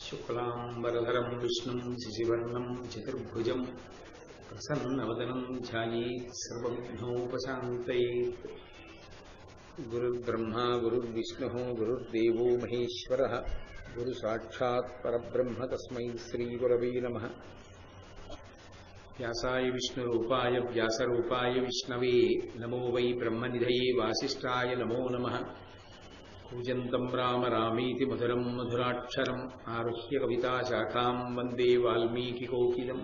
శుక్లాంబరధరం విష్ణుం శశివర్ణం చతుర్భుజం ప్రసన్నవదనం ధ్యాయేత్ సర్వవిఘ్నోపశాంతయేత్. గురుర్బ్రహ్మా గురుర్విష్ణుః గురుర్దేవో మహేశ్వరః గురుసాక్షాత్ పరబ్రహ్మ తస్మై శ్రీగురవే నమః. వ్యాసాయ విష్ణురూపాయ వ్యాసరూపాయ విష్ణవే నమో వై బ్రహ్మనిధయే వాసిష్ఠాయ నమో నమః. కూజంతం రామ రామేతి మధురం మధురాక్షరం ఆరుహ్య కవితాశాఖాం వందే వాల్మీకికోకిలం.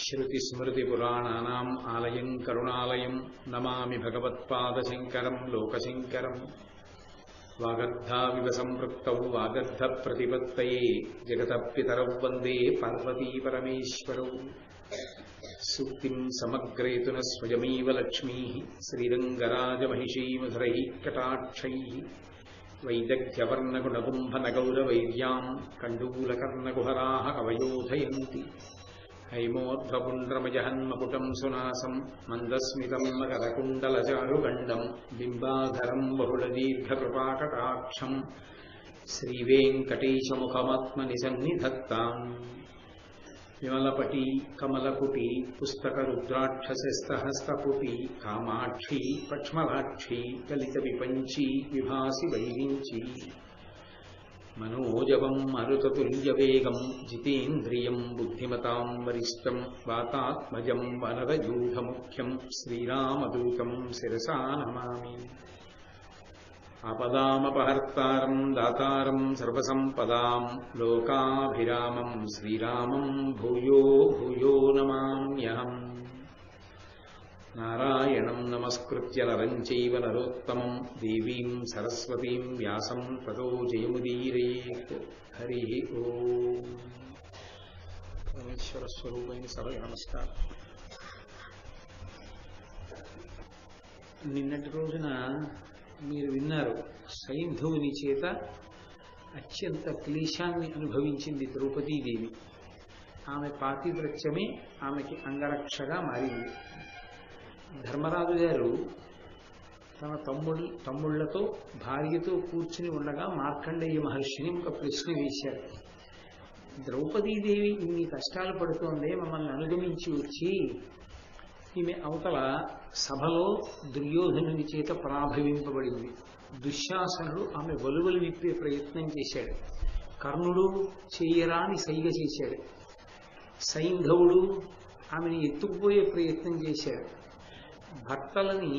శ్రుతిస్మృతిపురాణానాం ఆలయం కరుణాలయం నమామి భగవత్పాదశంకరం లోకశంకరం. వాగర్ధావివ సంపృక్తౌ వాగర్ధప్రతిపత్తయే జగతః పితరౌ వందే పార్వతీపరమేశ్వరౌ. సూక్తిం సమగ్రేతున స్వయమేవ లక్ష్మీః శ్రీరంగరాజమహిషీ మధురైః కటాక్షైః. వైదగ్ధ్యవర్ణగుణగుంభనగౌరవైర్యాం కండూలకర్ణకుహరాः కవయోధయంతి. హైమోర్ధ్వపుండ్రమజహన్మకుటం సునాసం మందస్మితం మకరకుండలచారుగండం బింబాధరం బహుళదీర్ఘకృపాకటాక్షం శ్రీవేంకటేశముఖమాత్మని సన్నిధత్తాం. విమలపటి కమలకుటి పుస్తకరుద్రాక్షసస్తహస్తపుటి కామాక్షి పక్ష్మలాక్షి కలిత విపంచి విభాసి వైరించి. మనోజవం మరుతతుల్యవేగం జితేంద్రియం బుద్ధిమతాం వరిష్టం వాతాత్మజం వనరయూధముఖ్యం శ్రీరామదూతం శిరసా నమామి. ఆపదామపహర్తారం దాతారం సర్వసంపదాం లోకాభిరామం శ్రీరామం భూయో భూయో నమామ్యహం. నారాయణం నమస్కృత్య నరం చైవ నరోత్తమం దేవీం సరస్వతీం వ్యాసం తతో జయముదీరయేత్. హరి ఓం. పరమేశ్వర స్వరూపైన సభకు నమస్కారం. నిన్నటి రోజున మీరు విన్నారు, సైంధవుని చేత అత్యంత క్లేశాన్ని అనుభవించింది ద్రౌపదీదేవి. ఆమె పాతివ్రత్యమే ఆమెకి అంగరక్షగా మారింది. ధర్మరాజు గారు తన తమ్ముళ్లతో భార్యతో కూర్చుని ఉండగా మార్కండేయ మహర్షిని ఒక ప్రశ్న వేశారు. ద్రౌపదీదేవి ఇన్ని కష్టాలు పడుతోందే, మమ్మల్ని అనుగమించి వచ్చి ఈమె అవతల సభలో దుర్యోధనుని చేత పరాభవింపబడింది. దుశ్శాసనుడు ఆమె వలువలు విప్పే ప్రయత్నం చేశాడు. కర్ణుడు చేయరాని సైగ చేశాడు. సైంధవుడు ఆమెను ఎత్తుకుపోయే ప్రయత్నం చేశాడు. భర్తలని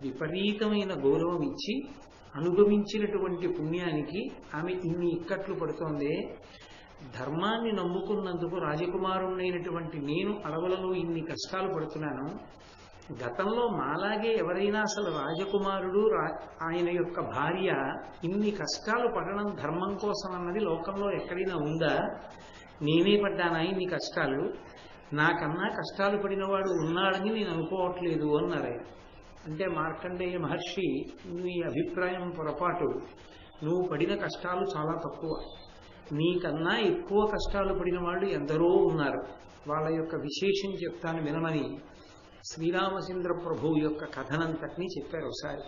విపరీతమైన గౌరవం ఇచ్చి అనుగమించినటువంటి పుణ్యానికి ఆమె ఇన్ని ఇక్కట్లు పడుతోందే, ధర్మాన్ని నమ్ముకున్నందుకు రాజకుమారుణ్ణైనటువంటి నేను అడవులలో ఇన్ని కష్టాలు పడుతున్నాను. గతంలో మాలాగే ఎవరైనా అసలు రాజకుమారుడు ఆయన యొక్క భార్య ఇన్ని కష్టాలు పడడం ధర్మం కోసం అన్నది లోకంలో ఎక్కడైనా ఉందా? నేనే పడ్డానా ఇన్ని కష్టాలు? నాకన్నా కష్టాలు పడినవాడు ఉన్నాడని నేను అనుకోవట్లేదు అన్నారు. అంటే మార్కండేయ మహర్షి, నీ అభిప్రాయం పొరపాటు. నువ్వు పడిన కష్టాలు చాలా తక్కువ. నీకన్నా ఎక్కువ కష్టాలు పడిన వాళ్ళు ఎందరో ఉన్నారు. వాళ్ళ యొక్క విశేషం చెప్తాను వినమని శ్రీరామచంద్ర ప్రభువు యొక్క కథనంతటినీ చెప్పారు. ఒకసారి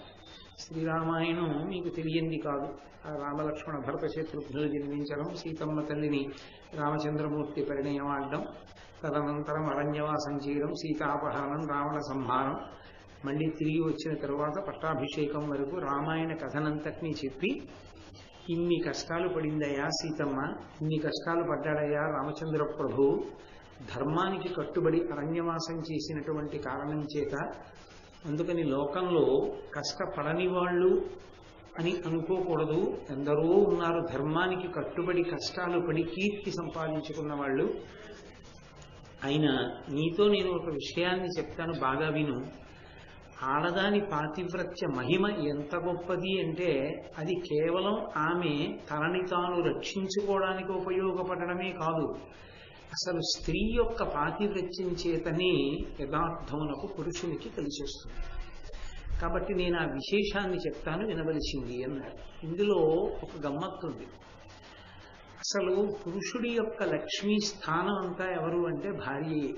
శ్రీరామాయణం మీకు తెలియంది కాదు. ఆ రామలక్ష్మణ భరత శత్రుఘ్నులు జన్మించడం, సీతమ్మ తల్లిని రామచంద్రమూర్తి పరిణయం ఆడడం, తదనంతరం అరణ్యవాసం చేయడం, సీతాపహరణం, రావణ సంహారం, మళ్ళీ తిరిగి వచ్చిన తరువాత పట్టాభిషేకం వరకు రామాయణ కథనంతటినీ చెప్పి, ఇన్ని కష్టాలు పడిందయ్యా సీతమ్మ, ఇన్ని కష్టాలు పడ్డాడయ్యా రామచంద్ర ప్రభు, ధర్మానికి కట్టుబడి అరణ్యవాసం చేసినటువంటి కారణం చేత, అందుకని లోకంలో కష్టపడని వాళ్ళు అని అనుకోకూడదు. ఎందరో ఉన్నారు ధర్మానికి కట్టుబడి కష్టాలు పడి కీర్తి సంపాదించుకున్న వాళ్ళు. అయినా నీతో నేను ఒక విషయాన్ని చెప్తాను, బాగా విను. ఆడదాని పాతివ్రత్య మహిమ ఎంత గొప్పది అంటే, అది కేవలం ఆమె తనని తాను రక్షించుకోవడానికి ఉపయోగపడమే కాదు, అసలు స్త్రీ యొక్క పాతివ్రత్యం చేతనే యథార్థమునకు పురుషునికి కలిసొస్తుంది. కాబట్టి నేను ఆ విశేషాన్ని చెప్తాను, వినవలసింది అన్నారు. ఇందులో ఒక గమ్మత్తుంది. అసలు పురుషుడి యొక్క లక్ష్మీ స్థానం అంతా ఎవరు అంటే భార్యయే.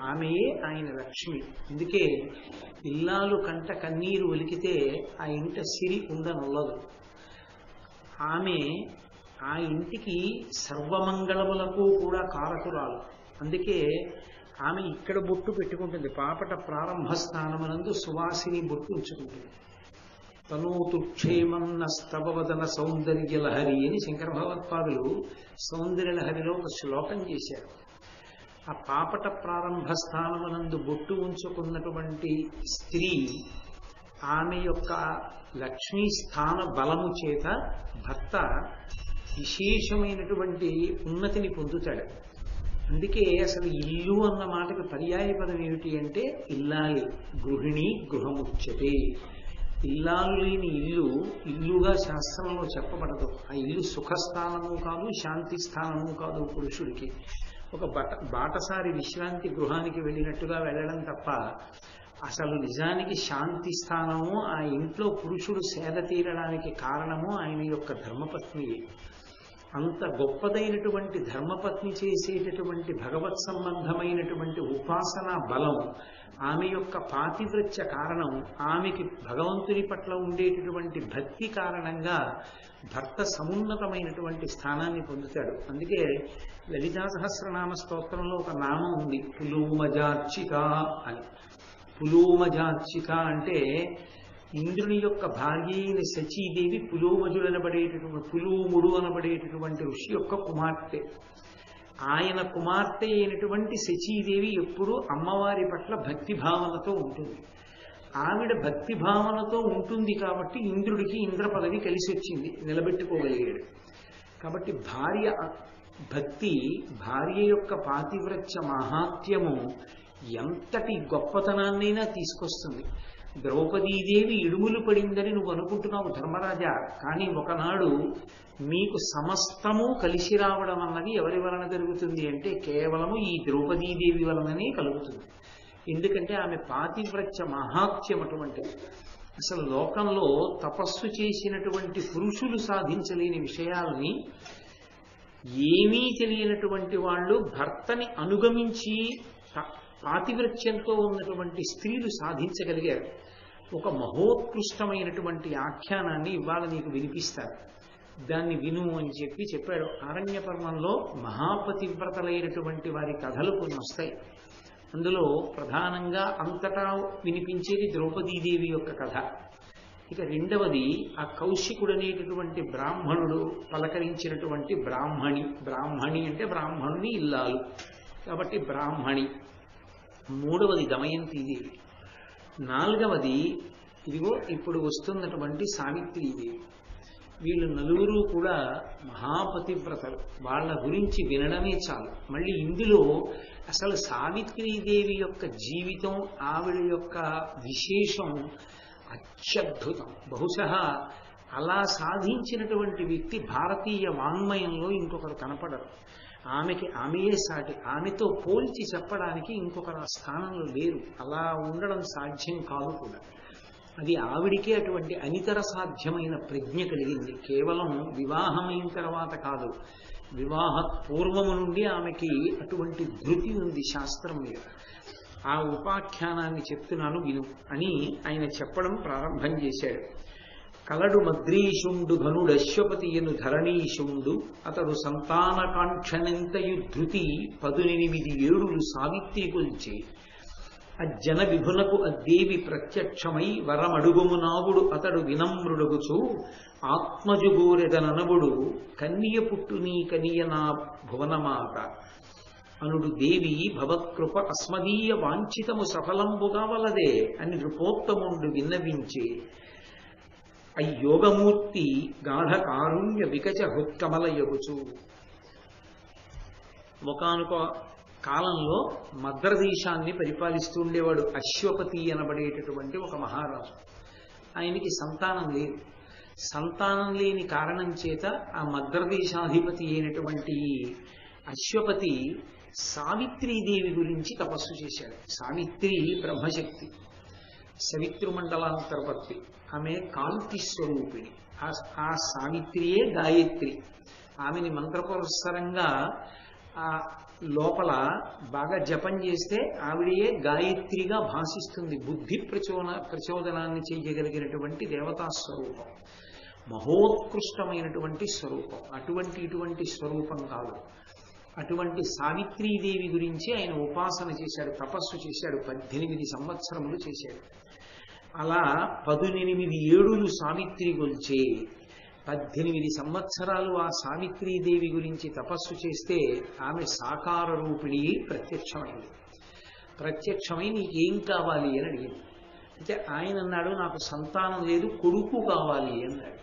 ఆమెయే ఆయన లక్ష్మి. అందుకే ఇల్లాలు కంట కన్నీరు ఒలికితే ఆ ఇంట సిరి ఉండనొల్లదు. ఆమె ఆ ఇంటికి సర్వమంగళములకు కూడా కారకురాలు. అందుకే ఆమె ఇక్కడ బొట్టు పెట్టుకుంటుంది. పాపట ప్రారంభ స్థానమునందు సువాసిని బొట్టు ఉంచుకుంటుంది. తనూతు క్షేమన్న స్తవవదన సౌందర్యలహరి అని శంకర భగవత్పాదులు సౌందర్యలహరిలో ఒక శ్లోకం చేశారు. ఆ పాపట ప్రారంభ స్థానమునందు బొట్టు ఉంచుకున్నటువంటి స్త్రీ ఆమె యొక్క లక్ష్మీ స్థాన బలము చేత భర్త విశేషమైనటువంటి ఉన్నతిని పొందుతాడు. అందుకే అసలు ఇల్లు అన్న మాటకు పర్యాయ పదం ఏమిటి అంటే ఇల్లాలి. గృహిణి గృహముచ్యతే. ఇల్లాలు లేని ఇల్లు ఇల్లుగా శాస్త్రంలో చెప్పబడదు. ఆ ఇల్లు సుఖస్థానము కాదు, శాంతి స్థానము కాదు. పురుషుడికి ఒక బాటసారి విశ్రాంతి గృహానికి వెళ్ళినట్టుగా వెళ్ళడం తప్ప అసలు నిజానికి శాంతి స్థానము ఆ ఇంట్లో పురుషుడు సేద తీరడానికి కారణము ఆయన యొక్క ధర్మపత్ని. అంత గొప్పదైనటువంటి ధర్మపత్ని చేసేటటువంటి భగవత్ సంబంధమైనటువంటి ఉపాసనా బలం, ఆమె యొక్క పాతివ్రత్య కారణం, ఆమెకి భగవంతుని పట్ల ఉండేటటువంటి భక్తి కారణంగా భర్త సమున్నతమైనటువంటి స్థానాన్ని పొందుతాడు. అందుకే లలితా సహస్రనామ స్తోత్రంలో ఒక నామం ఉంది, పులూమజార్చిత అని. పులూమజార్చిత అంటే ఇంద్రుని యొక్క భార్య అయిన శచీదేవి పులూమజుడు అనబడేటటువంటి పులూముడు అనబడేటటువంటి ఋషి యొక్క కుమార్తె. ఆయన కుమార్తె అయినటువంటి శచీదేవి ఎప్పుడూ అమ్మవారి పట్ల భక్తిభావనతో ఉంటుంది. ఆవిడ భక్తిభావనతో ఉంటుంది కాబట్టి ఇంద్రుడికి ఇంద్ర పదవి కలిసి వచ్చింది, నిలబెట్టుకోగలిగాడు. కాబట్టి భార్య భక్తి, భార్య యొక్క పాతివ్రత్య మహాత్మ్యము ఎంతటి గొప్పతనాన్నైనా తీసుకొస్తుంది. ద్రౌపదీదేవి ఇడుములు పడిందని నువ్వు అనుకుంటున్నావు ధర్మరాజా, కానీ ఒకనాడు మీకు సమస్తము కలిసి రావడం అన్నది ఎవరి వలన జరుగుతుంది అంటే కేవలము ఈ ద్రౌపదీదేవి వలననే కలుగుతుంది. ఎందుకంటే ఆమె పాతివ్రత్య మహాత్మ్యం అటువంటిది. అసలు లోకంలో తపస్సు చేసినటువంటి పురుషులు సాధించలేని విషయాలని ఏమీ తెలియనటువంటి వాళ్ళు భర్తని అనుగమించి పాతివ్రత్యంతో ఉన్నటువంటి స్త్రీలు సాధించగలిగారు. ఒక మహోత్కృష్టమైనటువంటి ఆఖ్యానాన్ని ఇవాళ నీకు వినిపిస్తారు, దాన్ని విను అని చెప్పాడు. ఆరణ్య పర్వంలో మహాపతివ్రతలైనటువంటి వారి కథలు కొన్ని వస్తాయి. అందులో ప్రధానంగా అంతటా వినిపించేది ద్రౌపదీదేవి యొక్క కథ. ఇక రెండవది ఆ కౌశికుడు అనేటటువంటి బ్రాహ్మణుడు పలకరించినటువంటి బ్రాహ్మణి. బ్రాహ్మణి అంటే బ్రాహ్మణుని ఇల్లాలు కాబట్టి బ్రాహ్మణి. మూడవది దమయంతీదేవి. నాలుగవది ఇదిగో ఇప్పుడు వస్తున్నటువంటి సావిత్రీదేవి. వీళ్ళు నలుగురు కూడా మహాపతివ్రతలు. వాళ్ళ గురించి వినడమే చాలు. మళ్ళీ ఇందులో అసలు సావిత్రీదేవి యొక్క జీవితం, ఆవిడ యొక్క విశేషం అత్యద్భుతం. బహుశా అలా సాధించినటువంటి వ్యక్తి భారతీయ వాంగ్మయంలో ఇంకొకరు కనపడరు. ఆమెకి ఆమెయే సాటి. ఆమెతో పోల్చి చెప్పడానికి ఇంకొకరు ఆ స్థానంలో లేరు. అలా ఉండడం సాధ్యం కాదు కూడా. అది ఆవిడికే అటువంటి అనితర సాధ్యమైన ప్రజ్ఞ కలిగింది. కేవలం వివాహమైన తర్వాత కాదు, వివాహ పూర్వము నుండి ఆమెకి అటువంటి ధృతి ఉంది శాస్త్రం మీద. ఆ ఉపాఖ్యానాన్ని చెప్తున్నాను విను అని ఆయన చెప్పడం ప్రారంభం చేశాడు. కలడు మద్రీషుండు ఘనుడశ్వపతియను ధరణీషుండు అతడు సంతానకాంక్షనెంతయు ధృతి 18 ఏడులు సావిత్రి కొల్చి అజ్జన విభునకు అద్దేవి ప్రత్యక్షమై వరమడుగుము నావుడు అతడు వినమ్రుడుగుచు ఆత్మజుగూరెదననబుడు కన్య పుట్టు నీ కనియ నా భువనమాత అనుడు దేవి భవత్కృప అస్మదీయ వాంఛితము సఫలంబుగా వలదే అని నృపోత్తముండు విన్నవించే అయ్యోగమూర్తి గాఢ కారుణ్య వికచ హృత్కమలయగుచు. ఒకానొక కాలంలో మద్రదేశాన్ని పరిపాలిస్తూ ఉండేవాడు అశ్వపతి అనబడేటటువంటి ఒక మహారాజు. ఆయనకి సంతానం లేదు. సంతానం లేని కారణం చేత ఆ మద్రదేశాధిపతి అయినటువంటి అశ్వపతి సావిత్రీదేవి గురించి తపస్సు చేశాడు. సావిత్రి బ్రహ్మశక్తి, సవితృమండలాంతర్వర్తి. ఆమె కాంతి స్వరూపిణి. ఆ సావిత్రియే గాయత్రి. ఆమెని మంత్రపురస్సరంగా ఆ లోపల బాగా జపం చేస్తే ఆవిడయే గాయత్రిగా భాషిస్తుంది. బుద్ధి ప్రచోదనాన్ని చేయగలిగినటువంటి దేవతా స్వరూపం. మహోత్కృష్టమైనటువంటి స్వరూపం. ఇటువంటి స్వరూపం కాదు. అటువంటి సావిత్రీదేవి గురించి ఆయన ఉపాసన చేశాడు, తపస్సు చేశాడు, 18 సంవత్సరములు చేశాడు. అలా 18 ఏడులు సావిత్రి గొల్చే 18 సంవత్సరాలు ఆ సావిత్రీదేవి గురించి తపస్సు చేస్తే ఆమె సాకార రూపిణి ప్రత్యక్షమై నీకేం కావాలి అని అడిగింది. అంటే ఆయన అన్నాడు, నాకు సంతానం లేదు, కొడుకు కావాలి అన్నాడు.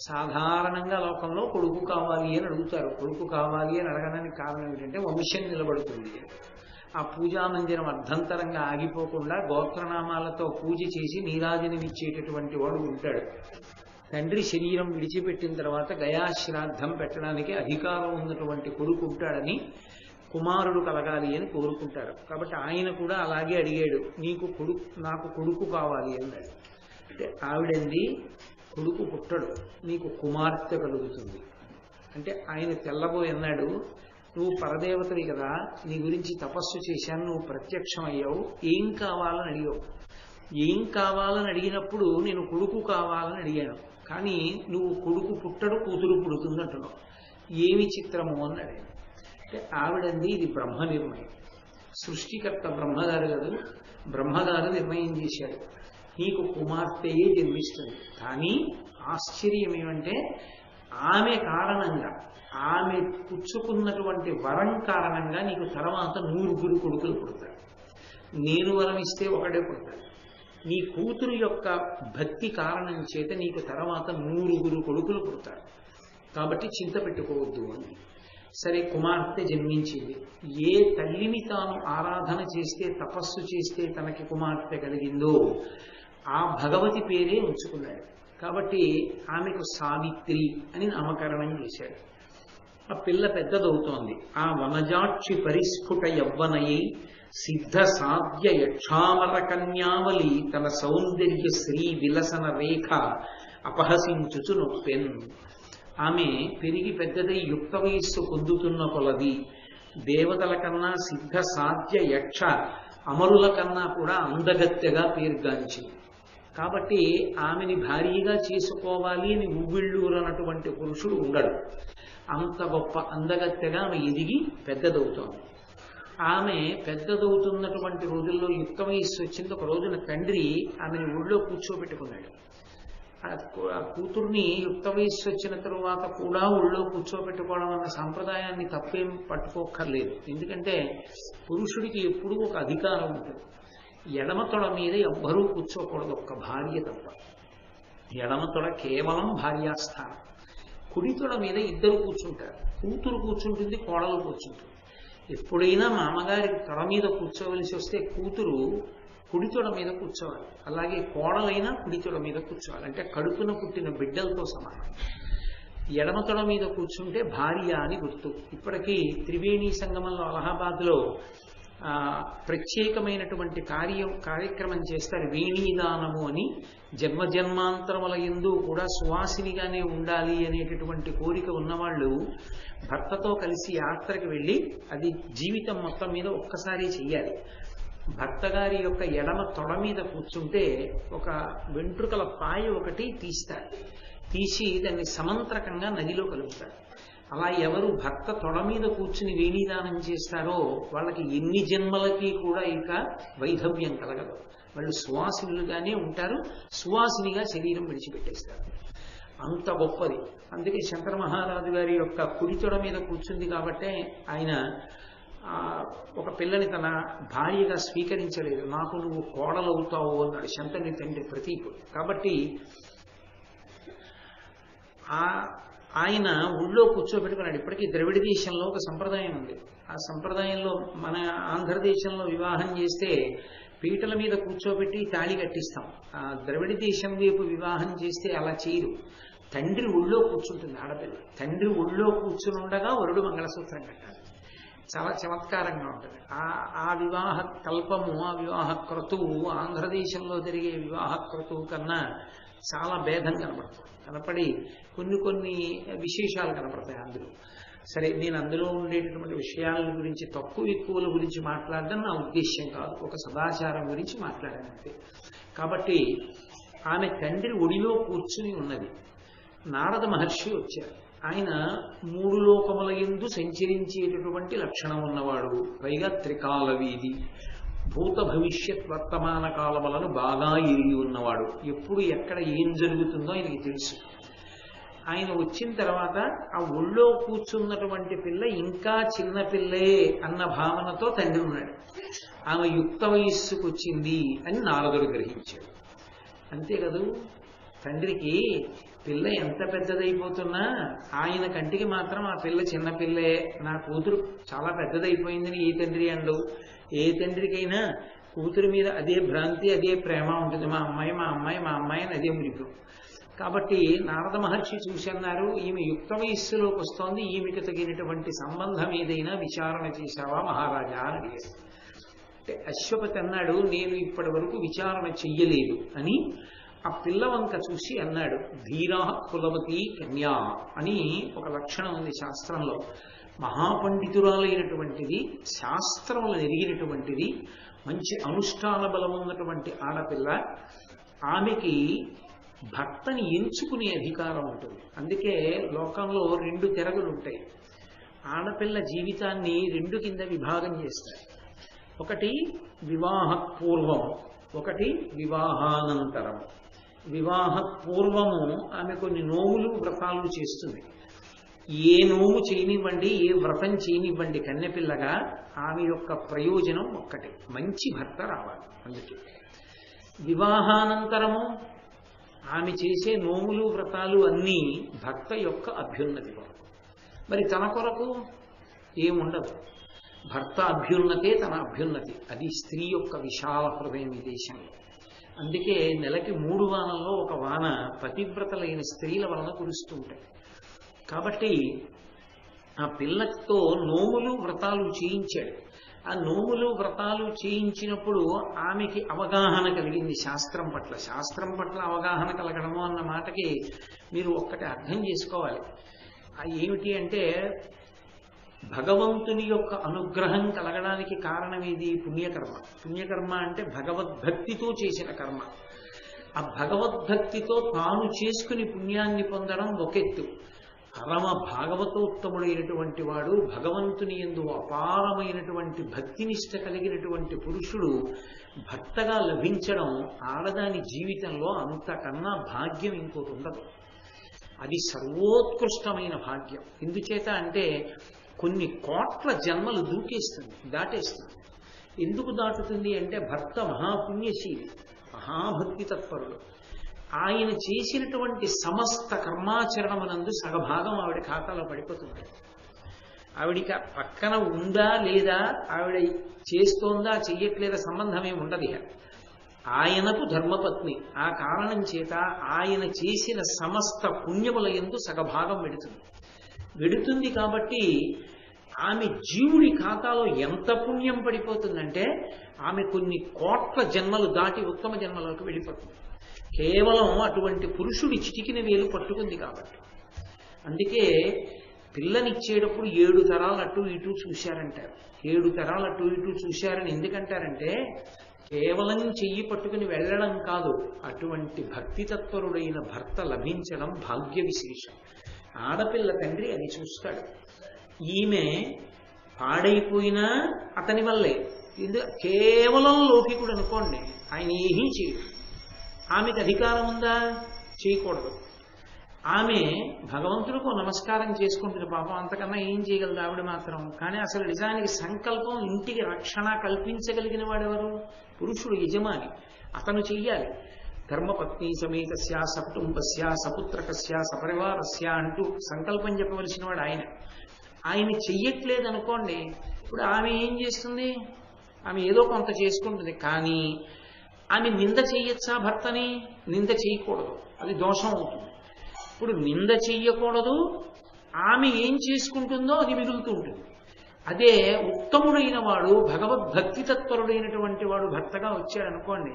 సాధారణంగా లోకంలో కొడుకు కావాలి అని అడుగుతారు. కొడుకు కావాలి అని అడగడానికి కారణం ఏంటంటే వంశం నిలబడుతుంది. ఆ పూజా మందిరం అర్ధంతరంగా ఆగిపోకుండా గోత్రనామాలతో పూజ చేసి నీరాజనమిచ్చేటటువంటి వాడు ఉంటాడు. తండ్రి శరీరం విడిచిపెట్టిన తర్వాత గయాశ్రాద్ధం పెట్టడానికి అధికారం ఉన్నటువంటి కొడుకు ఉంటాడని, కుమారుడు కలగాలి అని కోరుకుంటారు. కాబట్టి ఆయన కూడా అలాగే అడిగాడు, నాకు కొడుకు కావాలి అన్నాడు. అంటే ఆవిడంది, కొడుకు పుట్టడు, నీకు కుమార్తె కలుగుతుంది. అంటే ఆయన తెల్లబోయి అన్నాడు, నువ్వు పరదేవతవి కదా, నీ గురించి తపస్సు చేశాను, నువ్వు ప్రత్యక్షమయ్యావు, ఏం కావాలని అడిగావు. ఏం కావాలని అడిగినప్పుడు నేను కొడుకు కావాలని అడిగాను, కానీ నువ్వు కొడుకు పుట్టడు, కూతురు పుడుతుంది అంటున్నావు, ఏమి చిత్రము అన్నాడు. అంటే ఆవిడంది, ఇది బ్రహ్మ నిర్ణయం. సృష్టికర్త బ్రహ్మగారు కదా, బ్రహ్మగారు నిర్ణయం చేశాడు, నీకు కుమార్తెయే జన్మిస్తుంది. కానీ ఆశ్చర్యం ఏమంటే ఆమె కారణంగా, ఆమె పుచ్చుకున్నటువంటి వరం కారణంగా నీకు తర్వాత 100 కొడుకులు పుడతారు. నేను వరం ఇస్తే ఒకడే పుడతాడు. నీ కూతురు యొక్క భక్తి కారణం చేత నీకు తర్వాత 100 కొడుకులు పుడతారు. కాబట్టి చింత పెట్టుకోవద్దు అని. సరే, కుమార్తె జన్మించింది. ఏ తల్లిని తాను ఆరాధన చేస్తే, తపస్సు చేస్తే తనకి కుమార్తె కలిగిందో ఆ భగవతి పేరే ఉంచుకున్నాడు. కాబట్టి ఆమెకు సావిత్రి అని నామకరణం చేశాడు. ఆ పిల్ల పెద్దదవుతోంది. ఆ వనజాక్షి పరిస్ఫుట యవ్వనయై సిద్ధ సాధ్య యక్షామర కన్యావలి తన సౌందర్య శ్రీ విలసన రేఖ అపహసించుచు నొప్పెన్. ఆమె పెరిగి పెద్దదై యుక్త వయస్సు పొందుతున్న కొలది దేవతల కన్నా, సిద్ధ సాధ్య యక్ష అమరుల కన్నా కూడా అందగత్తెగా పేరుగాంచింది. కాబట్టి ఆమెని భారీగా చేసుకోవాలి అని ఉవ్విళ్ళూరనటువంటి పురుషుడు ఉండడు. అంత గొప్ప అందగత్తెగా ఆమె ఎదిగి పెద్దదవుతోంది. ఆమె పెద్దదవుతున్నటువంటి రోజుల్లో యుక్త వయస్సు వచ్చింది. ఒక రోజున తండ్రి ఆమెను ఊళ్ళో కూర్చోబెట్టుకున్నాడు. ఆ కూతుర్ని యుక్త వయస్సు వచ్చిన తరువాత కూడా ఊళ్ళో కూర్చోబెట్టుకోవడం అన్న సాంప్రదాయాన్ని తప్పేం పట్టుకోక్కర్లేదు. ఎందుకంటే పురుషుడికి ఎప్పుడూ ఒక అధికారం ఉంటుంది. ఎడమ తొడ మీద ఎవ్వరూ కూర్చోకూడదు, ఒక్క భార్య తప్ప. ఎడమ తొడ కేవలం భార్యాస్థానం. కుడి తొడ మీద ఇద్దరు కూర్చుంటారు. కూతురు కూర్చుంటుంది, కోడలు కూర్చుంటుంది. ఎప్పుడైనా మామగారి తొడ మీద కూర్చోవలసి వస్తే కూతురు కుడి తొడ మీద కూర్చోవాలి. అలాగే కోడలైనా కుడి తొడ మీద కూర్చోవాలి. అంటే కడుపున పుట్టిన బిడ్డలతో సమానం. ఎడమ తొడ మీద కూర్చుంటే భార్య అని గుర్తు. ఇప్పటికీ త్రివేణి సంగమంలో అలహాబాద్లో ప్రత్యేకమైనటువంటి కార్యక్రమం చేస్తారు, వేణీదానము అని. జన్మజన్మాంతరముల యందు కూడా సువాసినిగానే ఉండాలి అనేటటువంటి కోరిక ఉన్నవాళ్ళు భర్తతో కలిసి యాత్రకి వెళ్ళి అది జీవితం మొత్తం మీద ఒక్కసారి చెయ్యాలి. భర్త గారి యొక్క ఎడమ తొడ మీద కూర్చుంటే ఒక వెంట్రుకల పాయ ఒకటి తీస్తారు. తీసి దాన్ని సమంత్రకంగా నదిలో కలుపుతారు. అలా ఎవరు భర్త తొడ మీద కూర్చుని వేణీదానం చేస్తారో వాళ్ళకి ఎన్ని జన్మలకి కూడా ఇక వైధవ్యం కలగదు. వాళ్ళు సువాసినులుగానే ఉంటారు, సువాసినిగా శరీరం విడిచిపెట్టేస్తారు. అంత గొప్పది. అందుకే శంకర మహారాజు గారి యొక్క కుడి తొడ మీద కూర్చుంది కాబట్టే ఆయన ఒక పిల్లని తన భార్యగా స్వీకరించలేదు. నాకు నువ్వు కోడలవుతావు అన్నాడు శంకరుని తండ్రి ప్రతీకుడు. కాబట్టి ఆయన ఊళ్ళో కూర్చోబెట్టుకున్నాడు. ఇప్పటికీ ద్రవిడ దేశంలో ఒక సంప్రదాయం ఉంది. ఆ సంప్రదాయంలో మన ఆంధ్రదేశంలో వివాహం చేస్తే పీటల మీద కూర్చోబెట్టి తాళి కట్టిస్తాం. ఆ ద్రవిడ దేశం వైపు వివాహం చేస్తే అలా చేయరు. తండ్రి ఒళ్ళో కూర్చుంటుంది ఆడపిల్ల. తండ్రి ఒళ్ళో కూర్చుని ఉండగా వరుడు మంగళసూత్రం కట్టాలి. చాలా చమత్కారంగా ఉంటుంది. ఆ వివాహ కల్పము, ఆ వివాహ క్రతువు ఆంధ్రదేశంలో జరిగే వివాహ క్రతువు కన్నా చాలా భేదం కనపడి కొన్ని విశేషాలు కనపడతాయి అందులో. సరే, నేను అందులో ఉండేటటువంటి విషయాల గురించి తక్కువ ఎక్కువల గురించి మాట్లాడడం నా ఉద్దేశ్యం కాదు, ఒక సదాచారం గురించి మాట్లాడానంతే. కాబట్టి ఆమె తండ్రి ఒడిలో కూర్చుని ఉన్నది. నారద మహర్షి వచ్చారు. ఆయన 3 లోకముల యందు సంచరించేటటువంటి లక్షణం ఉన్నవాడు, పైగా త్రికాల వీధి, భూత భవిష్యత్ వర్తమాన కాలములను బాగా ఎరిగి ఉన్నవాడు. ఎప్పుడు ఎక్కడ ఏం జరుగుతుందో ఆయనకి తెలుసు. ఆయన వచ్చిన తర్వాత ఆ ఒళ్ళో కూర్చున్నటువంటి పిల్ల ఇంకా చిన్న పిల్లే అన్న భావనతో తండ్రి ఉన్నాడు. ఆమె యుక్త వయస్సుకు వచ్చింది అని నారదుడు గ్రహించాడు. అంతే కదూ, తండ్రికి పిల్ల ఎంత పెద్దదైపోతున్నా ఆయన కంటికి మాత్రం ఆ పిల్ల చిన్నపిల్లే. నా కూతురు చాలా పెద్దదైపోయిందని ఏ తండ్రి అండు. ఏ తండ్రికైనా కూతురు మీద అదే భ్రాంతి, అదే ప్రేమ ఉంటుంది. మా అమ్మాయి మా అమ్మాయి మా అమ్మాయి అని అదే మురిపం. కాబట్టి నారద మహర్షి చూసన్నారు, ఈమె యుక్త వయస్సులోకి వస్తోంది, ఈమెకు తగినటువంటి సంబంధం ఏదైనా విచారణ చేశావా మహారాజా అని అడిగారు. అంటే అశ్వపతి అన్నాడు, నేను ఇప్పటి వరకు విచారణ చెయ్యలేదు అని. ఆ పిల్లవంక చూసి అన్నాడు, ధీరా కులవతి కన్యా అని ఒక లక్షణం ఉంది శాస్త్రంలో. మహాపండితురాలైనటువంటిది, శాస్త్రములను ఎరిగినటువంటిది, మంచి అనుష్ఠాన బలం ఉన్నటువంటి ఆడపిల్ల, ఆమెకి భర్తని ఎంచుకునే అధికారం ఉంటుంది. అందుకే లోకంలో 2 తెరగులు ఉంటాయి. ఆడపిల్ల జీవితాన్ని 2 కింద విభాగం చేస్తారు. ఒకటి వివాహ పూర్వం, ఒకటి వివాహానంతరం. వివాహ పూర్వము ఆమె కొన్ని నోములు వ్రతాలు చేస్తుంది. ఏ నోము చేయనివ్వండి, ఏ వ్రతం చేయనివ్వండి, కన్నెపిల్లగా ఆమె యొక్క ప్రయోజనం ఒక్కటే, మంచి భర్త రావాలి. అందుకే వివాహానంతరము ఆమె చేసే నోములు వ్రతాలు అన్నీ భర్త యొక్క అభ్యున్నతి కొరకు. మరి తన కొరకు ఏముండదు. భర్త అభ్యున్నతే తన అభ్యున్నతి. అది స్త్రీ యొక్క విశాల హృదయం ఈ దేశంలో. అందుకే నెలకి 3 వానల్లో ఒక వాన పతివ్రతలైన స్త్రీల వలన కురుస్తుంటాయి. కాబట్టి ఆ పిల్లతో నోములు వ్రతాలు చేయించాడు. ఆ నోములు వ్రతాలు చేయించినప్పుడు ఆమెకి అవగాహన కలిగింది శాస్త్రం పట్ల. శాస్త్రం పట్ల అవగాహన కలగడము అన్న మాటకి మీరు ఒక్కటి అర్థం చేసుకోవాలి. ఏమిటి అంటే, భగవంతుని యొక్క అనుగ్రహం కలగడానికి కారణమేది? పుణ్యకర్మ. పుణ్యకర్మ అంటే భగవద్భక్తితో చేసిన కర్మ. ఆ భగవద్భక్తితో తాను చేసుకుని పుణ్యాన్ని పొందడం ఒకెత్తు. పరమ భాగవతోత్తముడైనటువంటి వాడు, భగవంతుని యందు అపారమైనటువంటి భక్తినిష్ట కలిగినటువంటి పురుషుడు భర్తగా లభించడం ఆడదాని జీవితంలో అంతకన్నా భాగ్యం ఇంకోటి ఉండదు. అది సర్వోత్కృష్టమైన భాగ్యం. ఎందుచేత అంటే కొన్ని కోట్ల జన్మలు దాటేస్తుంది. ఎందుకు దాటుతుంది అంటే, భర్త మహాపుణ్యశీలి, మహాభక్తి తత్పరుడు. ఆయన చేసినటువంటి సమస్త కర్మాచరణమునందు సగభాగం ఆవిడ ఖాతాలో పడిపోతుంది. ఆవిడికి పక్కన ఉందా లేదా, ఆవిడ చేస్తోందా చెయ్యట్లేదా సంబంధమే ఉండదు. ఆయనకు ధర్మపత్ని. ఆ కారణం చేత ఆయన చేసిన సమస్త పుణ్యముల యందు సగభాగం వెడుతుంది. కాబట్టి ఆమె జీవుడి ఖాతాలో ఎంత పుణ్యం పడిపోతుందంటే, ఆమె కొన్ని కోట్ల జన్మలు దాటి ఉత్తమ జన్మలోకి వెళ్ళిపోతుంది. కేవలం అటువంటి పురుషుడి చిటికిన వేలు పట్టుకుంది కాబట్టి. అందుకే పిల్లనిచ్చేటప్పుడు 7 తరాలు అటు ఇటు చూశారంటారు. 7 తరాలు అటు ఇటు చూశారని ఎందుకంటారంటే, కేవలం చెయ్యి పట్టుకుని వెళ్ళడం కాదు, అటువంటి భక్తి తత్పరుడైన భర్త లభించడం భాగ్య విశేషం. ఆడపిల్ల తండ్రి అది చూస్తాడు. ఈమె పాడైపోయినా అతని వల్లే. కేవలం లౌకికుడు అనుకోండి, ఆయన ఏమీ చేయడు. ఆమెకు అధికారం ఉందా? చేయకూడదు. ఆమె భగవంతుడికి నమస్కారం చేసుకుంటుంది. పాపం అంతకన్నా ఏం చేయగలదు ఆవిడ మాత్రం. కానీ అసలు నిజానికి సంకల్పం, ఇంటికి రక్షణ కల్పించగలిగిన వాడెవరు? పురుషుడు, యజమాని. అతను చెయ్యాలి. ధర్మపత్ని సమేతస్య సకుటుంబస్య సపుత్రకస్య సపరివారస్య అంటూ సంకల్పం చెప్పవలసిన వాడు ఆయన. ఆయన చెయ్యట్లేదు అనుకోండి, ఇప్పుడు ఆమె ఏం చేస్తుంది? ఆమె ఏదో కొంత చేసుకుంటుంది. కానీ ఆమె నింద చెయ్యొచ్చా భర్తని? నింద చేయకూడదు, అది దోషం అవుతుంది. ఇప్పుడు నింద చెయ్యకూడదు, ఆమె ఏం చేసుకుంటుందో అది మిగులుతూ ఉంటుంది. అదే ఉత్తముడైన వాడు, భగవద్భక్తి తత్పరుడైనటువంటి వాడు భర్తగా వచ్చాడనుకోండి,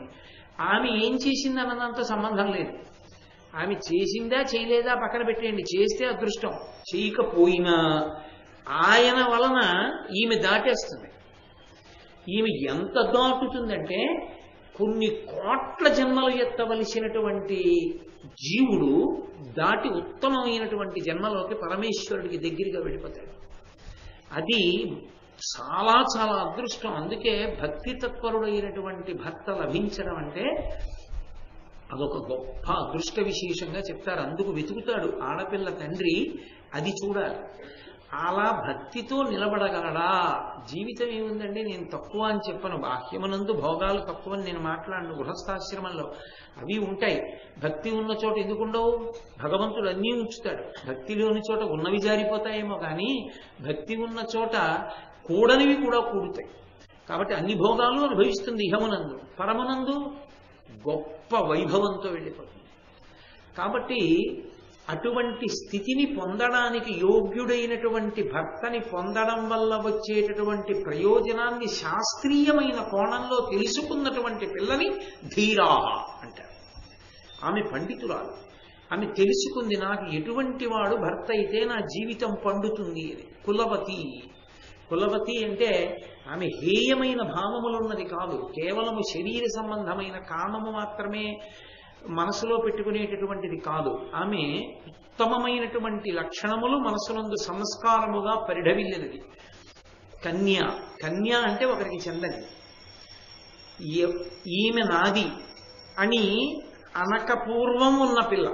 ఆమె ఏం చేసింది అన్నదంతా సంబంధం లేదు. ఆమె చేసిందా చేయలేదా పక్కన పెట్టేయండి. చేస్తే అదృష్టం, చేయకపోయినా ఆయన వలన ఈమె దాటేస్తుంది. ఈమె ఎంత దాటుతుందంటే, కొన్ని కోట్ల జన్మలు ఎత్తవలసినటువంటి జీవుడు దాటి ఉత్తమమైనటువంటి జన్మలోకి పరమేశ్వరుడికి దగ్గరగా వెళ్ళిపోతాడు. అది చాలా చాలా అదృష్టం. అందుకే భక్తి తత్పరుడైనటువంటి భర్త లభించడం అంటే అదొక గొప్ప అదృష్ట విశేషంగా చెప్తారు. అందుకు వెతుకుతాడు ఆడపిల్ల తండ్రి, అది చూడాలి. అలా భక్తితో నిలబడగలడా? జీవితం ఏముందండి, నేను తక్కువ అని చెప్పను. బాహ్యమునందు భోగాలు తక్కువని నేను మాట్లాడను. గృహస్థాశ్రమంలో అవి ఉంటాయి. భక్తి ఉన్న చోట ఎందుకుండవు? భగవంతుడు అన్నీ ఉంచుతాడు. భక్తి లేని చోట ఉన్నవి జారిపోతాయేమో, కానీ భక్తి ఉన్న చోట కూడనివి కూడా కూడుతాయి. కాబట్టి అన్ని భోగాలు అనుభవిస్తుంది ఇహమునందు. పరమనందు గొప్ప వైభవంతో వెళ్ళిపోతుంది. కాబట్టి అటువంటి స్థితిని పొందడానికి యోగ్యుడైనటువంటి భర్తని పొందడం వల్ల వచ్చేటటువంటి ప్రయోజనాన్ని శాస్త్రీయమైన కోణంలో తెలుసుకున్నటువంటి పిల్లని ధీరాహ అంటారు. ఆమె పండితురాలు. ఆమె తెలుసుకుంది, నాకు ఎటువంటి వాడు భర్త అయితే నా జీవితం పండుతుంది అని. కులవతి. కులవతి అంటే ఆమె హేయమైన భావములున్నది కాదు, కేవలము శరీర సంబంధమైన కామము మాత్రమే మనసులో పెట్టుకునేటటువంటిది కాదు. ఆమె ఉత్తమమైనటువంటి లక్షణములు మనసునందు సంస్కారముగా పరిఢవిల్లినది. కన్య. కన్య అంటే ఒకరికి చెందని. ఈమె నాది అని అనకపూర్వం ఉన్న పిల్ల.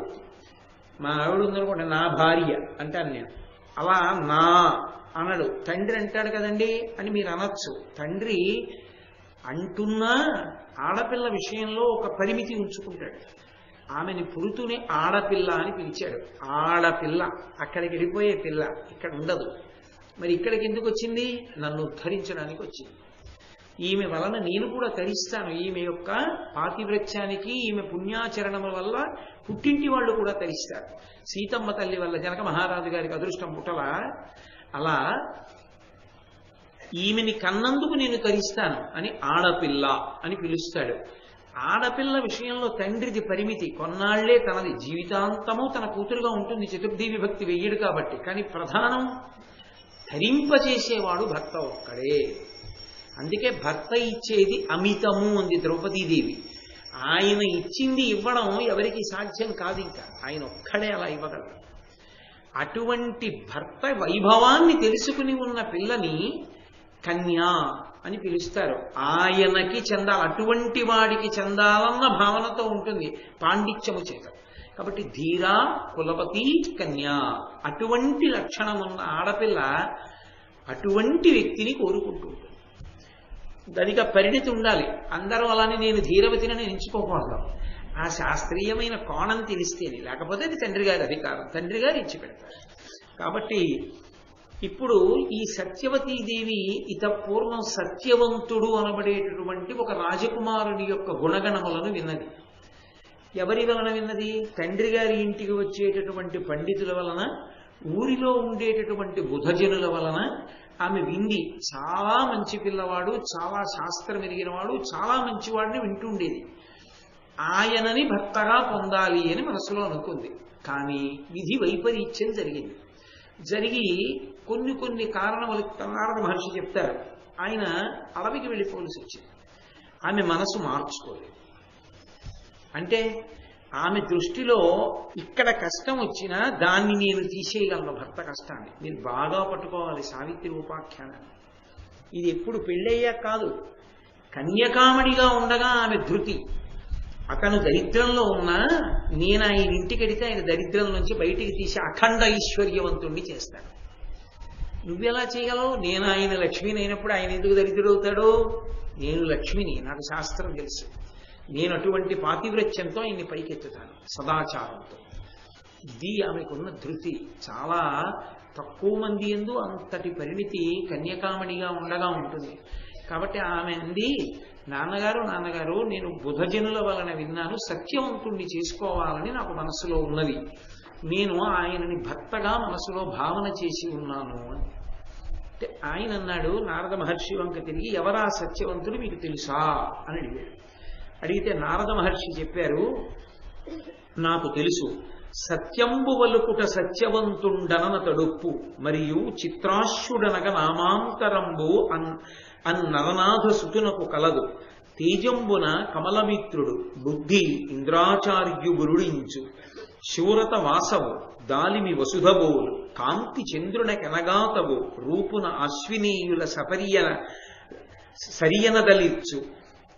మా ఆవిడ ఉందనుకోండి, నా భార్య అంటాను నేను. అలా నా అనడు. తండ్రి అంటాడు కదండి అని మీరు అనొచ్చు. తండ్రి అంటున్నా ఆడపిల్ల విషయంలో ఒక పరిమితి ఉంచుకుంటాడు. ఆమెని పురుతూనే ఆడపిల్ల అని పిలిచాడు. ఆడపిల్ల, అక్కడికి వెళ్ళిపోయే పిల్ల, ఇక్కడ ఉండదు. మరి ఇక్కడికి ఎందుకు వచ్చింది? నన్ను ఉద్ధరించడానికి వచ్చింది. ఈమె వలన నేను కూడా తరిస్తాను. ఈమె యొక్క పాతివ్రత్యానికి, ఈమె పుణ్యాచరణముల వల్ల పుట్టింటి వాళ్ళు కూడా తరిస్తారు. సీతమ్మ తల్లి వల్ల జనక మహారాజు గారికి అదృష్టం పుట్టలా. అలా ఈమెని కన్నందుకు నేను తరిస్తాను అని ఆడపిల్ల అని పిలుస్తాడు. ఆడపిల్ల విషయంలో తండ్రిది పరిమితి, కొన్నాళ్లే తనది, జీవితాంతము తన కూతురుగా ఉంటుంది. చతుర్థి విభక్తి వెయ్యడు కాబట్టి. కానీ ప్రధానం ధరింపచేసేవాడు భర్త ఒక్కడే. అందుకే భర్త ఇచ్చేది అమితము అంది ద్రౌపదీదేవి. ఆయన ఇచ్చింది ఇవ్వడం ఎవరికి సాధ్యం కాదు. ఇంకా ఆయన ఒక్కడే అలా ఇవ్వగలరు. అటువంటి భర్త వైభవాన్ని తెలుసుకుని ఉన్న పిల్లని కన్యా అని పిలుస్తారు. ఆయనకి చెందాలి, అటువంటి వాడికి చెందాలన్న భావనతో ఉంటుంది పాండిత్యము చేత. కాబట్టి ధీరా, కులవతి, కన్యా, అటువంటి లక్షణం ఉన్న ఆడపిల్ల అటువంటి వ్యక్తిని కోరుకుంటుంది. దానికి పరిణితి ఉండాలి. అందరూ అలానే నేను ధీరవతిని నేను ఎంచుకోకూడదు. ఆ శాస్త్రీయమైన కోణం తెలిస్తేనే, లేకపోతే అది తండ్రి గారి అధికారం, తండ్రి గారు ఇచ్చి పెడతారు. కాబట్టి ఇప్పుడు ఈ సత్యవతీదేవి ఇతపూర్వం సత్యవంతుడు అనబడేటటువంటి ఒక రాజకుమారుని యొక్క గుణగణములను విన్నది. ఎవరి వలన విన్నది? తండ్రి గారి ఇంటికి వచ్చేటటువంటి పండితుల వలన, ఊరిలో ఉండేటటువంటి బుధజనుల వలన ఆమె వింది. చాలా మంచి పిల్లవాడు, చాలా శాస్త్రం ఎరిగినవాడు, చాలా మంచివాడిని వింటుండేది. ఆయనని భర్తగా పొందాలి అని మనసులో అనుకుంది. కానీ విధి వైపరీత్యం జరిగింది. జరిగి కొన్ని కారణములు నారద మహర్షి చెప్తారు. ఆయన అడవికి వెళ్ళిపోవలసి వచ్చింది. ఆమె మనసు మార్చుకోలేదు. అంటే ఆమె దృష్టిలో ఇక్కడ కష్టం వచ్చినా దాన్ని నేను తీసేయగలను. భర్త కష్టాన్ని మీరు బాగా పట్టుకోవాలి. సావిత్రి ఉపాఖ్యానాన్ని ఇది ఎప్పుడు పెళ్ళయ్యాక కాదు, కన్యకామణిగా ఉండగా ఆమె ధృతి. అతను దరిద్రంలో ఉన్నా నేను ఆయన ఇంటికి వెడితే ఆయన దరిద్రం నుంచి బయటికి తీసి అఖండ ఐశ్వర్యవంతుణ్ణి చేస్తాను. నువ్వెలా చేయగలవు? నేను ఆయన లక్ష్మిని అయినప్పుడు ఆయన ఎందుకు దరిద్రుడవుతాడో? నేను లక్ష్మిని, నాకు శాస్త్రం తెలుసు. నేను అటువంటి పాతివ్రత్యంతో ఆయన్ని పైకెత్తుతాను, సదాచారంతో. ఇది ఆమెకున్న ధృతి. చాలా తక్కువ మంది యందు అంతటి పరిణితి కన్యకామణిగా ఉండగా ఉంటుంది. కాబట్టి ఆమె అంది, నాన్నగారు నేను బుధజనుల వలన విన్నాను, సత్యవంతుణ్ణి చేసుకోవాలని నాకు మనసులో ఉన్నది. నేను ఆయనని భర్తగా మనసులో భావన చేసి ఉన్నాను అంటే ఆయన అన్నాడు, నారద మహర్షి వంక తిరిగి, ఎవరా సత్యవంతుడు మీకు తెలుసా అని అడిగాడు. అడిగితే నారద మహర్షి చెప్పారు, నాకు తెలుసు. సత్యంబు వలుకుట సత్యవంతుండనన తడుప్పు మరియు చిత్రాశ్యుడనగ నామాంతరంబు అన్నరనాథ సుతునకు కలదు. తేజంబున కమలమిత్రుడు బుద్ధి ఇంద్రాచార్యు గురుడించు శూరత వాసవు దాలిమి వసుధబోలు కాంతి చంద్రున కెనగాతవు రూపున అశ్వినీయుల సరియనదలిచ్చు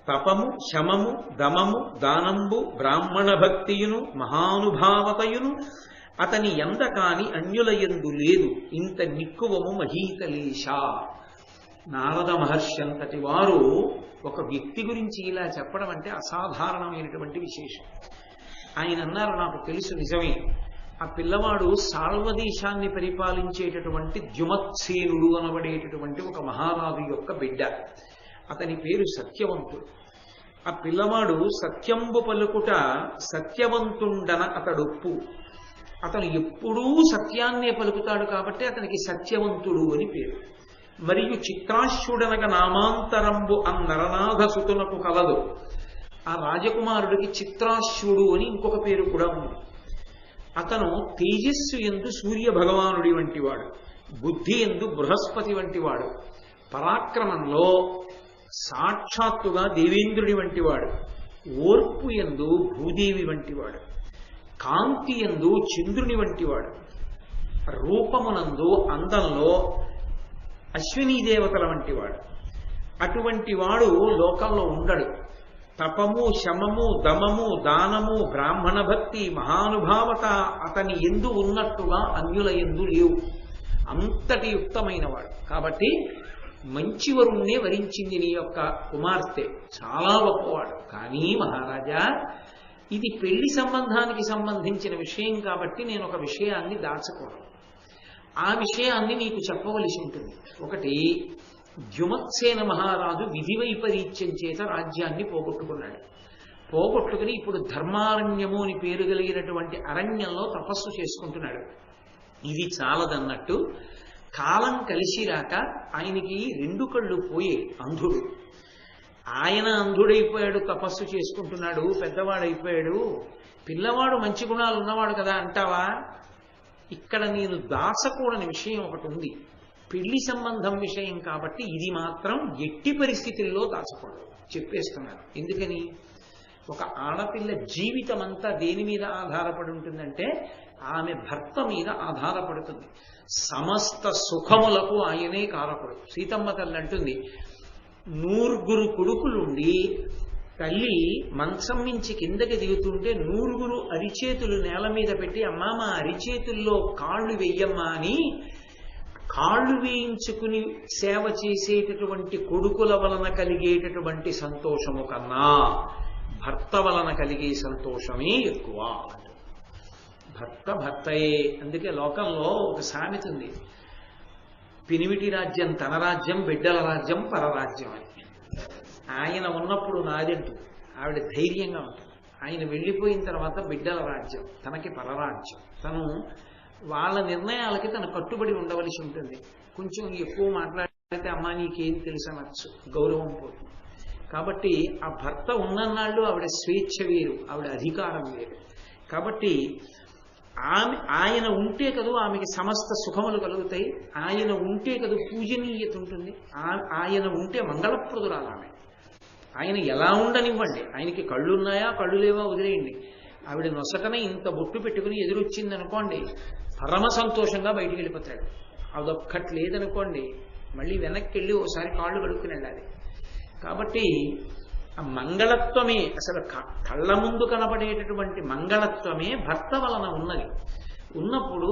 తపము శమము దమము దానంబు బ్రాహ్మణ భక్తియును మహానుభావతయును అతని ఎంద కాని అన్యులయందు లేదు ఇంత నిక్కువము మహీతలేశ. నారద మహర్షి అంతటి వారు ఒక వ్యక్తి గురించి ఇలా చెప్పడం అంటే అసాధారణమైనటువంటి విశేషం. ఆయన అన్నారు, నాకు తెలుసు నిజమే, ఆ పిల్లవాడు సాల్వదేశాన్ని పరిపాలించేటటువంటి ద్యుమత్సేనుడు అనబడేటటువంటి ఒక మహారాజు యొక్క బిడ్డ. అతని పేరు సత్యవంతుడు. ఆ పిల్లవాడు సత్యంబు పలుకుట సత్యవంతుండన అతడొప్పు. అతను ఎప్పుడూ సత్యాన్నే పలుకుతాడు కాబట్టి అతనికి సత్యవంతుడు అని పేరు. మరియు చిత్రాశ్యుడనగా నామాంతరంబు అన్నరనాథ సుతునకు కలదు. ఆ రాజకుమారుడికి చిత్రాశ్యుడు అని ఇంకొక పేరు కూడా ఉంది. అతను తేజస్సు యందు సూర్య భగవానుడి వంటివాడు, బుద్ధి యందు బృహస్పతి వంటివాడు, పరాక్రమంలో సాక్షాత్తుగా దేవేంద్రుడి వంటివాడు, ఓర్పు యందు భూదేవి వంటివాడు, కాంతి యందు చంద్రుని వంటివాడు, రూపమునందు అందంలో అశ్వినీ దేవతల వంటివాడు. అటువంటి వాడు లోకంలో ఉండడు. తపము శమము దమము దానము బ్రాహ్మణ భక్తి మహానుభావత అతని ఎందు ఉన్నట్టుగా అన్యుల ఎందు లేవు. అంతటి యుక్తమైన వాడు. కాబట్టి మంచి వరుణ్ణే వరించింది నీ యొక్క కుమార్తె, చాలా గొప్పవాడు. కానీ మహారాజా, ఇది పెళ్లి సంబంధానికి సంబంధించిన విషయం కాబట్టి నేను ఒక విషయాన్ని దాచకూడదు. ఆ విషయాన్ని నీకు చెప్పవలసి ఉంటుంది. ఒకటి, ద్యుమత్సేన మహారాజు విధి వైపరీత్యం చేత రాజ్యాన్ని పోగొట్టుకున్నాడు. పోగొట్టుకుని ఇప్పుడు ధర్మారణ్యము అని పేరు కలిగినటువంటి అరణ్యంలో తపస్సు చేసుకుంటున్నాడు. ఇది చాలదన్నట్టు కాలం కలిసి రాక ఆయనకి 2 కళ్ళు పోయే అంధుడు. ఆయన అంధుడైపోయాడు, తపస్సు చేసుకుంటున్నాడు, పెద్దవాడైపోయాడు. పిల్లవాడు మంచి గుణాలు ఉన్నవాడు కదా అంటావా? ఇక్కడ నేను దాచకూడని విషయం ఒకటి ఉంది. పెళ్లి సంబంధం విషయం కాబట్టి ఇది మాత్రం ఎట్టి పరిస్థితుల్లో దాచకూడదు, చెప్పేస్తున్నాను. ఎందుకని? ఒక ఆడపిల్ల జీవితం అంతా దేని మీద ఆధారపడి ఉంటుందంటే ఆమె భర్త మీద ఆధారపడుతుంది. సమస్త సుఖములకు ఆయనే కారకుడు. సీతమ్మ తల్లి అంటుంది, 9 కొడుకులుండి తల్లి మంచం నుంచి కిందకి దిగుతుంటే 9 అరిచేతులు నేల మీద పెట్టి, అమ్మా మా అరిచేతుల్లో కాళ్ళు వెయ్యమ్మా అని కాళ్ళు వేయించుకుని సేవ చేసేటటువంటి కొడుకుల వలన కలిగేటటువంటి సంతోషము కన్నా భర్త వలన కలిగే సంతోషమే ఎక్కువ. భర్త భర్తయే. అందుకే లోకంలో ఒక సామెత ఉంది, పినివిటి రాజ్యం తన రాజ్యం, బిడ్డల రాజ్యం పరరాజ్యం అని. ఆయన ఉన్నప్పుడు నాదంటూ ఆవిడ ధైర్యంగా ఉంటుంది. ఆయన వెళ్ళిపోయిన తర్వాత బిడ్డల రాజ్యం తనకి పరరాజ్యం. తను వాళ్ళ నిర్ణయాలకి తను కట్టుబడి ఉండవలసి ఉంటుంది. కొంచెం ఎక్కువ మాట్లాడితే అమ్మా నీకేం తెలుసు అనొచ్చు, గౌరవం పోతుంది. కాబట్టి ఆ భర్త ఉన్నన్నాళ్ళు ఆవిడ స్వేచ్ఛ వేరు, ఆవిడ అధికారం వేరు. కాబట్టి ఆయన ఉంటే కదూ ఆమెకి సమస్త సుఖములు కలుగుతాయి. ఆయన ఉంటే కదూ పూజనీయత ఉంటుంది. ఆయన ఉంటే మంగళప్రదురాలు ఆమె. ఆయన ఎలా ఉండనివ్వండి, ఆయనకి కళ్ళున్నాయా కళ్ళు లేవా వదిలేయండి, ఆవిడ నొసటనే ఇంత బొట్టు పెట్టుకుని ఎదురొచ్చింది అనుకోండి, పరమ సంతోషంగా బయటికి వెళ్ళిపోతాడు. అదొక్కటి లేదనుకోండి, మళ్ళీ వెనక్కి వెళ్ళి ఓసారి కాళ్ళు కడుక్కుని వెళ్ళాలి. కాబట్టి ఆ మంగళత్వమే, అసలు కళ్ళ ముందు కనబడేటటువంటి మంగళత్వమే భర్త వలన ఉన్నది. ఉన్నప్పుడు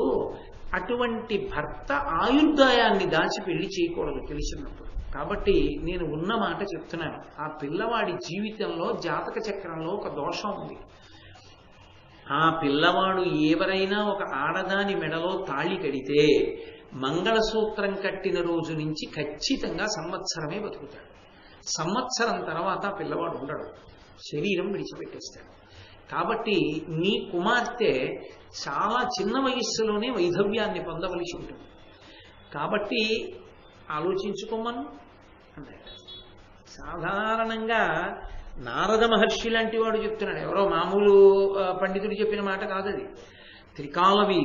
అటువంటి భర్త ఆయుర్దాయాన్ని దాచి పెళ్లి చేయకూడదు తెలిసినప్పుడు. కాబట్టి నేను ఉన్న మాట చెప్తున్నాను, ఆ పిల్లవాడి జీవితంలో జాతక చక్రంలో ఒక దోషం ఉంది. ఆ పిల్లవాడు ఎవరైనా ఒక ఆడదాని మెడలో తాళి కడితే మంగళసూత్రం కట్టిన రోజు నుంచి ఖచ్చితంగా సంవత్సరమే బతుకుతాడు. సంవత్సరం తర్వాత పిల్లవాడు ఉండడు, శరీరం విడిచిపెట్టేస్తాడు. కాబట్టి నీ కుమార్తె చాలా చిన్న వయస్సులోనే వైధవ్యాన్ని పొందవలసి ఉంటుంది. కాబట్టి ఆలోచించుకోమను అన్నాడు. సాధారణంగా నారద మహర్షి లాంటి వాడు చెప్తున్నాడు, ఎవరో మామూలు పండితుడు చెప్పిన మాట కాదది. త్రికాలవి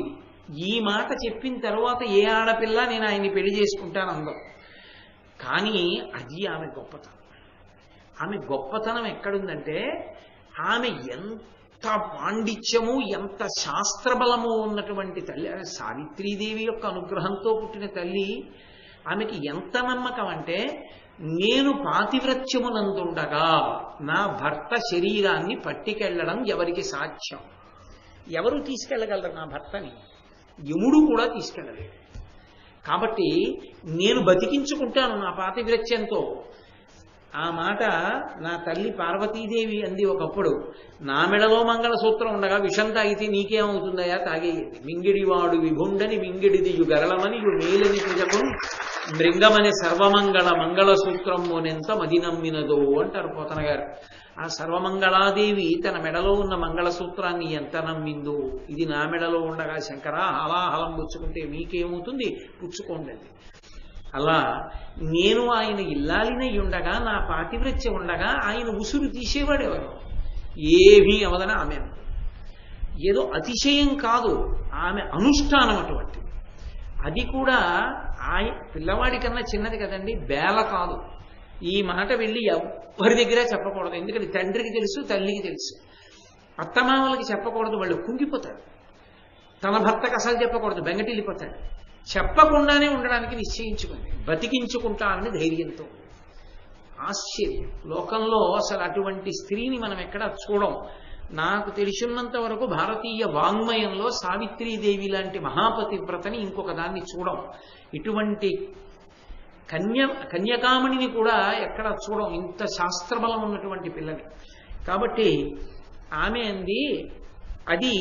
ఈ మాట చెప్పిన తర్వాత ఏ ఆడపిల్ల నేను ఆయన్ని పెళ్లి చేసుకుంటాను అందం. కానీ అది ఆమె గొప్పతనం. ఆమె గొప్పతనం ఎక్కడుందంటే ఆమె ఎంత పాండిత్యము ఎంత శాస్త్రబలము ఉన్నటువంటి తల్లి. సావిత్రీదేవి యొక్క అనుగ్రహంతో పుట్టిన తల్లి. ఆమెకి ఎంత నమ్మకం అంటే నేను పాతివ్రత్యమునందుండగా నా భర్త శరీరాన్ని పట్టికెళ్ళడం ఎవరికి సాధ్యం? ఎవరు తీసుకెళ్ళగలరు నా భర్తని? యముడు కూడా తీసుకెళ్ళలేదు. కాబట్టి నేను బతికించుకుంటాను నా పాతివ్రత్యంతో. ఆ మాట నా తల్లి పార్వతీదేవి అంది ఒకప్పుడు. నా మెడలో మంగళసూత్రం ఉండగా విషం తాగితే నీకేమవుతుందయా తాగేది? మింగిడివాడు విభుండని మింగిడిది గరళమని మేలని ప్రజకు మృంగమని సర్వమంగళ మంగళసూత్రమునెంత మది నమ్మినదో అంటారు పోతన గారు. ఆ సర్వమంగళాదేవి తన మెడలో ఉన్న మంగళసూత్రాన్ని ఎంత నమ్మిందో. ఇది నా మెడలో ఉండగా శంకరా హలాహలం పుచ్చుకుంటే మీకేమవుతుంది? పుచ్చుకోండి. అలా నేను ఆయన ఇల్లాలినై ఉండగా నా పాతివ్రత్యం ఉండగా ఆయన ఉసురు తీసేవాడెవరు? ఏమీ అవదన ఆమె. ఏదో అతిశయం కాదు, ఆమె అనుష్ఠానం అటువంటి. అది కూడా ఆయన పిల్లవాడి కన్నా చిన్నది కదండి, బేల కాదు. ఈ మాట వెళ్ళి ఎవరి దగ్గర చెప్పకూడదు. ఎందుకంటే తండ్రికి తెలుసు, తల్లికి తెలుసు. అత్తమామలకి చెప్పకూడదు, వాళ్ళు కుంగిపోతారు. తన భర్తకు అసలు చెప్పకూడదు, బెంగటిల్లిపోతాడు. చెప్పకుండానే ఉండడానికి నిశ్చయించుకుంది, బతికించుకుంటానని ధైర్యంతో. ఆశ్చర్యం. లోకంలో అసలు అటువంటి స్త్రీని మనం ఎక్కడా చూడం. నాకు తెలిసినంత వరకు భారతీయ వాంగ్మయంలో సావిత్రీదేవి లాంటి మహాపతివ్రతని ఇంకొక దాన్ని చూడం. ఇటువంటి కన్యకామణిని కూడా ఎక్కడ చూడం, ఇంత శాస్త్రబలం ఉన్నటువంటి పిల్లని. కాబట్టి ఆమె అంది అది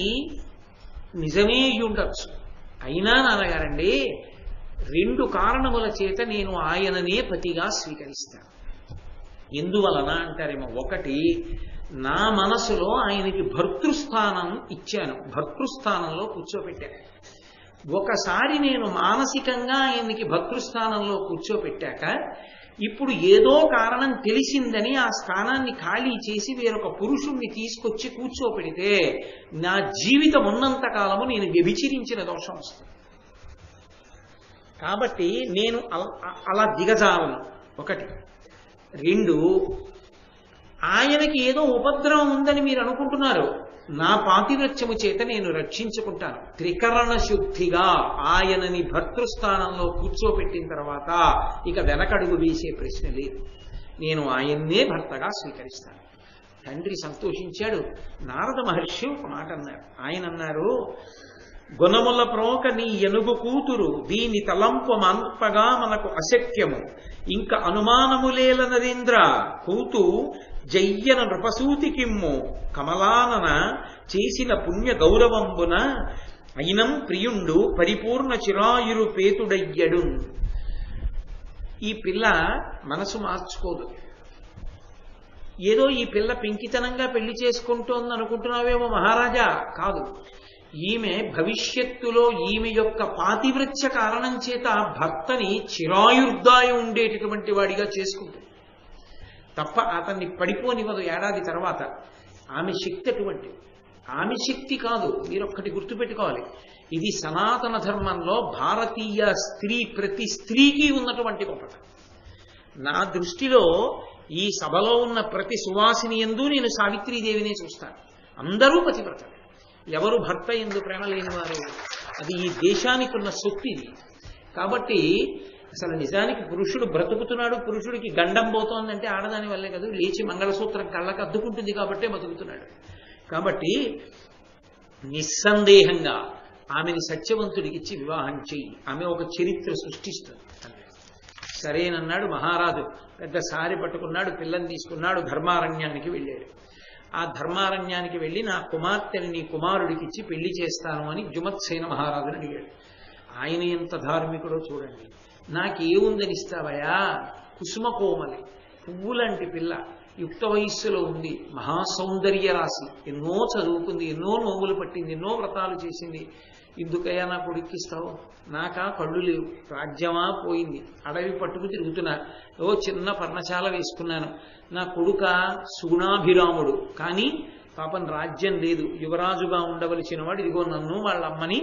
నిజమే ఉండొచ్చు. అయినా నాన్నగారండి, 2 కారణముల చేత నేను ఆయననే పతిగా స్వీకరిస్తాను. ఎందువలన అంటారేమో. ఒకటి, నా మనసులో ఆయనకి భర్తృస్థానం ఇచ్చాను, భర్తృస్థానంలో కూర్చోబెట్టాను. ఒకసారి నేను మానసికంగా ఆయనకి భర్తృస్థానంలో కూర్చోబెట్టాక ఇప్పుడు ఏదో కారణం తెలిసిందని ఆ స్థానాన్ని ఖాళీ చేసి వేరొక పురుషుణ్ణి తీసుకొచ్చి కూర్చోపెడితే నా జీవితం ఉన్నంత కాలము నేను వ్యభిచరించిన దోషం వస్తుంది. కాబట్టి నేను అలా దిగజాలను. ఒకటి. 2, ఆయనకి ఏదో ఉపద్రవం ఉందని మీరు అనుకుంటున్నారు, నా పాతివ్రత్యము చేత నేను రక్షించుకుంటాను. త్రికరణ శుద్ధిగా ఆయనని భర్తృస్థానంలో కూర్చోపెట్టిన తర్వాత ఇక వెనకడుగు వేసే ప్రశ్న లేదు. నేను ఆయన్నే భర్తగా స్వీకరిస్తాను. తండ్రి సంతోషించాడు. నారద మహర్షి ఒక మాట అన్నారు. ఆయన అన్నారు, గుణముల ప్రోక నీ ఎనుగు కూతురు దీని తలంపు మంపగా మనకు అశక్యము. ఇంక అనుమానములేల నరేంద్ర కూతు జయ్యన నృపసూతికిమ్ము కమలానన చేసిన పుణ్య గౌరవంబున అయినం ప్రియుండు పరిపూర్ణ చిరాయురు పేతుడయ్యడు. ఈ పిల్ల మనసు మార్చుకోదు. ఏదో ఈ పిల్ల పెంకితనంగా పెళ్లి చేసుకుంటోంది అనుకుంటున్నావేమో మహారాజా. కాదు, ఈమె భవిష్యత్తులో ఈమె యొక్క పాతివ్రత్య కారణం చేత భర్తని చిరాయుర్దాయం ఉండేటటువంటి వాడిగా చేసుకుంటుంది తప్ప అతన్ని పడిపోనివ్వదు. ఏడాది తర్వాత ఆమె శక్తి అటువంటి. ఆమె శక్తి కాదు, మీరొక్కటి గుర్తుపెట్టుకోవాలి. ఇది సనాతన ధర్మంలో భారతీయ స్త్రీ ప్రతి స్త్రీకి ఉన్నటువంటి గొప్పతనం. నా దృష్టిలో ఈ సభలో ఉన్న ప్రతి సువాసిని యందు నేను సావిత్రీదేవినే చూస్తాను. అందరూ పతివ్రతలు. ఎవరు భర్త యందు ప్రేమ లేనివారు? అది ఈ దేశానికి ఉన్న సొత్తు ఇది. కాబట్టి అసలు నిజానికి పురుషుడు బ్రతుకుతున్నాడు, పురుషుడికి గండం పోతోందంటే ఆడదాని వల్లే కదా. లేచి మంగళసూత్రం కళ్ళకు అద్దుకుంటుంది కాబట్టే బతుకుతున్నాడు. కాబట్టి నిస్సందేహంగా ఆమెని సత్యవంతుడికి ఇచ్చి వివాహం చెయ్యి, ఆమె ఒక చరిత్ర సృష్టిస్తుంది. సరేనన్నాడు మహారాజు. పెద్ద సారి పట్టుకున్నాడు, పిల్లని తీసుకున్నాడు, ధర్మారణ్యానికి వెళ్ళాడు. ఆ ధర్మారణ్యానికి వెళ్ళి నా కుమార్తెని నీ కుమారుడికి ఇచ్చి పెళ్లి చేస్తాను అని జుమత్సేన మహారాజుని అడిగాడు. ఆయన ఎంత ధార్మికుడో చూడండి. నాకేముందని ఇస్తావయా? కుసుమ కోమలి, పువ్వులాంటి పిల్ల, యుక్త వయస్సులో ఉంది, మహాసౌందర్య రాశి, ఎన్నో చదువుకుంది, ఎన్నో నోవులు పట్టింది, ఎన్నో వ్రతాలు చేసింది. ఎందుకయ్యా నా కొడుక్కిస్తావు? నాకా కళ్ళు లేవు, రాజ్యమా పోయింది, అడవి పట్టుకు తిరుగుతున్నా, ఓ చిన్న పర్ణశాల వేసుకున్నాను. నా కొడుక సుగుణాభిరాముడు, కానీ పాపం రాజ్యం లేదు, యువరాజుగా ఉండవలసిన వాడు ఇదిగో నన్ను వాళ్ళ అమ్మని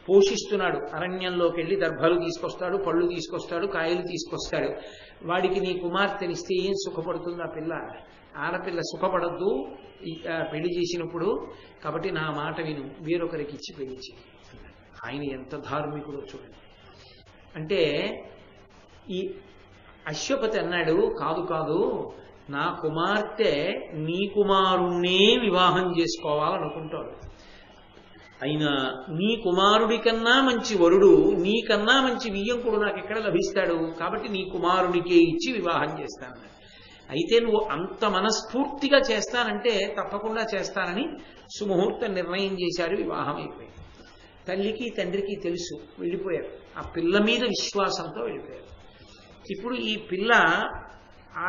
పోషిస్తున్నాడు. అరణ్యంలోకి వెళ్ళి దర్భలు తీసుకొస్తాడు, పళ్ళు తీసుకొస్తాడు, కాయలు తీసుకొస్తాడు. వాడికి నీ కుమార్తెనిస్తే ఏం సుఖపడుతుంది ఆ పిల్ల? ఆడపిల్ల సుఖపడద్దు పెళ్లి చేసినప్పుడు, కాబట్టి నా మాట విను, వేరొకరికి ఇచ్చి పెళ్లి చేయి. ఆయన ఎంత ధార్మికుడో చూడండి. అంటే ఈ అశ్వపతి అన్నాడు, కాదు కాదు, నా కుమార్తె నీ కుమారుణ్ణే వివాహం చేసుకోవాలనుకుంటాడు. అయినా నీ కుమారుడి కన్నా మంచి వరుడు, నీకన్నా మంచి వియ్యంకుడు నాకు ఎక్కడ లభిస్తాడు, కాబట్టి నీ కుమారుడికే ఇచ్చి వివాహం చేస్తాను. అయితే నువ్వు అంత మనస్ఫూర్తిగా చేస్తానంటే తప్పకుండా చేస్తానని సుముహూర్త నిర్ణయం చేశారు. వివాహం అయిపోయింది. తల్లికి తండ్రికి తెలుసు, వెళ్ళిపోయారు. ఆ పిల్ల మీద విశ్వాసంతో వెళ్ళిపోయారు. ఇప్పుడు ఈ పిల్ల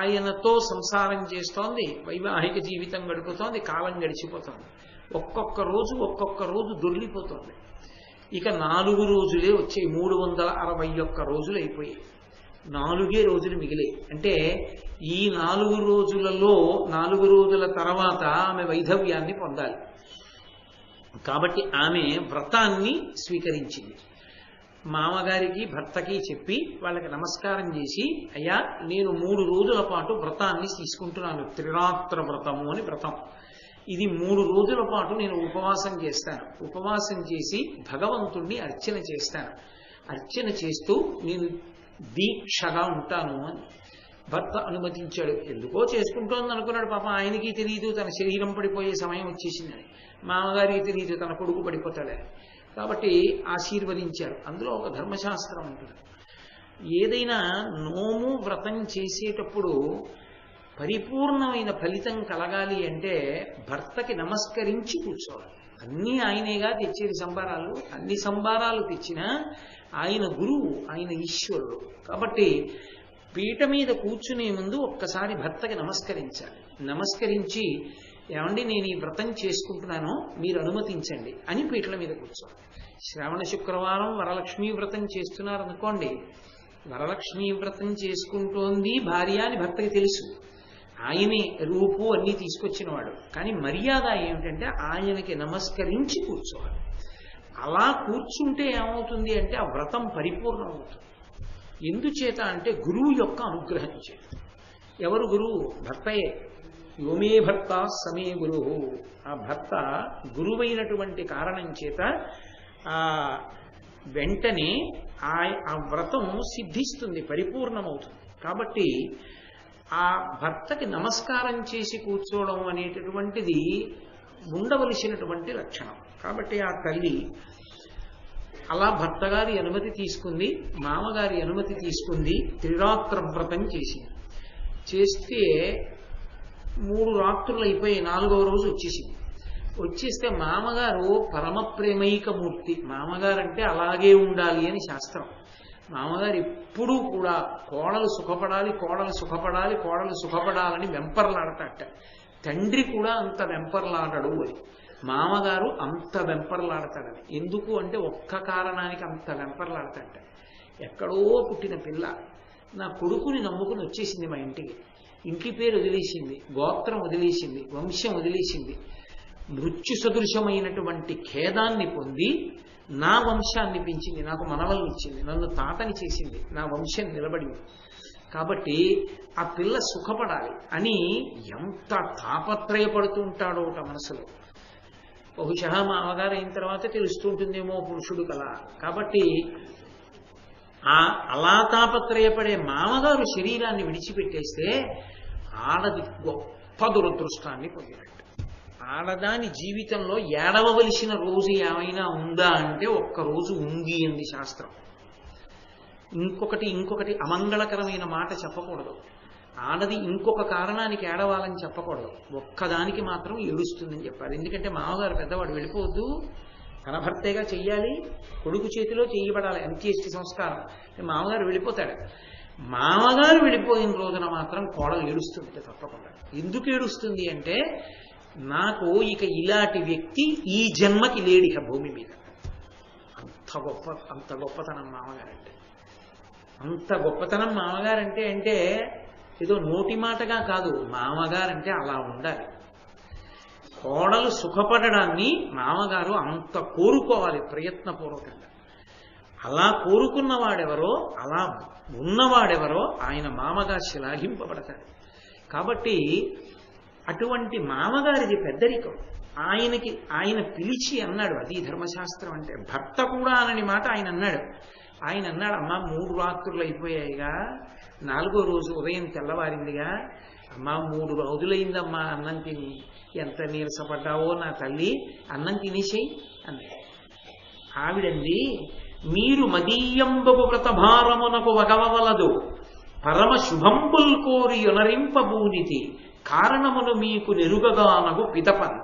ఆయనతో సంసారం చేస్తోంది, వైవాహిక జీవితం గడుపుతోంది, కాలం గడిచిపోతోంది. ఒక్కొక్క రోజు దొర్లిపోతోంది. ఇక 4 రోజులే వచ్చాయి. 361 రోజులు అయిపోయాయి. 4 రోజులు మిగిలే. అంటే ఈ 4 రోజులలో 4 రోజుల తర్వాత ఆమె వైధవ్యాన్ని పొందాలి. కాబట్టి ఆమె వ్రతాన్ని స్వీకరించింది. మామగారికి భర్తకి చెప్పి వాళ్ళకి నమస్కారం చేసి, అయ్యా నేను 3 రోజుల పాటు వ్రతాన్ని తీసుకుంటున్నాను, త్రిరాత్ర వ్రతము అని వ్రతం. ఇది 3 రోజుల పాటు నేను ఉపవాసం చేస్తాను. ఉపవాసం చేసి భగవంతుణ్ణి అర్చన చేస్తాను. అర్చన చేస్తూ నేను దీక్షగా ఉంటాను అని భర్త అనుమతించాడు. ఎందుకో చేసుకుంటోంది అనుకున్నాడు. పాప ఆయనకి తెలియదు తన శరీరం పడిపోయే సమయం వచ్చేసిందని, మామగారికి తెలియదు తన కొడుకు పడిపోతాడని. కాబట్టి ఆశీర్వదించారు. అందులో ఒక ధర్మశాస్త్రం ఉంటుంది. ఏదైనా నోము వ్రతం చేసేటప్పుడు పరిపూర్ణమైన ఫలితం కలగాలి అంటే భర్తకి నమస్కరించి కూర్చోవాలి. అన్నీ ఆయనేగా తెచ్చేది సంబారాలు. అన్ని సంబారాలు తెచ్చినా ఆయన గురువు, ఆయన ఈశ్వరుడు. కాబట్టి పీట మీద కూర్చునే ముందు ఒక్కసారి భర్తకి నమస్కరించాలి. నమస్కరించి, ఏమండి నేను ఈ వ్రతం చేసుకుంటున్నాను, మీరు అనుమతించండి అని పీటల మీద కూర్చోవాలి. శ్రావణ శుక్రవారం వరలక్ష్మీ వ్రతం చేస్తున్నారనుకోండి, వరలక్ష్మీ వ్రతం చేసుకుంటోంది భార్య అని భర్తకి తెలుసు. ఆయనే రూపు అన్నీ తీసుకొచ్చినవాడు. కానీ మర్యాద ఏమిటంటే ఆయనకి నమస్కరించి కూర్చోవాలి. అలా కూర్చుంటే ఏమవుతుంది అంటే ఆ వ్రతం పరిపూర్ణం అవుతుంది. ఎందుచేత అంటే గురువు యొక్క అనుగ్రహం చేత. ఎవరు గురువు? భర్తయే. యోమే భర్త సమే గురువు. ఆ భర్త గురువైనటువంటి కారణం చేత వెంటనే ఆ వ్రతం సిద్ధిస్తుంది, పరిపూర్ణమవుతుంది. కాబట్టి ఆ భర్తకి నమస్కారం చేసి కూర్చోవడం అనేటటువంటిది ఉండవలసినటువంటి లక్షణం. కాబట్టి ఆ తల్లి అలా భర్తగారి అనుమతి తీసుకుంది, మామగారి అనుమతి తీసుకుంది, త్రిరాత్ర వ్రతం చేసింది. చేస్తే 3 రాత్రులు అయిపోయి 4వ రోజు వచ్చేసింది. వచ్చేస్తే మామగారు పరమ ప్రేమైకమూర్తి. మామగారంటే అలాగే ఉండాలి అని శాస్త్రం. మామగారు ఎప్పుడూ కూడా కోడలు సుఖపడాలి, కోడలు సుఖపడాలి, కోడలు సుఖపడాలని వెంపర్లాడతాట. తండ్రి కూడా అంత వెంపర్లాడడు అని. మామగారు అంత వెంపర్లాడతాడని. ఎందుకు అంటే ఒక్క కారణానికి అంత వెంపర్లాడతాట. ఎక్కడో పుట్టిన పిల్ల నా కొడుకుని నమ్ముకుని వచ్చేసింది మా ఇంటికి. ఇంటి పేరు వదిలేసింది, గోత్రం వదిలేసింది, వంశం వదిలేసింది. మృత్యు సదృశమైనటువంటి ఖేదాన్ని పొంది నా వంశాన్ని పెంచింది, నాకు మనవల్ని ఇచ్చింది, నన్ను తాతని చేసింది, నా వంశం నిలబడింది. కాబట్టి ఆ పిల్ల సుఖపడాలి అని ఎంత తాపత్రయపడుతూ ఉంటాడో ఒక మనసులో. బహుశా మా అమ్మగారు అయిన తర్వాత తెలుస్తూ ఉంటుందేమో పురుషుడు కలా. కాబట్టి అలా తాపత్రయపడే మామగారు శరీరాన్ని విడిచిపెట్టేస్తే ఆడది గొప్ప దురదృష్టాన్ని పొందినట్టు. ఆడదాని జీవితంలో ఏడవవలసిన రోజు ఏమైనా ఉందా అంటే ఒక్కరోజు ఉంది అంది శాస్త్రం. ఇంకొకటి అమంగళకరమైన మాట చెప్పకూడదు. ఆడది ఇంకొక కారణానికి ఏడవాలని చెప్పకూడదు. ఒక్కదానికి మాత్రం ఏడుస్తుందని చెప్పాలి. ఎందుకంటే మామగారు పెద్దవాడు, వెళ్ళిపోవద్దు, తన భర్తేగా చెయ్యాలి, కొడుకు చేతిలో చెయ్యబడాలి అంత్యేష్టి సంస్కారం. మామగారు వెళ్ళిపోతాడు. మామగారు వెళ్ళిపోయిన రోజున మాత్రం కోడలు ఏడుస్తుంది తప్పకుండా. ఎందుకు ఏడుస్తుంది అంటే నాకు ఇక ఇలాంటి వ్యక్తి ఈ జన్మకి లేడిక భూమి మీద. అంత గొప్పతనం మామగారంటే. అంత గొప్పతనం మామగారంటే అంటే ఏదో నోటి మాటగా కాదు, మామగారంటే అలా ఉండాలి. కోడలు సుఖపడడాన్ని మామగారు అంత కోరుకోవాలి ప్రయత్నపూర్వకంగా. అలా కోరుకున్నవాడెవరో, అలా ఉన్నవాడెవరో ఆయన మామగా శ్లాఘింపబడతాడు. కాబట్టి అటువంటి మామగారిది పెద్దరికం. ఆయన పిలిచి అన్నాడు, అది ధర్మశాస్త్రం అంటే. భర్త కూడా అనని మాట ఆయన అన్నాడు. అమ్మా 3 రాత్రులు అయిపోయాయిగా, 4వ రోజు ఉదయం తెల్లవారిందిగా, అమ్మా 3 రోజులైందమ్మా అన్నం తిని, ఎంత నీరసపడ్డావో నా తల్లి, అన్నం తినేసేయి అంది. ఆవిడంది, మీరు మదీయంబగు వ్రతభారమునకు వగవలదు, పరమ శుభంబుల్ కోరి యొనరింపబూనితి, కారణమును మీకు నెరుగగానగు పిదపన్.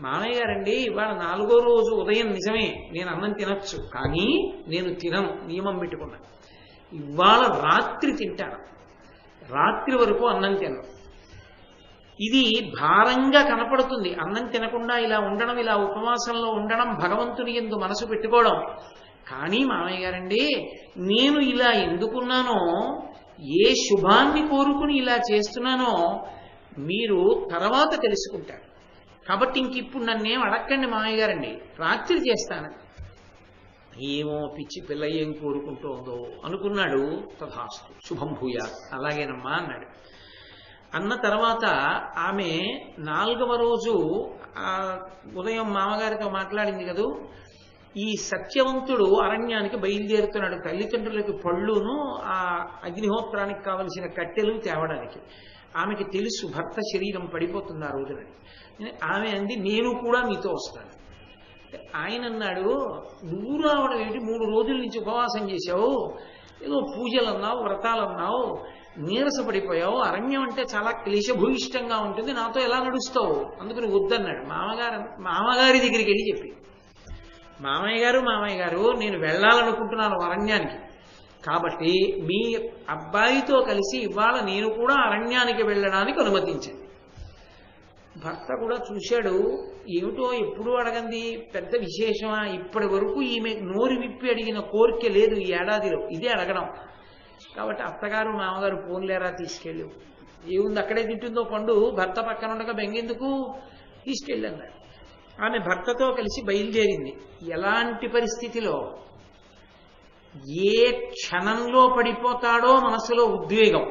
మామయ్య గారండి, ఇవాళ 4వ రోజు ఉదయం నిజమే నేను అన్నం తినచ్చు, కానీ నేను తినను, నియమం పెట్టుకున్నాను. ఇవాళ రాత్రి తింటాను, రాత్రి వరకు అన్నం తినను. ఇది భారంగా కనపడుతుంది. అన్నం తినకుండా ఇలా ఉండడం, ఇలా ఉపవాసంలో ఉండడం, భగవంతుని యందు మనసు పెట్టుకోవడం. కానీ మామయ్య గారండి, నేను ఇలా ఎందుకున్నానో, ఏ శుభాన్ని కోరుకుని ఇలా చేస్తున్నానో మీరు తర్వాత తెలుసుకుంటారు. కాబట్టి ఇంక ఇప్పుడు నన్నేం అడక్కండి మామయ్య గారండి, రాత్రి చేస్తాను. ఏమో పిచ్చి పిల్ల ఏం కోరుకుంటోందో అనుకున్నాడు. తథాస్తు, శుభం భూయా, అలాగేనమ్మా అన్నాడు. అన్న తర్వాత ఆమె 4వ రోజు ఉదయం మామగారితో మాట్లాడింది కదూ, ఈ సత్యవంతుడు అరణ్యానికి బయలుదేరుతున్నాడు తల్లిదండ్రులకి పళ్ళును ఆ అగ్నిహోత్రానికి కావలసిన కట్టెలు తేవడానికి. ఆమెకి తెలుసు భర్త శరీరం పడిపోతుంది ఆ రోజునని. ఆమె అంది, నేను కూడా మీతో వస్తాను. ఆయన అన్నాడు, నువ్వు రావడం ఏంటి, 3 రోజుల నుంచి ఉపవాసం చేశావు, ఏదో పూజలు అన్నావు, వ్రతాలు అన్నావు, నీరసపడిపోయావు, అరణ్యం అంటే చాలా క్లేశభూయిష్టంగా ఉంటుంది, నాతో ఎలా నడుస్తావు, అందుకని వద్దన్నాడు. మామగారి దగ్గరికి వెళ్ళి చెప్పి, మామయ్య గారు నేను వెళ్ళాలనుకుంటున్నాను అరణ్యానికి, కాబట్టి మీ అబ్బాయితో కలిసి ఇవాళ నేను కూడా అరణ్యానికి వెళ్ళడానికి అనుమతించండి. భర్త కూడా చూశాడు, ఏమిటో ఎప్పుడు అడగంది, పెద్ద విశేషమా, ఇప్పటి వరకు ఈమె నోరు విప్పి అడిగిన కోరిక లేదు ఈ ఏడాదిలో, ఇదే అడగడం. కాబట్టి అత్తగారు మామగారు పోన్లేరా తీసుకెళ్ళు, ఏముంది అక్కడే తింటుందో పండు, భర్త పక్కన ఉండగా బెంగెందుకు, తీసుకెళ్ళి అన్నాడు. ఆమె భర్తతో కలిసి బయలుదేరింది. ఎలాంటి పరిస్థితిలో, ఏ క్షణంలో పడిపోతాడో మనసులో ఉద్వేగం,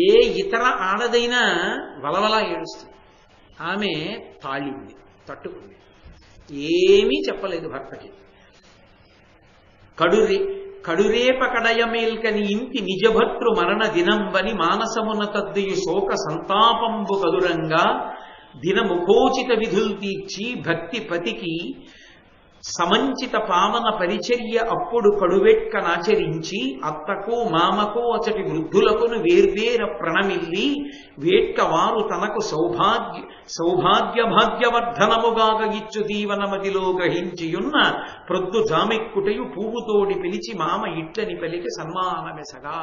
ఏ ఇతర ఆడదైనా వలవలా ఏడుస్తుంది. ఆమె తాళింది, తట్టుకుంది, ఏమీ చెప్పలేదు భర్తకి. కడురేప కడయమేల్కని ఇంటి నిజభర్తృ మరణ దినంబని మానసమున తద్దియు శోక సంతాపంబు కదురంగా దినముఖోచిత విధులు తీర్చి భక్తి పతికి సమంచిత పావన పరిచర్య అప్పుడు కడువెట్కనాచరించి అత్తకు మామకు అచటి వృద్ధులకును వేర్వేర ప్రణమిల్లి వేట్కవారు తనకు సౌభాగ్య భాగ్యవర్ధనముగాగ ఇచ్చు దీవనమదిలో గ్రహించియున్న ప్రొద్దు జామెక్కుటయు పువ్వుతోడి పిలిచి మామ ఇట్లని పలికి సన్మానమెసగా.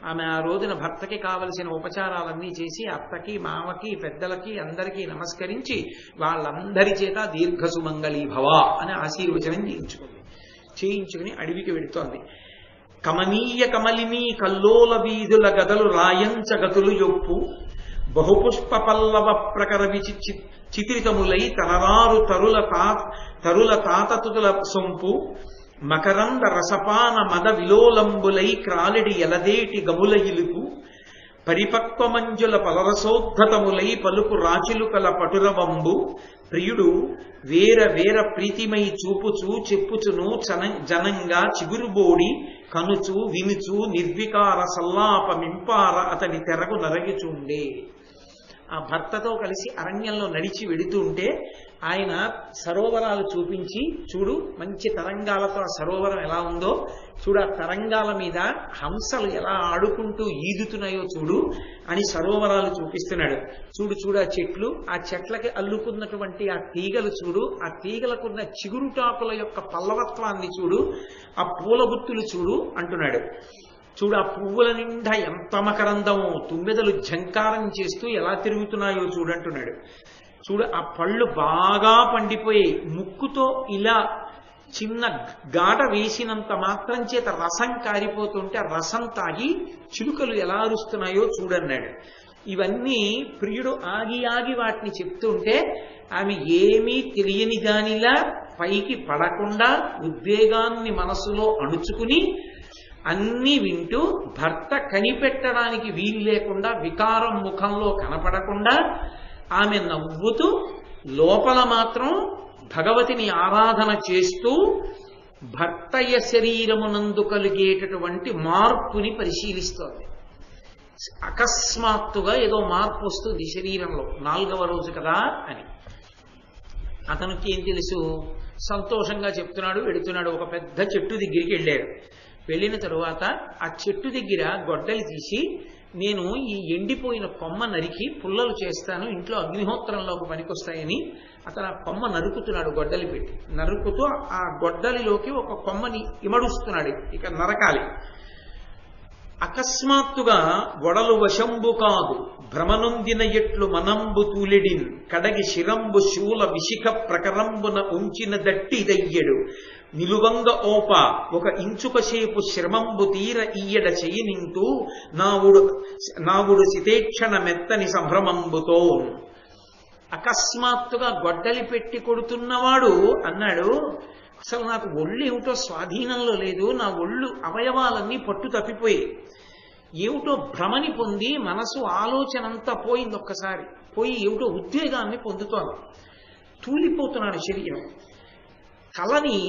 ఆమె ఆ రోజున భర్తకి కావలసిన ఉపచారాలన్నీ చేసి అత్తకి మామకి పెద్దలకి అందరికీ నమస్కరించి వాళ్ళందరి చేత దీర్ఘసుమంగళీ భవ అని ఆశీర్వచనం చేయించుకుని అడవికి వెడుతోంది. కమనీయ కమలిని కల్లోల వీధుల గదలు రాయంచగతులు యొప్పు బహుపుష్ప పల్లవ ప్రకర చిత్రితములై తనరారు తరుల తాతతుల సొంపు మకరంద రసపాన మద విలోలంబులై క్రాలిడి ఎలదేటి గముల ఇలుపు పరిపక్వమంజుల పలరసోద్ధతములై పలుకు రాచిలుకల పటురవంబు ప్రియుడు వేర వేర ప్రీతిమై చూపుచూ చెప్పుచును జనంగా చిగురుబోడి కనుచు వినుచు నిర్వికార సల్లాపమింపార అతని తెరగు నరగిచుండే. ఆ భర్తతో కలిసి అరణ్యంలో నడిచి వెడుతూ ఉంటే ఆయన సరోవరాలు చూపించి, చూడు మంచి తరంగాలతో ఆ సరోవరం ఎలా ఉందో చూడు, ఆ తరంగాల మీద హంసలు ఎలా ఆడుకుంటూ ఈదుతున్నాయో చూడు అని సరోవరాలు చూపిస్తున్నాడు. చూడు ఆ చెట్లు, ఆ చెట్లకి అల్లుకున్నటువంటి ఆ తీగలు చూడు, ఆ తీగలకున్న చిగురుటాకుల యొక్క పల్లవత్వాన్ని చూడు, ఆ పూల గుత్తులు చూడు అంటున్నాడు. చూడు ఆ పువ్వుల నిండా ఎంత మకరందమో, తుమ్మెదలు ఝంకారం చేస్తూ ఎలా తిరుగుతున్నాయో చూడంటున్నాడు. చూడు ఆ పళ్ళు బాగా పండిపోయి ముక్కుతో ఇలా చిన్న గాట వేసినంత మాత్రం చేత రసం కారిపోతుంటే ఆ రసం తాగి చిలుకలు ఎలా అరుస్తున్నాయో చూడన్నాడు. ఇవన్నీ ప్రియుడు ఆగి ఆగి వాటిని చెప్తుంటే ఆమె ఏమీ తెలియని దానిలా పైకి పడకుండా ఉద్వేగాన్ని మనసులో అణుచుకుని అన్నీ వింటూ భర్త కనిపెట్టడానికి వీలు లేకుండా వికారం ముఖంలో కనపడకుండా ఆమె నవ్వుతూ లోపల మాత్రం భగవతిని ఆరాధన చేస్తూ భర్తయ శరీరమునందు కలిగేటటువంటి మార్పుని పరిశీలిస్తోంది. అకస్మాత్తుగా ఏదో మార్పు వస్తుంది శరీరంలో, 4వ రోజు కదా అని. అతనికి ఏం తెలుసు? సంతోషంగా చెప్తున్నాడు, వెడుతున్నాడు. ఒక పెద్ద చెట్టు దగ్గరికి వెళ్ళాడు. వెళ్ళిన తరువాత ఆ చెట్టు దగ్గర గొడ్డలి తీసి, నేను ఈ ఎండిపోయిన కొమ్మ నరికి పుల్లలు చేస్తాను, ఇంట్లో అగ్నిహోత్రంలోకి పనికొస్తాయని అతను ఆ కొమ్మ నరుకుతున్నాడు. గొడ్డలి పెట్టి నరుకుతూ ఆ గొడ్డలిలోకి ఒక కొమ్మని ఇమడుస్తున్నాడు. ఇక నరకాలి. అకస్మాత్తుగా వడలు వశంబు కాదు భ్రమనొందిన ఎట్లు మనంబు తూలిడిన్ కడగి శిరంబు శూల విశిఖ ప్రకరంబున ఉంచిన దట్టి దయ్యడు నిలువంగ ఓప ఒక ఇంచుకసేపు శ్రమంబు తీర ఈయడ చెయ్యినింటూ నావుడు సితేక్షణ మెత్తని సంభ్రమంబుతో. అకస్మాత్తుగా గొడ్డలి పెట్టి కొడుతున్నవాడు అన్నాడు, అసలు నాకు ఒళ్ళు ఏమిటో స్వాధీనంలో లేదు, నా ఒళ్ళు అవయవాలన్నీ పట్టు తప్పిపోయి ఏమిటో భ్రమని పొంది మనసు ఆలోచనంతా పోయింది. ఒక్కసారి పోయి ఏమిటో ఉద్వేగాన్ని పొందుతోంది. తూలిపోతున్నాడు శరీరం. తలని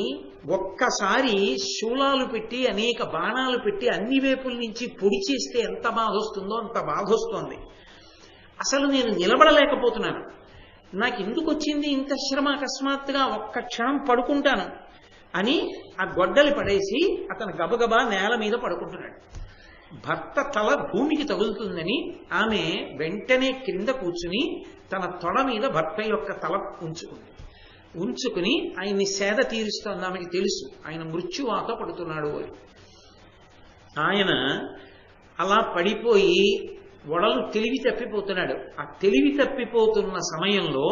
ఒక్కసారి శూలాలు పెట్టి అనేక బాణాలు పెట్టి అన్ని వైపుల నుంచి పొడి చేస్తే ఎంత బాధ వస్తుందో అంత బాధ వస్తోంది. అసలు నేను నిలబడలేకపోతున్నాను. నాకు ఎందుకు వచ్చింది ఇంత శ్రమ? అకస్మాత్తుగా ఒక్క క్షణం పడుకుంటాను అని ఆ గొడ్డలి పడేసి అతను గబగబా నేల మీద పడుకుంటున్నాడు. భర్త తల భూమికి తగులుతుందని ఆమె వెంటనే క్రింద కూర్చుని తన తొడ మీద భర్త యొక్క తల ఉంచుకుని ఆయన్ని సేద తీరుస్తోంది. ఆమెకి తెలుసు ఆయన మృత్యువాత పడుతున్నాడు అని. ఆయన అలా పడిపోయి వడలు తెలివి తప్పిపోతున్నాడు. ఆ తెలివి తప్పిపోతున్న సమయంలో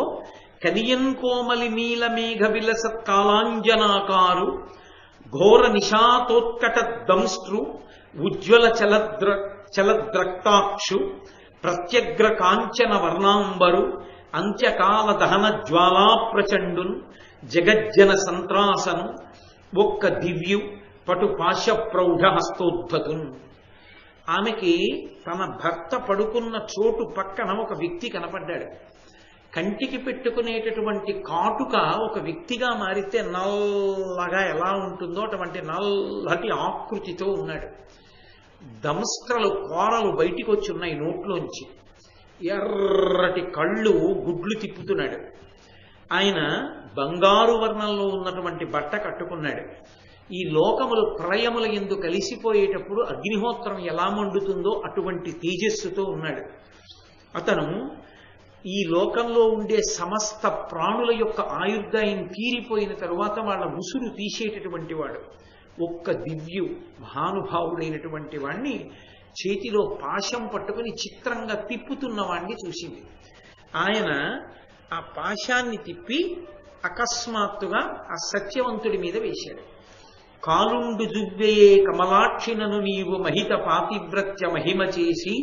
కనియన్ కోమలి నీల మేఘ విలస కాలాంజనాకారు ఘోర నిశాతోత్కట దంస్ట్రు ఉజ్వల చలద్రక్తాక్షు ప్రత్యగ్ర కాంచన వర్ణాంబరు అంత్యకాల దహన జ్వాలా ప్రచండున్ జగజ్జన సంత్రాసను ఒక్క దివ్యు పటు పాశ ప్రౌఢ హస్తోద్భతున్. ఆమెకి తన భర్త పడుకున్న చోటు పక్కన ఒక వ్యక్తి కనపడ్డాడు. కంటికి పెట్టుకునేటటువంటి కాటుక ఒక వ్యక్తిగా మారితే నల్లగా ఎలా ఉంటుందో అటువంటి నల్లటి ఆకృతితో ఉన్నాడు. దంస్ట్రలు కోరలు బయటికి వచ్చి ఉన్నాయి నోట్లోంచి. ఎర్రటి కళ్ళు గుడ్లు తిప్పుతున్నాడు. ఆయన బంగారు వర్ణంలో ఉన్నటువంటి బట్ట కట్టుకున్నాడు. ఈ లోకములు ప్రళయముల యందు కలిసిపోయేటప్పుడు అగ్నిహోత్రం ఎలా మండుతుందో అటువంటి తేజస్సుతో ఉన్నాడు. అతను ఈ లోకంలో ఉండే సమస్త ప్రాణుల యొక్క ఆయుర్దాయం తీరిపోయిన తరువాత వాళ్ళ ముసురు తీసేటటువంటి వాడు. ఒక్క దివ్యు మహానుభావుడైనటువంటి వాణ్ణి చేతిలో పాశం పట్టుకుని చిత్రంగా తిప్పుతున్న వాణ్ణి చూసింది. ఆయన ఆ పాశాన్ని తిప్పి అకస్మాత్తుగా ఆ సత్యవంతుడి మీద వేశాడు. కాలుండు దువ్వెయే కమలాక్షినను నీవు మహిత పాతివ్రత్య మహిమ చేసి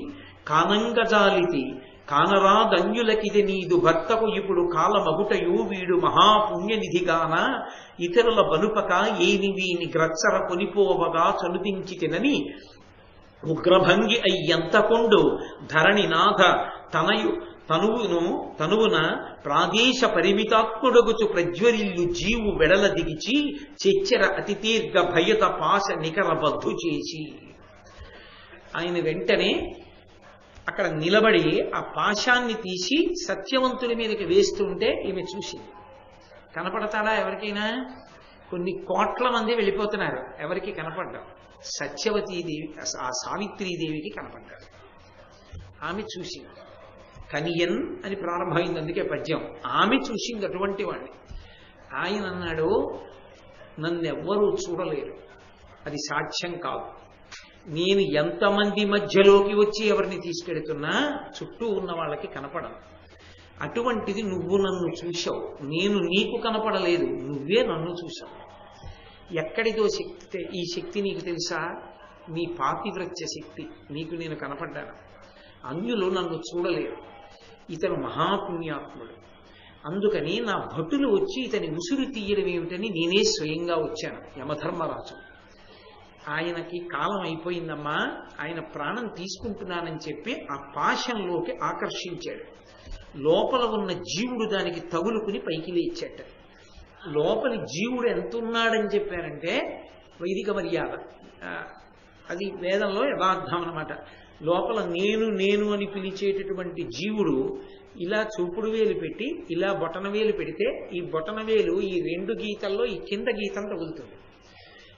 కానంగజాలితి కానరాధన్యులకిది నీదు భర్తకు ఇప్పుడు కాలమగుటయు వీడు మహాపుణ్యనిధిగాన ఇతరుల బలుపక ఏని వీని గ్రచ్చర కొనిపోవగా చనుదించి తినని ఉగ్రభంగి అయ్యంతకొండు ధరణినాథ తనువున ప్రాదేశ పరిమితాత్ముడగుచు ప్రజ్వరిల్లు జీవు వెడల దిగిచి చెచ్చెర అతి దీర్ఘ భయత పాశ నికర బద్ధు చేసి. ఆయన వెంటనే అక్కడ నిలబడి ఆ పాశాన్ని తీసి సత్యవంతుడి మీదకి వేస్తుంటే ఈమె చూసింది. కనపడతాడా ఎవరికైనా? కొన్ని కోట్ల మంది వెళ్ళిపోతున్నారు, ఎవరికి కనపడ్డారు? సత్యవతీదేవి, ఆ సావిత్రీదేవికి కనపడ్డాడు. ఆమె చూసింది. కనియన్ అని ప్రారంభమైంది, అందుకే పద్యం. ఆమె చూసింది అటువంటి వాడిని. ఆయన అన్నాడు, నన్నెవ్వరూ చూడలేరు, అది సాధ్యం కాదు. నేను ఎంతమంది మధ్యలోకి వచ్చి ఎవరిని తీసుకెడుతున్నా చుట్టూ ఉన్న వాళ్ళకి కనపడను. అటువంటిది నువ్వు నన్ను చూశావు, నేను నీకు కనపడలేదు, నువ్వే నన్ను చూశావు. ఎక్కడిదో శక్తి, ఈ శక్తి నీకు తెలుసా? నీ పాతివ్రత్య శక్తి. నీకు నేను కనపడ్డాను. అన్యులు నన్ను చూడలేరు. ఇతను మహాపుణ్యాత్ముడు. అందుకని నా భటులు వచ్చి ఇతని ఉసురు తీయడం ఏమిటని నేనే స్వయంగా వచ్చాను. యమధర్మరాజు ఆయనకి కాలం అయిపోయిందమ్మా, ఆయన ప్రాణం తీసుకుంటున్నానని చెప్పి ఆ పాశంలోకి ఆకర్షించాడు. లోపల ఉన్న జీవుడు దానికి తగులుకుని పైకి లేచాట. లోపలి జీవుడు ఎంత ఉన్నాడని చెప్పారంటే వైదిక మర్యాద, అది వేదంలో యథార్థం అన్నమాట. లోపల నేను నేను అని పిలిచేటటువంటి జీవుడు ఇలా చూపుడు వేలు పెట్టి ఇలా బొటన వేలు పెడితే ఈ బొటన వేలు ఈ రెండు గీతల్లో ఈ కింద గీతం తగులుతుంది.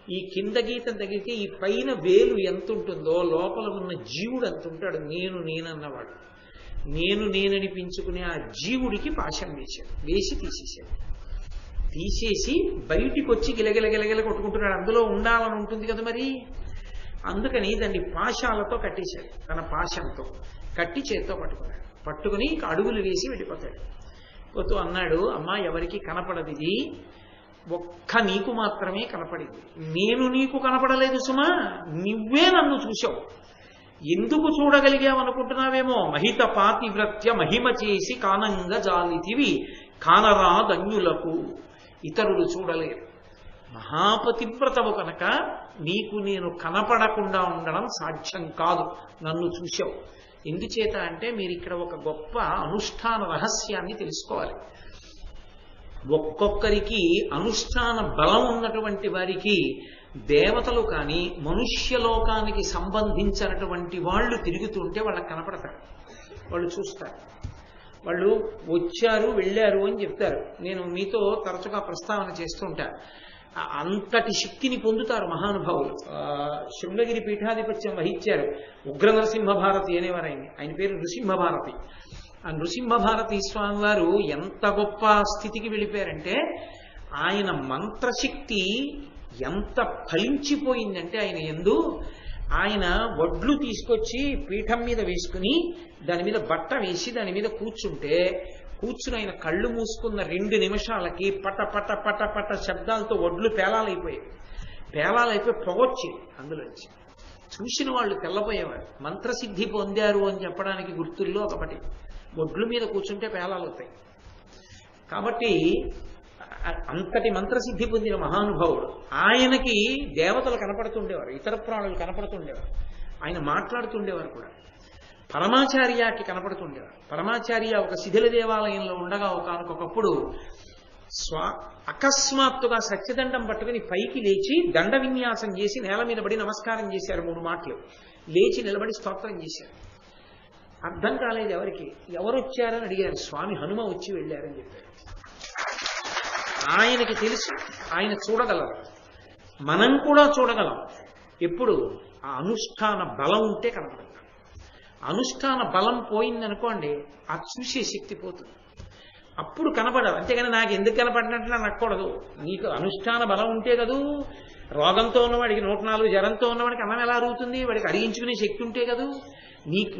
ఈ కింద గీతం తగిలితే ఈ పైన వేలు ఎంత ఉంటుందో లోపల ఉన్న జీవుడు అంత ఉంటాడు. నేను నేనన్నవాడు. నేను నేననిపించుకునే ఆ జీవుడికి పాశం వేసి తీసేశాడు. తీసేసి బయటికి వచ్చి గిలగిల కొట్టుకుంటున్నాడు. అందులో ఉండాలని ఉంటుంది కదా మరి. అందుకని దాన్ని పాశాలతో కట్టేశాడు. తన పాశంతో కట్టి చేత్తో పట్టుకుని ఇక అడుగులు వేసి వెళ్ళిపోతాడు. పోతూ అన్నాడు, అమ్మా ఎవరికి కనపడదు, ఇది ఒక్క నీకు మాత్రమే కనపడింది. నేను నీకు కనపడలేదు సుమా, నువ్వే నన్ను చూశావు. ఎందుకు చూడగలిగావనుకుంటున్నావేమో. మహిత పాతివ్రత్య మహిమ చేసి కానంగా జాలితివి కానరాదన్యులకు, ఇతరులు చూడలేరు. మహాపతివ్రతవు కనుక నీకు నేను కనపడకుండా ఉండడం సాధ్యం కాదు. నన్ను చూశావు. ఎందుచేత అంటే మీరు ఇక్కడ ఒక గొప్ప అనుష్ఠాన రహస్యాన్ని తెలుసుకోవాలి. ఒక్కొక్కరికి అనుష్ఠాన బలం ఉన్నటువంటి వారికి దేవతలు కానీ మనుష్యలోకానికి సంబంధించినటువంటి వాళ్ళు తిరుగుతుంటే వాళ్ళకి కనపడతారు, వాళ్ళు చూస్తారు. వాళ్ళు వచ్చారు వెళ్ళారు అని చెప్తారు. నేను మీతో తరచుగా ప్రస్తావన చేస్తుంటా. అంతటి శక్తిని పొందుతారు మహానుభావులు. శృంగగిరి పీఠాధిపత్యం వహించారు ఉగ్ర నరసింహభారతి అనేవారు. ఆయన పేరు నృసింహభారతి. ఆ నృసింహభారతి స్వామి వారు ఎంత గొప్ప స్థితికి వెళ్ళిపోయారంటే ఆయన మంత్రశక్తి ఎంత ఫలించిపోయిందంటే ఆయన వడ్లు తీసుకొచ్చి పీఠం మీద వేసుకుని దాని మీద బట్ట వేసి దాని మీద కూర్చుని ఆయన కళ్ళు మూసుకున్న 2 నిమిషాలకి పట పట పట పట శబ్దాలతో వడ్లు పేలాలైపోయి పొగొచ్చి అందులోంచి చూసిన వాళ్ళు తెల్లబోయేవారు. మంత్రసిద్ధి పొందారు అని చెప్పడానికి గుర్తుల్లో ఒకటి, వడ్లు మీద కూర్చుంటే పేలాలు అవుతాయి. కాబట్టి అంతటి మంత్రసిద్ధి పొందిన మహానుభావుడు. ఆయనకి దేవతలు కనపడుతుండేవారు, ఇతర ప్రాణులు కనపడుతుండేవారు, ఆయన మాట్లాడుతుండేవారు కూడా. పరమాచార్యకి కనపడుతుండేవారు. పరమాచార్య ఒక శిథిల దేవాలయంలో ఉండగా ఒకనకొకప్పుడు అకస్మాత్తుగా సత్యదండం పట్టుకుని పైకి లేచి దండ విన్యాసం చేసి నేల మీద పడి నమస్కారం చేశారు 3 మాటలు. లేచి నిలబడి స్తోత్రం చేశారు. అర్థం కాలేదు ఎవరికి. ఎవరు వచ్చారని అడిగారు. స్వామి హనుమ వచ్చి వెళ్ళారని చెప్పారు. ఆయనకి తెలుసు ఆయన చూడగలరు, మనం కూడా చూడగలం. ఎప్పుడు ఆ అనుష్ఠాన బలం ఉంటే కనపడదు. అనుష్ఠాన బలం పోయిందనుకోండి ఆ చూసే శక్తి పోతుంది. అప్పుడు కనపడదు. అంతేగాని నాకు ఎందుకు కనపడినట్లు నక్కకూడదు. నీకు అనుష్ఠాన బలం ఉంటే కదూ. రోగంతో ఉన్నవాడికి 104 జ్వరంతో ఉన్నవాడికి అన్నం ఎలా అరుగుతుంది? వాడికి అరిగించుకునే శక్తి ఉంటే కదూ.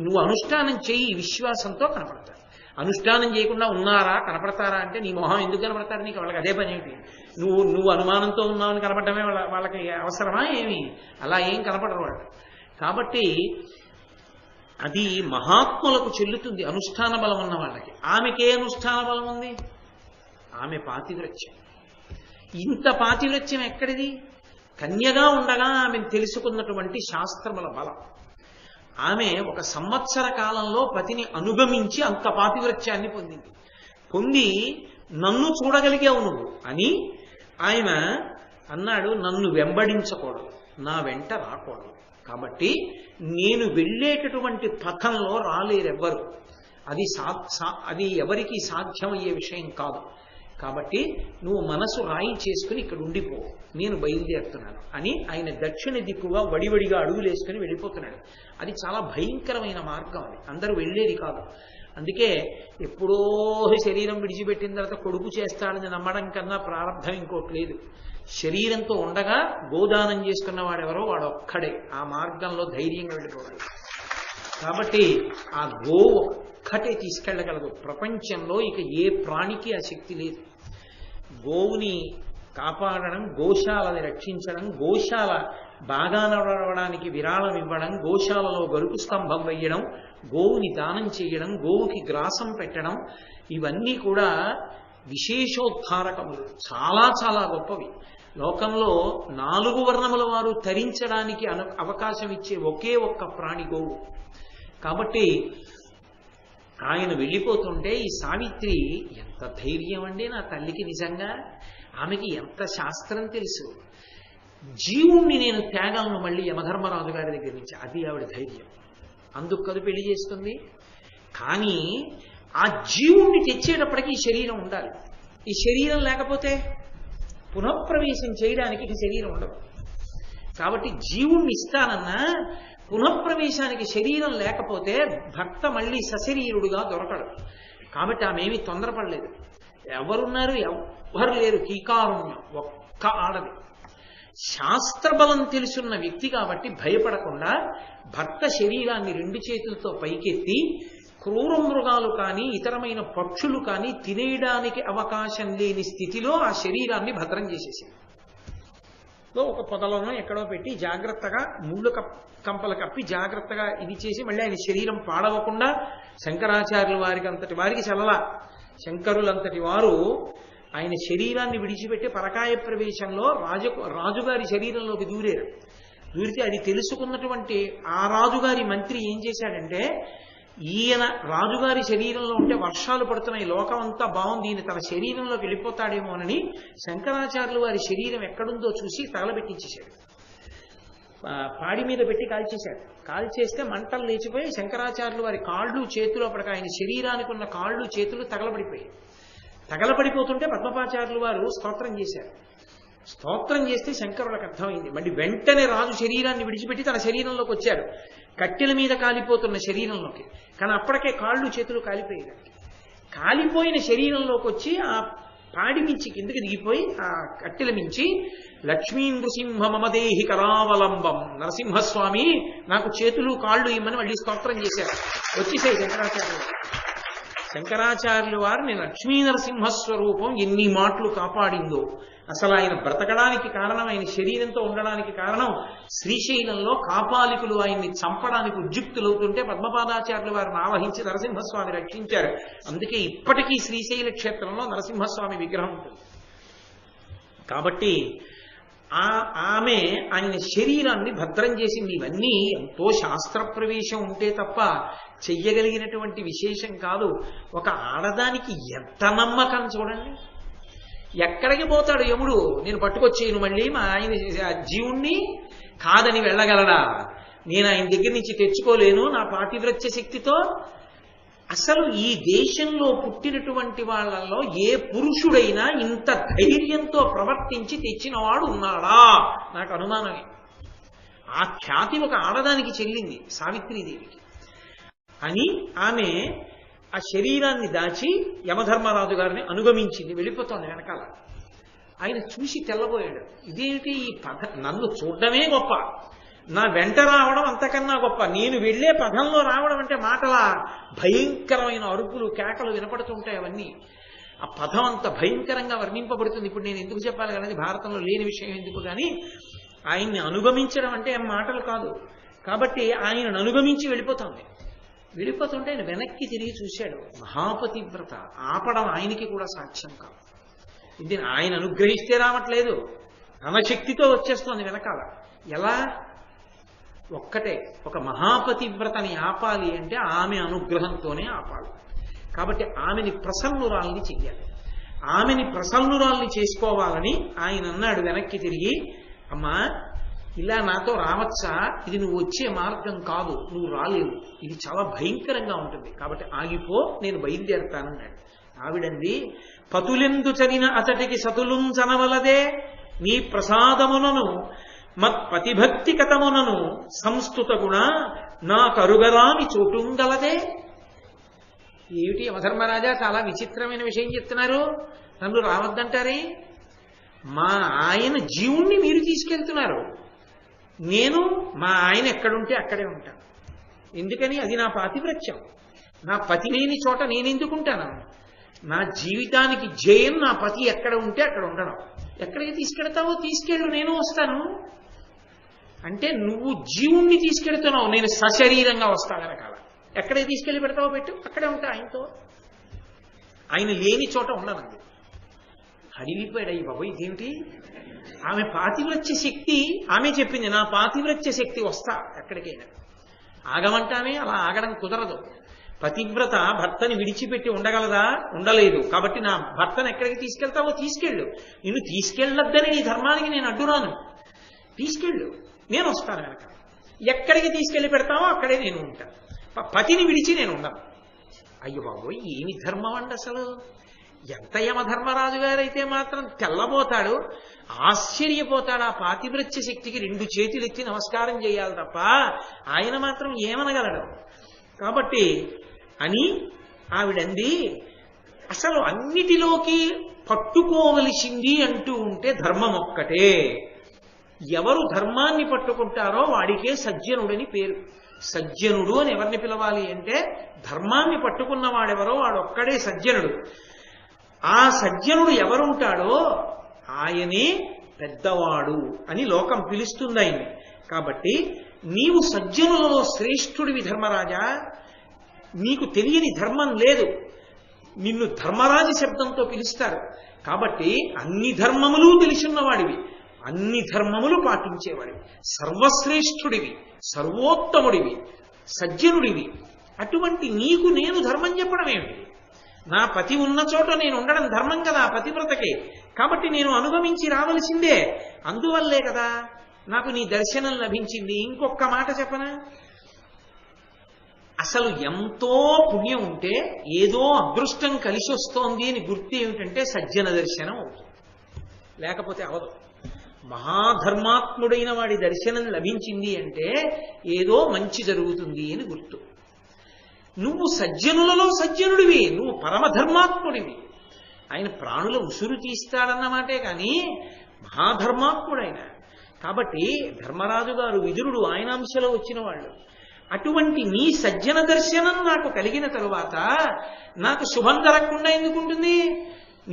నువ్వు అనుష్ఠానం చెయ్యి, విశ్వాసంతో కనపడతాడు. అనుష్ఠానం చేయకుండా ఉన్నారా కనపడతారా అంటే నీ మొహం ఎందుకు కనపడతారు? నీకు వాళ్ళకి అదే పని ఏమిటి? నువ్వు అనుమానంతో ఉన్నావని కనపడమే వాళ్ళకి అవసరమా ఏమి? అలా ఏం కనపడరు వాళ్ళు. కాబట్టి అది మహాత్ములకు చెల్లుతుంది అనుష్ఠాన బలం ఉన్న వాళ్ళకి. ఆమెకే అనుష్ఠాన బలం ఉంది? ఆమె పాతివ్రత్యం. ఇంత పాతివ్రత్యం ఎక్కడిది? కన్యగా ఉండగా ఆమెను తెలుసుకున్నటువంటి శాస్త్రముల బలం. ఆమె 1 సంవత్సర కాలంలో పతిని అనుగమించి అంత పాతివ్రత్యాన్ని పొంది నన్ను చూడగలిగావు నువ్వు అని ఆయన అన్నాడు. నన్ను వెంబడించకూడదు, నా వెంట రాకూడదు. కాబట్టి నేను వెళ్ళేటటువంటి పథంలో రాలేరెవ్వరు. అది ఎవరికి సాధ్యమయ్యే విషయం కాదు. కాబట్టి నువ్వు మనసు రాయి చేసుకుని ఇక్కడ ఉండిపో, నేను బయలుదేరుతున్నాను అని ఆయన దక్షిణ దిక్కుగా వడివడిగా అడుగులేసుకుని వెళ్ళిపోతున్నాడు. అది చాలా భయంకరమైన మార్గం. అది అందరూ వెళ్ళేది కాదు. అందుకే ఎప్పుడో శరీరం విడిచిపెట్టిన తర్వాత కొడుకు చేస్తాడని నమ్మడం కన్నా ప్రారంభం ఇంకోటి లేదు. శరీరంతో ఉండగా గోదానం చేసుకున్న వాడెవరో వాడు ఒక్కడే ఆ మార్గంలో ధైర్యంగా వెళ్ళిపోవాలి. కాబట్టి ఆ గోవు ఒక్కటే తీసుకెళ్ళగలదు. ప్రపంచంలో ఇక ఏ ప్రాణికి ఆ శక్తి లేదు. గోవుని కాపాడడం, గోశాలని రక్షించడం, గోశాల బాగా నడవడానికి విరాళం ఇవ్వడం, గోశాలలో గరుకు స్తంభం వేయడం, గోవుని దానం చేయడం, గోవుకి గ్రాసం పెట్టడం, ఇవన్నీ కూడా విశేషోద్ధారకములు, చాలా చాలా గొప్పవి. లోకంలో 4 వర్ణముల వారు తరించడానికి అవకాశం ఇచ్చే ఒకే ఒక్క ప్రాణి గోవు. కాబట్టి ఆయన వెళ్ళిపోతుంటే ఈ సావిత్రి ఎంత ధైర్యం అండి నా తల్లికి, నిజంగా ఆమెకి ఎంత శాస్త్రం తెలుసు. జీవుణ్ణి నేను త్యాగలను మళ్ళీ యమధర్మరాజు గారి దగ్గర నుంచి, అది ఆవిడ ధైర్యం. అందుకు కదు పెళ్లి చేస్తుంది. కానీ ఆ జీవుణ్ణి తెచ్చేటప్పటికి ఈ శరీరం ఉండాలి. ఈ శరీరం లేకపోతే పునఃప్రవేశం చేయడానికి ఈ శరీరం ఉండదు. కాబట్టి జీవుణ్ణి ఇస్తానన్నా పునఃప్రవేశానికి శరీరం లేకపోతే భర్త మళ్ళీ సశరీరుడుగా దొరకడు. కాబట్టి ఆమె ఏమీ తొందరపడలేదు. ఎవరున్నారు? ఎవ్వరు లేరు. కీకారుణ్యం, ఒక్క ఆడది. శాస్త్రబలం తెలుసున్న వ్యక్తి కాబట్టి భయపడకుండా భర్త శరీరాన్ని 2 చేతులతో పైకెత్తి క్రూర మృగాలు కానీ ఇతరమైన పక్షులు కానీ తినేయడానికి అవకాశం లేని స్థితిలో ఆ శరీరాన్ని భద్రం చేసేసింది. ఒక పొదలను ఎక్కడో పెట్టి జాగ్రత్తగా ముళ్ళు కంపలు కప్పి జాగ్రత్తగా ఇది చేసి మళ్ళీ ఆయన శరీరం పాడవకుండా, శంకరాచార్యుల వారికి అంతటి వారికి చల్లలా, శంకరులంతటి వారు ఆయన శరీరాన్ని విడిచిపెట్టి పరకాయ ప్రవేశంలో రాజుగారి శరీరంలోకి దూరితే అది తెలుసుకున్నటువంటి ఆ రాజుగారి మంత్రి ఏం చేశాడంటే, ఈయన రాజుగారి శరీరంలో ఉంటే వర్షాలు పడుతున్నాయి, లోకం అంతా బాగుంది, ఈయన తన శరీరంలోకి వెళ్ళిపోతాడేమోనని శంకరాచార్యులు వారి శరీరం ఎక్కడుందో చూసి తగలబెట్టించేశాడు. పాడి మీద పెట్టి కాల్చేశాడు. కాల్చేస్తే మంటలు లేచిపోయి శంకరాచార్యులు వారి కాళ్ళు చేతులు, అప్పటికి ఆయన శరీరానికి ఉన్న కాళ్ళు చేతులు తగలబడిపోయాయి. తగలబడిపోతుంటే పద్మపాచార్యులు వారు స్తోత్రం చేశారు. స్తోత్రం చేస్తే శంకరులకు అర్థమైంది. మళ్ళీ వెంటనే రాజు శరీరాన్ని విడిచిపెట్టి తన శరీరంలోకి వచ్చాడు, కట్టెల మీద కాలిపోతున్న శరీరంలోకి. కానీ అప్పటికే కాళ్ళు చేతులు కాలిపోయాయి. కాలిపోయిన శరీరంలోకి వచ్చి ఆ పాడి మించి కిందకి దిగిపోయి ఆ కట్టెల మించి లక్ష్మీ నృసింహ మమదేహి కరావలంబం, నరసింహస్వామి నాకు చేతులు కాళ్ళు ఇమ్మని మళ్ళీ స్తోత్రం చేశారు. వచ్చేసాయి శంకరాచార్యులు. శంకరాచార్యులు వారు నేను లక్ష్మీ నరసింహస్వరూపం ఎన్ని మాటలు కాపాడిందో, అసలు ఆయన బ్రతకడానికి కారణం, ఆయన శరీరంతో ఉండడానికి కారణం శ్రీశైలంలో కాపాలికులు ఆయన్ని చంపడానికి ఉద్యుక్తులవుతుంటే పద్మపాదాచార్యులు వారిని ఆవహించి నరసింహస్వామి రక్షించారు. అందుకే ఇప్పటికీ శ్రీశైల క్షేత్రంలో నరసింహస్వామి విగ్రహం ఉంటుంది. కాబట్టి ఆమె ఆయన శరీరాన్ని భద్రం చేసింది. ఇవన్నీ ఎంతో శాస్త్ర ప్రవేశం ఉంటే తప్ప చెయ్యగలిగినటువంటి విశేషం కాదు. ఒక ఆడదానికి ఎంత నమ్మకం చూడండి. ఎక్కడికి పోతాడు యముడు, నేను పట్టుకొచ్చేయను మళ్ళీ మా ఆయన జీవుణ్ణి, కాదని వెళ్ళగలడా? నేను ఆయన దగ్గర నుంచి తెచ్చుకోలేను నా పాతివ్రత్య శక్తితో. అసలు ఈ దేశంలో పుట్టినటువంటి వాళ్ళల్లో ఏ పురుషుడైనా ఇంత ధైర్యంతో ప్రవర్తించి తెచ్చినవాడు ఉన్నాడా? నాకు అనుమానమే. ఆ ఖ్యాతి ఒక ఆడదానికి చెల్లింది, సావిత్రీదేవికి. అని ఆమె ఆ శరీరాన్ని దాచి యమధర్మరాజు గారిని అనుగమించింది. వెళ్ళిపోతోంది వెనకాల. ఆయన చూసి తెల్లబోయాడు. ఇదేమిటి ఈ పథ, నన్ను చూడడమే గొప్ప, నా వెంట రావడం అంతకన్నా గొప్ప, నేను వెళ్లే పథంలో రావడం అంటే మాటలా? భయంకరమైన అరుపులు కేకలు వినపడుతుంటాయి. అవన్నీ ఆ పదం అంత భయంకరంగా వర్ణింపబడుతుంది. ఇప్పుడు నేను ఎందుకు చెప్పాలి కానీ భారతంలో లేని విషయం ఎందుకు, కానీ ఆయన్ని అనుగమించడం అంటే ఏం మాటలు కాదు. కాబట్టి ఆయనను అనుగమించి వెళ్ళిపోతుంది. వెళ్ళిపోతుంటే ఆయన వెనక్కి తిరిగి చూశాడు. మహాపతివ్రత, ఆపడం ఆయనకి కూడా సాధ్యం కాదు. ఇది ఆయన అనుగ్రహిస్తే రావట్లేదు, తన శక్తితో వచ్చేస్తోంది వెనకాల. ఎలా? ఒక్కటే, ఒక మహాపతివ్రతని ఆపాలి అంటే ఆమె అనుగ్రహంతోనే ఆపాలి. కాబట్టి ఆమెని ప్రసన్నురాల్ని చెయ్యాలి. ఆమెని ప్రసన్నురాల్ని చేసుకోవాలని ఆయన అన్నాడు వెనక్కి తిరిగి, అమ్మా ఇలా నాతో రావచ్చా? ఇది నువ్వు వచ్చే మార్గం కాదు, నువ్వు రాలేవు, ఇది చాలా భయంకరంగా ఉంటుంది, కాబట్టి ఆగిపో, నేను బయలుదేరతానన్నాడు. ఆవిడంది, పతులెందు చరిన అతటికి సతులుంచనవలదే, నీ ప్రసాదమునను మత్పతిభక్తి కథమునను సంస్తుత గుణ నా కరుగరాని చోటుంగలదే. ఏమిటి యమధర్మరాజా, చాలా విచిత్రమైన విషయం చెప్తున్నారు, నన్ను రావద్దంటారే? మా ఆయన జీవుణ్ణి మీరు తీసుకెళ్తున్నారు, నేను మా ఆయన ఎక్కడుంటే అక్కడే ఉంటాను. ఎందుకని? అది నా పాతివ్రత్యం. నా పతి లేని చోట నేనెందుకుంటాను? నా జీవితానికి జయం నా పతి ఎక్కడ ఉంటే అక్కడ ఉండడం. ఎక్కడికి తీసుకెళ్తావో తీసుకెళ్ళు, నేను వస్తాను. అంటే నువ్వు జీవుణ్ణి తీసుకెళ్తున్నావు, నేను సశరీరంగా వస్తా వెనకాల. ఎక్కడికి తీసుకెళ్లి పెడతావో పెట్టు, అక్కడే ఉంటా ఆయనతో. ఆయన లేని చోట ఉండనండి. అడిగిపోయాడు, అయ్యి బాబు ఇదేమిటి, ఆమె పాతివ్రత్య శక్తి, ఆమె చెప్పింది నా పాతివ్రత్య శక్తి వస్తా ఎక్కడికైనా. ఆగమంటామే, అలా ఆగడం కుదరదు. పతివ్రత భర్తని విడిచిపెట్టి ఉండగలదా? ఉండలేదు. కాబట్టి నా భర్తను ఎక్కడికి తీసుకెళ్తావో తీసుకెళ్ళు. నిన్ను తీసుకెళ్ళొద్దని నీ ధర్మానికి నేను అడ్డురాను, తీసుకెళ్ళు, నేను వస్తాను వెనక. ఎక్కడికి తీసుకెళ్లి పెడతావో అక్కడే నేను ఉంటాను, పతిని విడిచి నేను ఉండను. అయ్యో బాబోయ్ ఏమి ధర్మం అండి అసలు. ఎంత యమధర్మరాజు గారైతే మాత్రం తెల్లబోతాడు, ఆశ్చర్యపోతాడు. ఆ పాతివ్రత్య శక్తికి 2 చేతులు ఎత్తి నమస్కారం చేయాలి తప్ప ఆయన మాత్రం ఏమనగలడు. కాబట్టి అని ఆవిడంది, అసలు అన్నిటిలోకి పట్టుకోవలసింది అంటూ ఉంటే ధర్మం ఒక్కటే. ఎవరు ధర్మాన్ని పట్టుకుంటారో వాడికే సజ్జనుడని పేరు. సజ్జనుడు అని ఎవరిని పిలవాలి అంటే ధర్మాన్ని పట్టుకున్న వాడెవరో వాడొక్కడే సజ్జనుడు. ఆ సజ్జనుడు ఎవరుంటాడో ఆయనే పెద్దవాడు అని లోకం పిలుస్తుంది ఆయన్ని. కాబట్టి నీవు సజ్జనులలో శ్రేష్ఠుడివి ధర్మరాజా. నీకు తెలియని ధర్మం లేదు, నిన్ను ధర్మరాజు శబ్దంతో పిలుస్తారు. కాబట్టి అన్ని ధర్మములు తెలిసిన్నవాడివి, అన్ని ధర్మములు పాటించేవాడివి, సర్వశ్రేష్ఠుడివి, సర్వోత్తముడివి, సజ్జనుడివి. అటువంటి నీకు నేను ధర్మం చెప్పడం ఏమిటి? నా పతి ఉన్న చోట నేను ఉండడం ధర్మం కదా పతివ్రతకే. కాబట్టి నేను అనుగమించి రావలసిందే. అందువల్లే కదా నాకు నీ దర్శనం లభించింది. ఇంకొక మాట చెప్పనా, అసలు ఎంతో పుణ్యం ఉంటే ఏదో అదృష్టం కలిసి వస్తోంది అని గుర్తు ఏమిటంటే సజ్జన దర్శనం అవుతుంది, లేకపోతే అవదు. మహాధర్మాత్ముడైన వాడి దర్శనం లభించింది అంటే ఏదో మంచి జరుగుతుంది అని గుర్తు. నువ్వు సజ్జనులలో సజ్జనుడివి, నువ్వు పరమధర్మాత్ముడివి. ఆయన ప్రాణుల ఉసురు తీస్తాడన్నమాటే కానీ మహాధర్మాత్ముడైన. కాబట్టి ధర్మరాజు గారు విదురుడు ఆయన అంశలో వచ్చిన వాళ్ళు. అటువంటి నీ సజ్జన దర్శనం నాకు కలిగిన తరువాత నాకు శుభం జరగకుండా ఎందుకుంటుంది?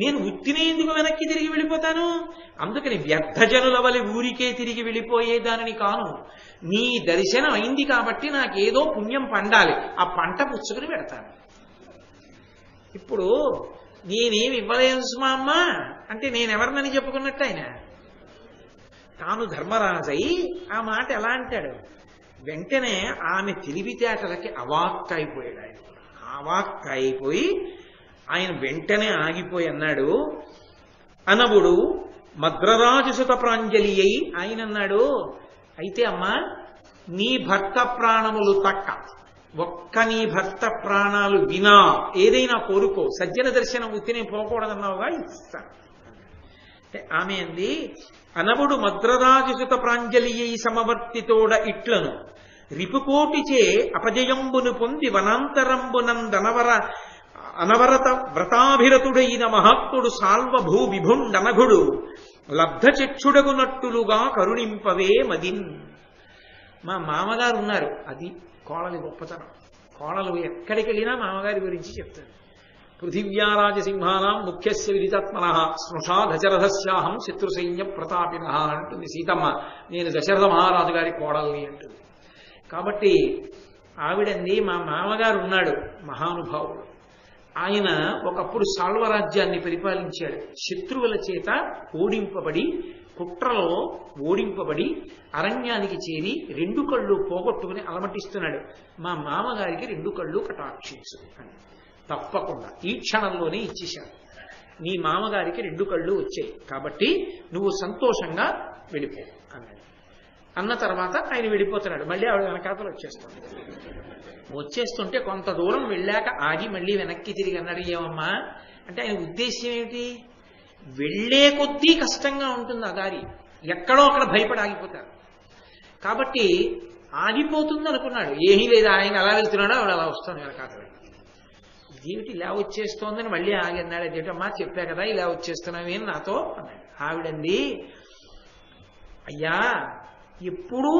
నేను ఉత్తినే ఎందుకు వెనక్కి తిరిగి వెళ్ళిపోతాను? అందుకని వ్యర్థజనుల వలె ఊరికే తిరిగి వెళ్ళిపోయేదానిని కాను. నీ దర్శనం అయింది కాబట్టి నాకేదో పుణ్యం పండాలి, ఆ పంట పుచ్చుకుని పెడతాను. ఇప్పుడు నేనేమి ఇవ్వలేను సుమా అమ్మ అంటే నేనెవరినని చెప్పుకున్నట్టు ఆయన తాను ధర్మరాజై ఆ మాట ఎలా అంటాడు? వెంటనే ఆమె తెలివితేటలకి అవాక్కైపోయాడు. ఆయన అవాక్కైపోయి ఆయన వెంటనే ఆగిపోయి అన్నాడు, అనవుడు మద్రరాజు సుత ప్రాంజలి అయి ఆయన అన్నాడు, అయితే అమ్మా నీ భర్త ప్రాణములు తక్క, ఒక్క నీ భర్త ప్రాణాలు వినా ఏదైనా కోరుకో, సజ్జన దర్శనం ఉత్తినే పోకూడదన్నావుగా ఇస్తాను. ఆమె అంది, అనవుడు మద్రరాజు సుత ప్రాంజలి అయి సమవర్తితోడ ఇట్లను రిపుకోటిచే అపజయంబును పొంది వనాంతరంబునందనవర అనవరత వ్రతాభిరతుడైన మహాత్ముడు సాల్వభూ విభుండనఘుడు లబ్ధచక్షుడగునట్టులుగా కరుణింపవే మదిన్. మా మామగారు ఉన్నారు, అది కోడలి గొప్పతనం. కోడలు ఎక్కడికి వెళ్ళినా మామగారి గురించి చెప్తారు. పృథివ్యారాజసింహానాం ముఖ్యస్య విదితాత్మన స్మృషా దశరథస్యాహం శత్రుసైన్య ప్రతాపిన అంటుంది సీతమ్మ. నేను దశరథ మహారాజు గారి కోడల్ని అంటుంది. కాబట్టి ఆవిడంది, మా మామగారు ఉన్నాడు మహానుభావుడు. ఆయన ఒకప్పుడు సాల్వరాజ్యాన్ని పరిపాలించాడు. శత్రువుల చేత ఓడింపబడి, కుట్రలో ఓడింపబడి అరణ్యానికి చేరి 2 కళ్ళు పోగొట్టుకుని అలమటిస్తున్నాడు. మా మామగారికి 2 కళ్ళు కటాక్షించు అని. తప్పకుండా ఈ క్షణంలోనే ఇచ్చేశాడు. నీ మామగారికి 2 కళ్ళు వచ్చాయి కాబట్టి నువ్వు సంతోషంగా వెళ్ళిపో అన్నాడు. అన్న తర్వాత ఆయన వెళ్ళిపోతున్నాడు. మళ్ళీ ఆవిడ వెనకాతలు వచ్చేస్తుంటే కొంత దూరం వెళ్ళాక ఆగి మళ్ళీ వెనక్కి తిరిగి అన్నాడు, ఏమమ్మా అంటే ఆయన ఉద్దేశ్యం ఏమిటి? వెళ్లే కొద్దీ కష్టంగా ఉంటుంది ఆ దారి, ఎక్కడో అక్కడ భయపడి ఆగిపోతారు. కాబట్టి ఆగిపోతుంది అనుకున్నాడు. ఏమీ లేదు, ఆయన అలా వెళ్తున్నాడు, ఆవిడ అలా వస్తాను వెనకాతలు. ఇదేమిటి ఇలా వచ్చేస్తోందని మళ్ళీ ఆగి అన్నాడు. అదేటమ్మా చెప్పా కదా ఇలా వచ్చేస్తున్నావి అని నాతో అన్నాడు. ఆవిడంది, అయ్యా ఎప్పుడూ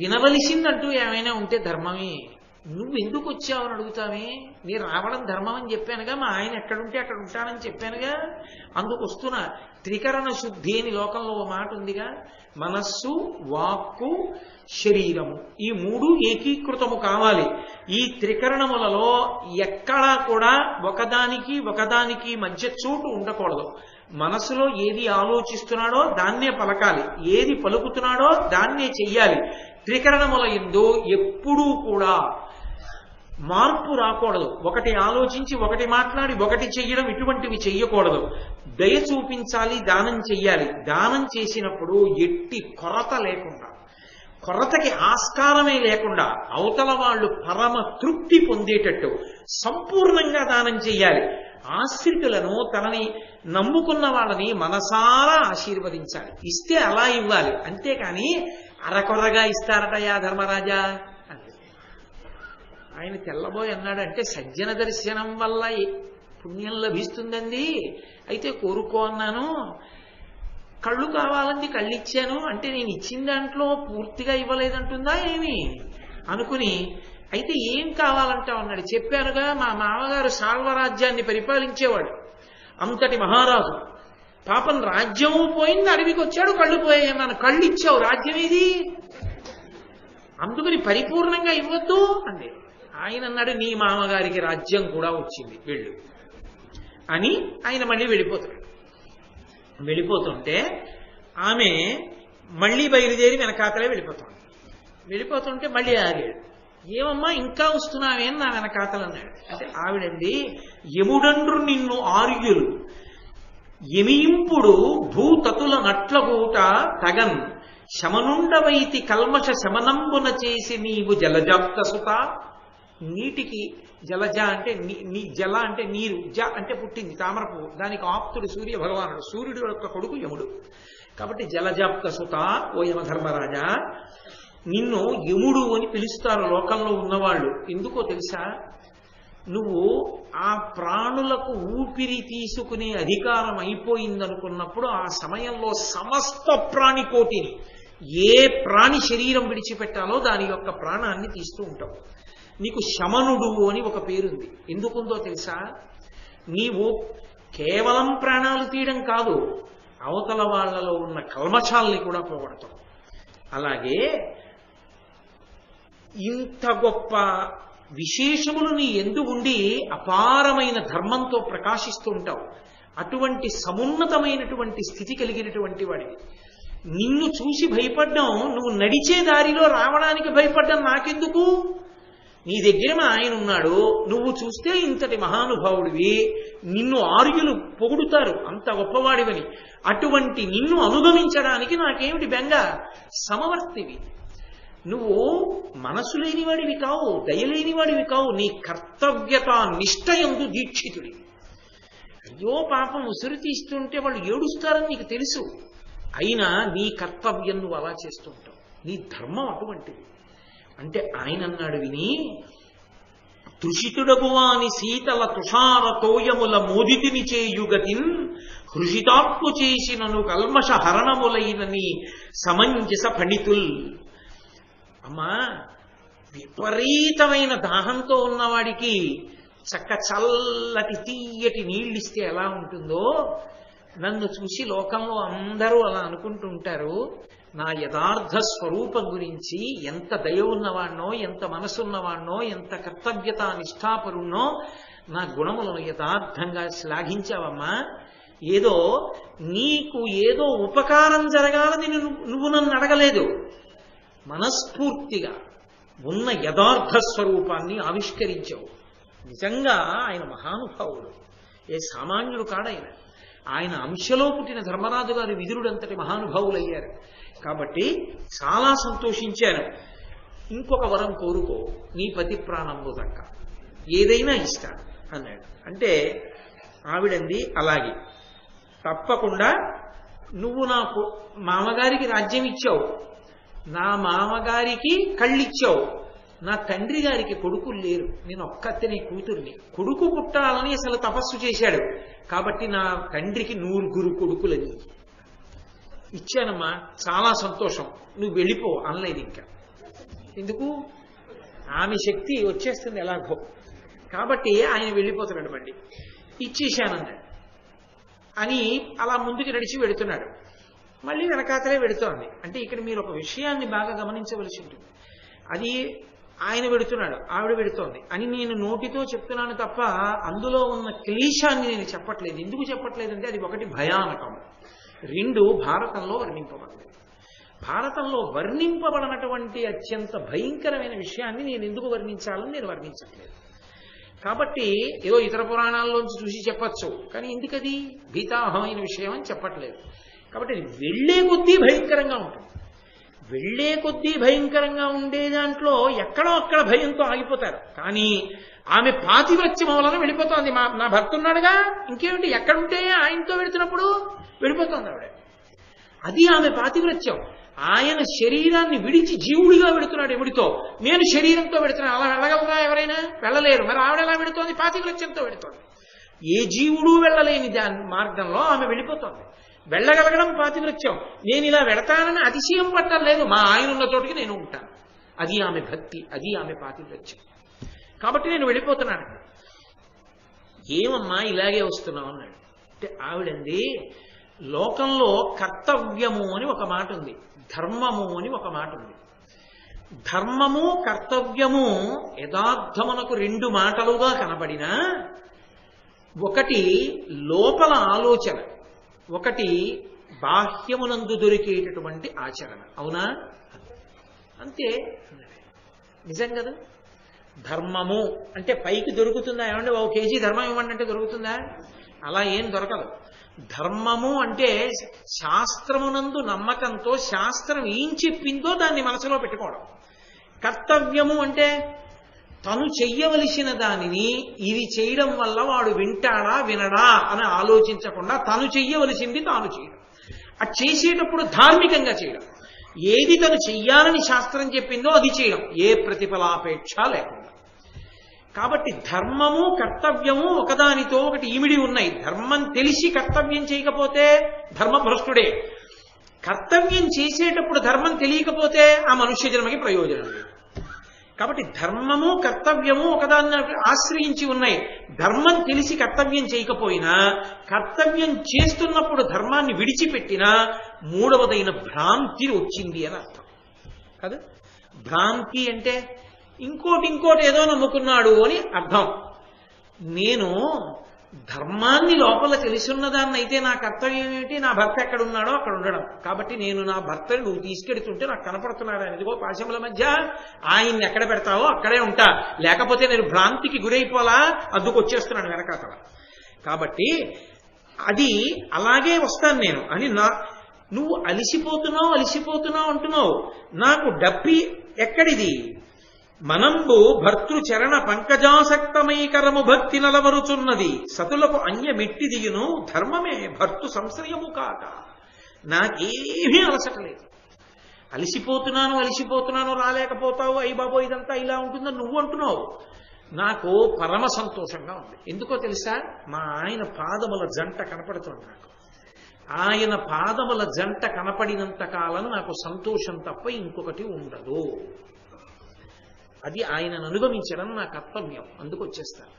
వినవలసిందంటూ ఏమైనా ఉంటే ధర్మమే, నువ్వు ఎందుకు వచ్చావని అడుగుతామే, నీ రావడం ధర్మం అని చెప్పానుగా, మా ఆయన ఎక్కడుంటే అక్కడ ఉంటానని చెప్పానుగా, అందుకు వస్తున్నా. త్రికరణ శుద్ధి అని లోకంలో ఓ మాట ఉందిగా, మనస్సు, వాక్కు, శరీరము, ఈ మూడు ఏకీకృతము కావాలి. ఈ త్రికరణములలో ఎక్కడా కూడా ఒకదానికి మధ్య చోటు ఉండకూడదు. మనసులో ఏది ఆలోచిస్తున్నాడో దాన్నే పలకాలి, ఏది పలుకుతున్నాడో దాన్నే చెయ్యాలి. త్రికరణముల యందు ఎప్పుడూ కూడా మార్పు రాకూడదు. ఒకటి ఆలోచించి ఒకటి మాట్లాడి ఒకటి చెయ్యడం, ఇటువంటివి చెయ్యకూడదు. దయ చూపించాలి, దానం చెయ్యాలి. దానం చేసినప్పుడు ఎట్టి కొరత లేకుండా, కొరతకి ఆస్కారమే లేకుండా అవతల వాళ్ళు పరమ తృప్తి పొందేటట్టు సంపూర్ణంగా దానం చెయ్యాలి. ఆశ్రితులను, తనని నమ్ముకున్న వాళ్ళని మనసారా ఆశీర్వదించాలి. ఇస్తే అలా ఇవ్వాలి, అంతేకాని అరకొరగా ఇస్తారటయా ధర్మరాజా అంటే. ఆయన తెల్లబోయి అన్నాడంటే, సజ్జన దర్శనం వల్ల పుణ్యం లభిస్తుందండి, అయితే కోరుకో అన్నాను. కళ్ళు కావాలండి, కళ్ళు ఇచ్చాను అంటే నేను ఇచ్చిన దాంట్లో పూర్తిగా ఇవ్వలేదంటుందా ఏమి అనుకుని, అయితే ఏం కావాలంటావు అన్నాడు. చెప్పానుగా, మా మామగారు సాల్వరాజ్యాన్ని పరిపాలించేవాడు, అంతటి మహారాజు. పాపం రాజ్యము పోయింది, అడవికి వచ్చాడు, కళ్ళు పోయాయి. మన కళ్ళు ఇచ్చావు, రాజ్యం ఏది, అందుకని పరిపూర్ణంగా ఇవ్వద్దు అంది. ఆయన అన్నాడు, నీ మామగారికి రాజ్యం కూడా వచ్చింది, వెళ్ళు అని ఆయన మళ్ళీ వెళ్ళిపోతాడు. వెళ్ళిపోతుంటే ఆమె మళ్ళీ బయలుదేరి వెనకాతలే వెళ్ళిపోతుంటే మళ్ళీ ఆగాడు. ఏమమ్మా ఇంకా వస్తున్నావే అని నా వెనకాతలు అన్నాడు. అంటే ఆవిడండి, యముడండ్రు నిన్ను ఆర్యులు ఎమియింపుడు భూతతుల నట్లగూట తగన్ శమనుండవైతి కల్మష శమనంబున చేసి నీవు జలజాప్త సుత. నీటికి జలజ అంటే జల అంటే నీరు, జ అంటే పుట్టింది తామర పువ్వు, దానికి ఆప్తుడు సూర్య భగవానుడు, సూర్యుడు యొక్క కొడుకు యముడు. కాబట్టి జలజాప్త సుత, ఓ యమధర్మరాజా, నిన్ను యముడు అని పిలుస్తారు లోకంలో ఉన్నవాళ్ళు. ఎందుకో తెలుసా, నువ్వు ఆ ప్రాణులకు ఊపిరి తీసుకునే అధికారం అయిపోయిందనుకున్నప్పుడు ఆ సమయంలో సమస్త ప్రాణికోటిని, ఏ ప్రాణి శరీరం విడిచిపెట్టాలో దాని యొక్క ప్రాణాన్ని తీస్తూ ఉంటావు. నీకు శమనుడు అని ఒక పేరుంది. ఎందుకుందో తెలుసా, నీవు కేవలం ప్రాణాలు తీయడం కాదు, అవతల వాళ్లలో ఉన్న కల్మషాల్ని కూడా పోగొడతావు. అలాగే ఇంత గొప్ప విశేషములు నీ ఎందు ఉండి అపారమైన ధర్మంతో ప్రకాశిస్తూ ఉంటావు. అటువంటి సమున్నతమైనటువంటి స్థితి కలిగినటువంటి వాడివి. నిన్ను చూసి భయపడ్డం, నువ్వు నడిచే దారిలో రావడానికి భయపడ్డం నాకెందుకు? నీ దగ్గర మా ఆయన ఉన్నాడు, నువ్వు చూస్తే ఇంతటి మహానుభావుడివి, నిన్ను ఆర్యులు పొగుడుతారు అంత గొప్పవాడివని. అటువంటి నిన్ను అనుగమించడానికి నాకేమిటి బెంగ? సమవర్తివి నువ్వు, మనసు లేనివాడివి కావు, దయలేనివాడివి కావు, నీ కర్తవ్యత నిష్ఠయందు దీక్షితుడి. అయ్యో పాపం ఉసిరి తీస్తుంటే వాళ్ళు ఏడుస్తారని నీకు తెలుసు, అయినా నీ కర్తవ్యం నువ్వు అలా చేస్తూ ఉంటావు. నీ ధర్మం అటువంటిది. అంటే ఆయన అన్నాడు విని, తుషితుడగువాని శీతల తుషార తోయముల మోదితిని చేయుగతిన్ హృషితాత్ము చేసినను కల్మష హరణములైనని సమంజస ఫణితుల్. అమ్మా, విపరీతమైన దాహంతో ఉన్నవాడికి చల్లటి తీయటి నీళ్ళిస్తే ఎలా ఉంటుందో, నన్ను చూసి లోకంలో అందరూ అలా అనుకుంటూ ఉంటారు. నా యథార్థ స్వరూపం గురించి, ఎంత దయ ఉన్నవాణ్ణో, ఎంత మనసున్నవాణ్ణో, ఎంత కర్తవ్యత నిష్ఠాపరుణ్ణో, నా గుణములను యథార్థంగా శ్లాఘించావమ్మా. నీకు ఏదో ఉపకారం జరగాలని నువ్వు నన్ను అడగలేదు, మనస్ఫూర్తిగా ఉన్న యథార్థ స్వరూపాన్ని ఆవిష్కరించావు. నిజంగా ఆయన మహానుభావుడు, ఏ సామాన్యుడు కాడాయన. ఆయన అంశలో పుట్టిన ధర్మరాజు గారి విదురుడంతటి మహానుభావులయ్యారు. కాబట్టి చాలా సంతోషించాను. ఇంకొక వరం కోరుకో, నీ పతి ప్రాణంలో దక్క, ఏదైనా ఇస్తాను అన్నాడు. అంటే ఆవిడంది, అలాగే తప్పకుండా. నువ్వు నాకు మామగారికి రాజ్యం ఇచ్చావు, నా మామగారికి కళ్ళిచ్చావు, నా తండ్రి గారికి కొడుకులు లేరు, నేను ఒక్కతే కూతుర్ని. కొడుకు పుట్టాలని అసలు తపస్సు చేశాడు. కాబట్టి నా తండ్రికి 9 కొడుకులని ఇచ్చానమ్మా, చాలా సంతోషం, నువ్వు వెళ్ళిపో అనలేదు. ఇంకా ఎందుకు, ఆమె శక్తి వచ్చేస్తుంది ఎలాగో. కాబట్టి ఆయన వెళ్ళిపోతున్నాడు. బండి ఇచ్చేశానన్నాడు అని అలా ముందుకు నడిచి వెడుతున్నాడు. మళ్ళీ వెనకాతలే వెడుతోంది. అంటే ఇక్కడ మీరు ఒక విషయాన్ని బాగా గమనించవలసి ఉంటుంది. అది ఆయన వెడుతున్నాడు, ఆవిడ వెడుతోంది అని నేను నోటితో చెప్తున్నాను తప్ప అందులో ఉన్న క్లేశాన్ని నేను చెప్పట్లేదు. ఎందుకు చెప్పట్లేదంటే అది ఒకటి భయానకం, రెండు భారతంలో వర్ణింపబడలేదు. భారతంలో వర్ణింపబడినటువంటి అత్యంత భయంకరమైన విషయాన్ని నేను ఎందుకు వర్ణించాలని నేను వర్ణించట్లేదు. కాబట్టి ఏదో ఇతర పురాణాల్లోంచి చూసి చెప్పచ్చు, కానీ ఎందుకది భీతాహమైన విషయం అని చెప్పట్లేదు. కాబట్టి అది వెళ్లే కొద్దీ భయంకరంగా ఉంటుంది. వెళ్లే కొద్దీ భయంకరంగా ఉండే దాంట్లో ఎక్కడో అక్కడ భయంతో ఆగిపోతారు. కానీ ఆమె పాతివ్రత్యం వలన వెళ్ళిపోతోంది. నా భర్త ఉన్నాడుగా, ఇంకేమిటి, ఎక్కడుంటే ఆయనతో వెళుతున్నప్పుడు వెళ్ళిపోతుంది ఆవిడ. అది ఆమె పాతివ్రత్యం. ఆయన శరీరాన్ని విడిచి జీవుడిగా వెడుతున్నాడు ఎముడితో, నేను శరీరంతో వెడుతున్నాను. అలా వెళ్ళగలరా ఎవరైనా? వెళ్ళలేరు. మరి ఆవిడ ఎలా వెడుతోంది? పాతివ్రత్యంతో వెడుతోంది. ఏ జీవుడు వెళ్ళలేని దాని మార్గంలో ఆమె వెళ్ళిపోతోంది. వెళ్ళగలగడం పాతివ్రత్యం. నేను ఇలా వెళతానని అతిశయం పట్టలేదు. మా ఆయన ఉన్న చోటికి నేను ఉంటాను. అది ఆమె భక్తి, అది ఆమె పాతివ్రత్యం. కాబట్టి నేను వెళ్ళిపోతున్నాను. ఏమమ్మా ఇలాగే వస్తున్నావు అన్నాడు. అంటే ఆవిడంది, లోకంలో కర్తవ్యము అని ఒక మాట ఉంది, ధర్మము అని ఒక మాట ఉంది. ధర్మము కర్తవ్యము యథార్థమునకు రెండు మాటలుగా కనబడినా ఒకటి లోపల ఆలోచన, ఒకటి బాహ్యమునందు దొరికేటటువంటి ఆచరణ. అవునా? అంతే. నిజం కదా? ధర్మము అంటే పైకి దొరుకుతుందా? ఏమంటే 1 కేజీ ధర్మం ఇవ్వండి అంటే దొరుకుతుందా? అలా ఏం దొరకదు. ధర్మము అంటే శాస్త్రమునందు నమ్మకంతో శాస్త్రం ఏం చెప్పిందో దాన్ని మనసులో పెట్టుకోవడం. కర్తవ్యము అంటే తను చెయ్యవలసిన దానిని ఇది చేయడం వల్ల వాడు వింటాడా వినడా అని ఆలోచించకుండా తను చెయ్యవలసింది తాను చేయడం. అది చేసేటప్పుడు ధార్మికంగా చేయడం. ఏది తను చెయ్యాలని శాస్త్రం చెప్పిందో అది చేయడం, ఏ ప్రతిఫలాపేక్ష లేకుండా. కాబట్టి ధర్మము కర్తవ్యము ఒకదానితో ఒకటి ఇమిడి ఉన్నాయి. ధర్మం తెలిసి కర్తవ్యం చేయకపోతే ధర్మభ్రష్టుడే. కర్తవ్యం చేసేటప్పుడు ధర్మం తెలియకపోతే ఆ మనుష్య జన్మకి ప్రయోజనం లేదు. కాబట్టి ధర్మము కర్తవ్యము ఒకదాన్ని ఆశ్రయించి ఉన్నాయి. ధర్మం తెలిసి కర్తవ్యం చేయకపోయినా, కర్తవ్యం చేస్తున్నప్పుడు ధర్మాన్ని విడిచిపెట్టినా మూడవదైన భ్రాంతి వచ్చింది అని అర్థం కదా. భ్రాంతి అంటే ఇంకోటి ఏదో నమ్ముకున్నాడు అని అర్థం. నేను ధర్మాన్ని లోపల తెలుసున్నదాన్ని అయితే నా కర్తవ్యం ఏమిటి? నా భర్త ఎక్కడున్నాడో అక్కడ ఉండడం. కాబట్టి నేను నా భర్తని నువ్వు తీసుకెడుతుంటే నాకు కనపడుతున్నాడు ఆయన, ఇదిగో పాశముల మధ్య, ఆయన్ని ఎక్కడ పెడతావో అక్కడే ఉంటా, లేకపోతే నేను భ్రాంతికి గురైపోలా అద్దుకొచ్చేస్తున్నాను వెనకాతల. కాబట్టి అది అలాగే వస్తాను నేను అని నువ్వు అలిసిపోతున్నావు అంటున్నావు. నాకు డప్పి ఎక్కడిది? మనంబు భర్తృచరణ పంకజాసక్తమైకరము భక్తి నలవరుచున్నది, సతులకు అన్యమెట్టి దిగును ధర్మమే భర్తృ సంశ్రయము కాక. నాకేమీ అలసటలేదు. అలిసిపోతున్నాను రాలేకపోతావు, అయ్యి బాబో ఇదంతా ఇలా ఉంటుందని నువ్వు అంటున్నావు. నాకు పరమ సంతోషంగా ఉంది. ఎందుకో తెలుసా? మా ఆయన పాదముల జంట కనపడుతుంది నాకు. ఆయన పాదముల జంట కనపడినంత కాలం నాకు సంతోషం తప్ప ఇంకొకటి ఉండదు. అది ఆయనను అనుగమించడం నా కర్తవ్యం. అందుకు వచ్చేస్తాను.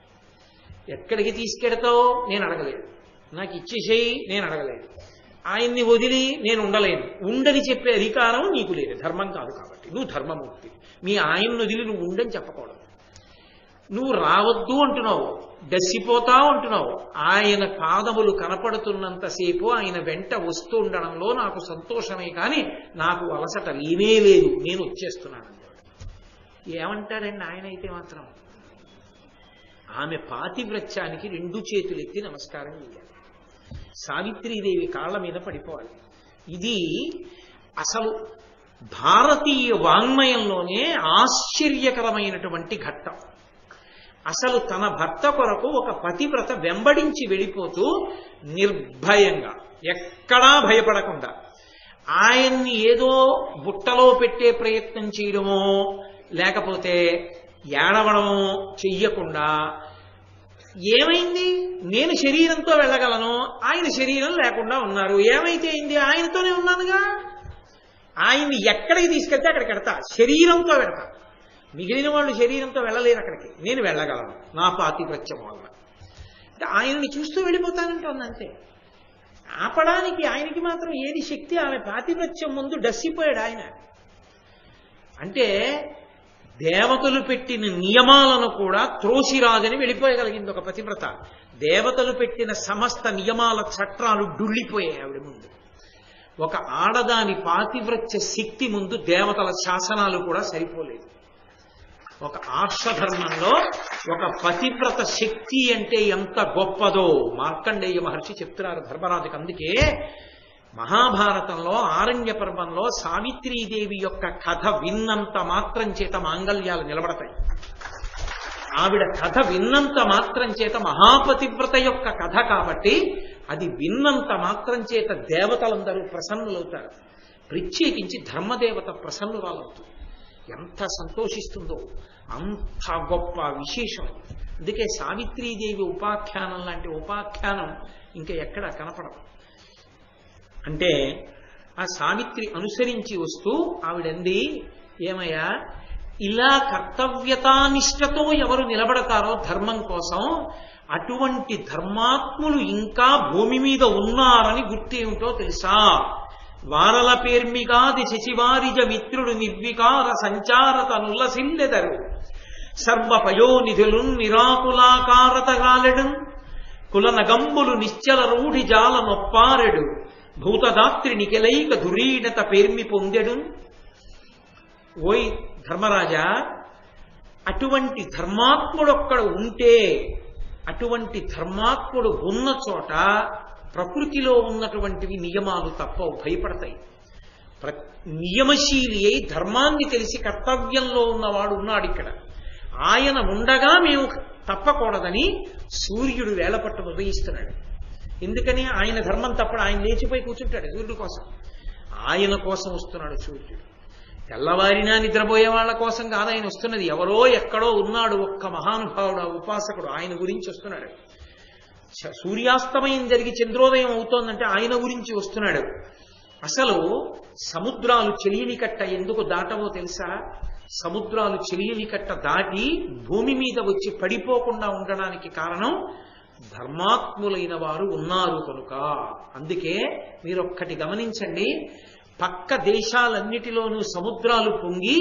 ఎక్కడికి తీసుకెడతావు నేను అడగలేదు, నాకు ఇచ్చేసేయి నేను అడగలేదు, ఆయన్ని వదిలి నేను ఉండలేను, ఉండని చెప్పే అధికారం నీకు లేదు. ధర్మం కాదు కాబట్టి నువ్వు ధర్మమూర్తి. మీ ఆయన్ని వదిలి నువ్వు ఉండని చెప్పకూడదు. నువ్వు రావద్దు అంటున్నావు, దసిపోతావు అంటున్నావు. ఆయన పాదములు కనపడుతున్నంతసేపు ఆయన వెంట వస్తూ ఉండడంలో నాకు సంతోషమే కానీ నాకు అలసట లేనే లేదు. నేను వచ్చేస్తున్నాను. ఏమంటాడండి ఆయన అయితే మాత్రం? ఆమె పాతివ్రత్యానికి 2 చేతులెత్తి నమస్కారం చేయాలి. సావిత్రీదేవి కాళ్ళ మీద పడిపోవాలి. ఇది అసలు భారతీయ వాంగ్మయంలోనే ఆశ్చర్యకరమైనటువంటి ఘట్టం. అసలు తన భర్త కొరకు ఒక పతివ్రత వెంబడించి వెళ్ళిపోతూ నిర్భయంగా, ఎక్కడా భయపడకుండా, ఆయన్ని ఏదో బుట్టలో పెట్టే ప్రయత్నం చేయడమో లేకపోతే ఏడవడమో చెయ్యకుండా, ఏమైంది? నేను శరీరంతో వెళ్ళగలను, ఆయన శరీరం లేకుండా ఉన్నారు, ఏమైతే అయింది? ఆయనతోనే ఉన్నానుగా. ఆయన్ని ఎక్కడికి తీసుకెళ్తే అక్కడికి వెడతా, శరీరంతో వెడతా. మిగిలిన వాళ్ళు శరీరంతో వెళ్ళలేరు అక్కడికి, నేను వెళ్ళగలను నా పాతివ్రత్యం వల్ల. అంటే ఆయన్ని చూస్తూ వెళ్ళిపోతానంటోంది అంతే. ఆపడానికి ఆయనకి మాత్రం ఏది శక్తి? ఆమె పాతివ్రత్యం ముందు డస్సిపోయాడు ఆయన. అంటే దేవతలు పెట్టిన నియమాలను కూడా త్రోసిరాదని వెళ్ళిపోయగలిగింది ఒక పతివ్రత. దేవతలు పెట్టిన సమస్త నియమాల చట్టాలు డుళ్ళిపోయాయి ఆవిడ ముందు. ఒక ఆడదాని పాతివ్రత్య శక్తి ముందు దేవతల శాసనాలు కూడా సరిపోలేదు. ఒక ఆర్షధర్మంలో ఒక పతివ్రత శక్తి అంటే ఎంత గొప్పదో మార్కండేయ మహర్షి చెప్తున్నారు ధర్మరాజుకి. అందుకే మహాభారతంలో ఆరణ్య పర్వంలో సావిత్రీదేవి యొక్క కథ విన్నంత మాత్రం చేత మాంగళ్యాలు నిలబడతాయి. ఆవిడ కథ విన్నంత మాత్రం చేత మహాపతివ్రత యొక్క కథ కాబట్టి అది విన్నంత మాత్రం చేత దేవతలందరూ ప్రసన్నులవుతారు. ప్రత్యేకించి ధర్మదేవత ప్రసన్నురాలవుతుంది. ఎంత సంతోషిస్తుందో, అంత గొప్ప విశేషం. అందుకే సావిత్రీదేవి ఉపాఖ్యానం లాంటి ఉపాఖ్యానం ఇంకా ఎక్కడ కనపడదు. అంటే ఆ సావిత్రి అనుసరించి వస్తూ ఆవిడంది, ఏమయ్యా ఇలా కర్తవ్యతానిష్టతో ఎవరు నిలబడతారో ధర్మం కోసం, అటువంటి ధర్మాత్ములు ఇంకా భూమి మీద ఉన్నారని గుర్తేమిటో తెలుసా? వారల పేర్మిగాది శశివారిజ మిత్రుడు నిర్వికార సంచారతనుల్లసిల్లెదరు సర్వపయోనిధులు నిరాకులాకారతగాలెడు కులనగంబులు నిశ్చల రూఢి జాల నొప్పారెడు భూతదాత్రి నికెలైక ధురీణత పేర్మి పొందెడు. ఓయ్ ధర్మరాజా, అటువంటి ధర్మాత్ముడొక్కడ ఉంటే, అటువంటి ధర్మాత్ముడు ఉన్న చోట ప్రకృతిలో ఉన్నటువంటివి నియమాలు తప్పవు, భయపడతాయి. నియమశీలి అయి ధర్మాన్ని తెలిసి కర్తవ్యంలో ఉన్నవాడు ఉన్నాడు ఇక్కడ. ఆయన ఉండగా మేము తప్పకూడదని సూర్యుడు వేళపట్టు ఉదయిస్తున్నాడు. ఎందుకని? ఆయన ధర్మం తప్పడు. ఆయన లేచిపోయి కూర్చుంటాడు సూర్యుడి కోసం. ఆయన కోసం వస్తున్నాడు సూర్యుడు. తెల్లవారినా నిద్రపోయే వాళ్ళ కోసం కాదు ఆయన వస్తున్నది. ఎవరో ఎక్కడో ఉన్నాడు ఒక్క మహానుభావుడు, ఉపాసకుడు, ఆయన గురించి వస్తున్నాడు. సూర్యాస్తమయం జరిగి చంద్రోదయం అవుతోందంటే ఆయన గురించి వస్తున్నాడు. అసలు సముద్రాలు చెలియని కట్ట ఎందుకు దాటవో తెలుసా? సముద్రాలు చెలియని కట్ట దాటి భూమి మీద వచ్చి పడిపోకుండా ఉండడానికి కారణం ధర్మాత్ములైన వారు ఉన్నారు కనుక. అందుకే మీరొక్కటి గమనించండి, పక్క దేశాలన్నిటిలోనూ సముద్రాలు పొంగి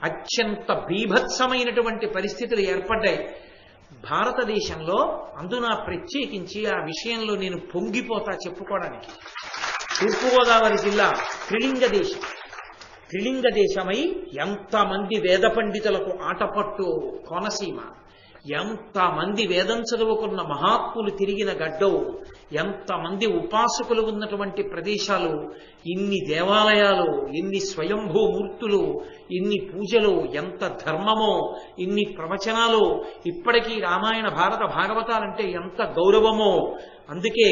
అత్యంత బీభత్సమైనటువంటి పరిస్థితులు ఏర్పడ్డాయి. భారతదేశంలో అందున ప్రత్యేకించి ఆ విషయంలో నేను పొంగిపోతా చెప్పుకోవడానికి. తూర్పుగోదావరి జిల్లా త్రిలింగ దేశమై ఎంతమంది వేద పండితులకు ఆటపట్టు కోనసీమ, ఎంతమంది వేదం చదువుకున్న మహాత్ములు తిరిగిన గడ్డవు, ఎంతమంది ఉపాసకులు ఉన్నటువంటి ప్రదేశాలు, ఇన్ని దేవాలయాలు, ఇన్ని స్వయంభూమూర్తులు, ఇన్ని పూజలు, ఎంత ధర్మమో, ఇన్ని ప్రవచనాలు. ఇప్పటికీ రామాయణ భారత భాగవతాలంటే ఎంత గౌరవమో. అందుకే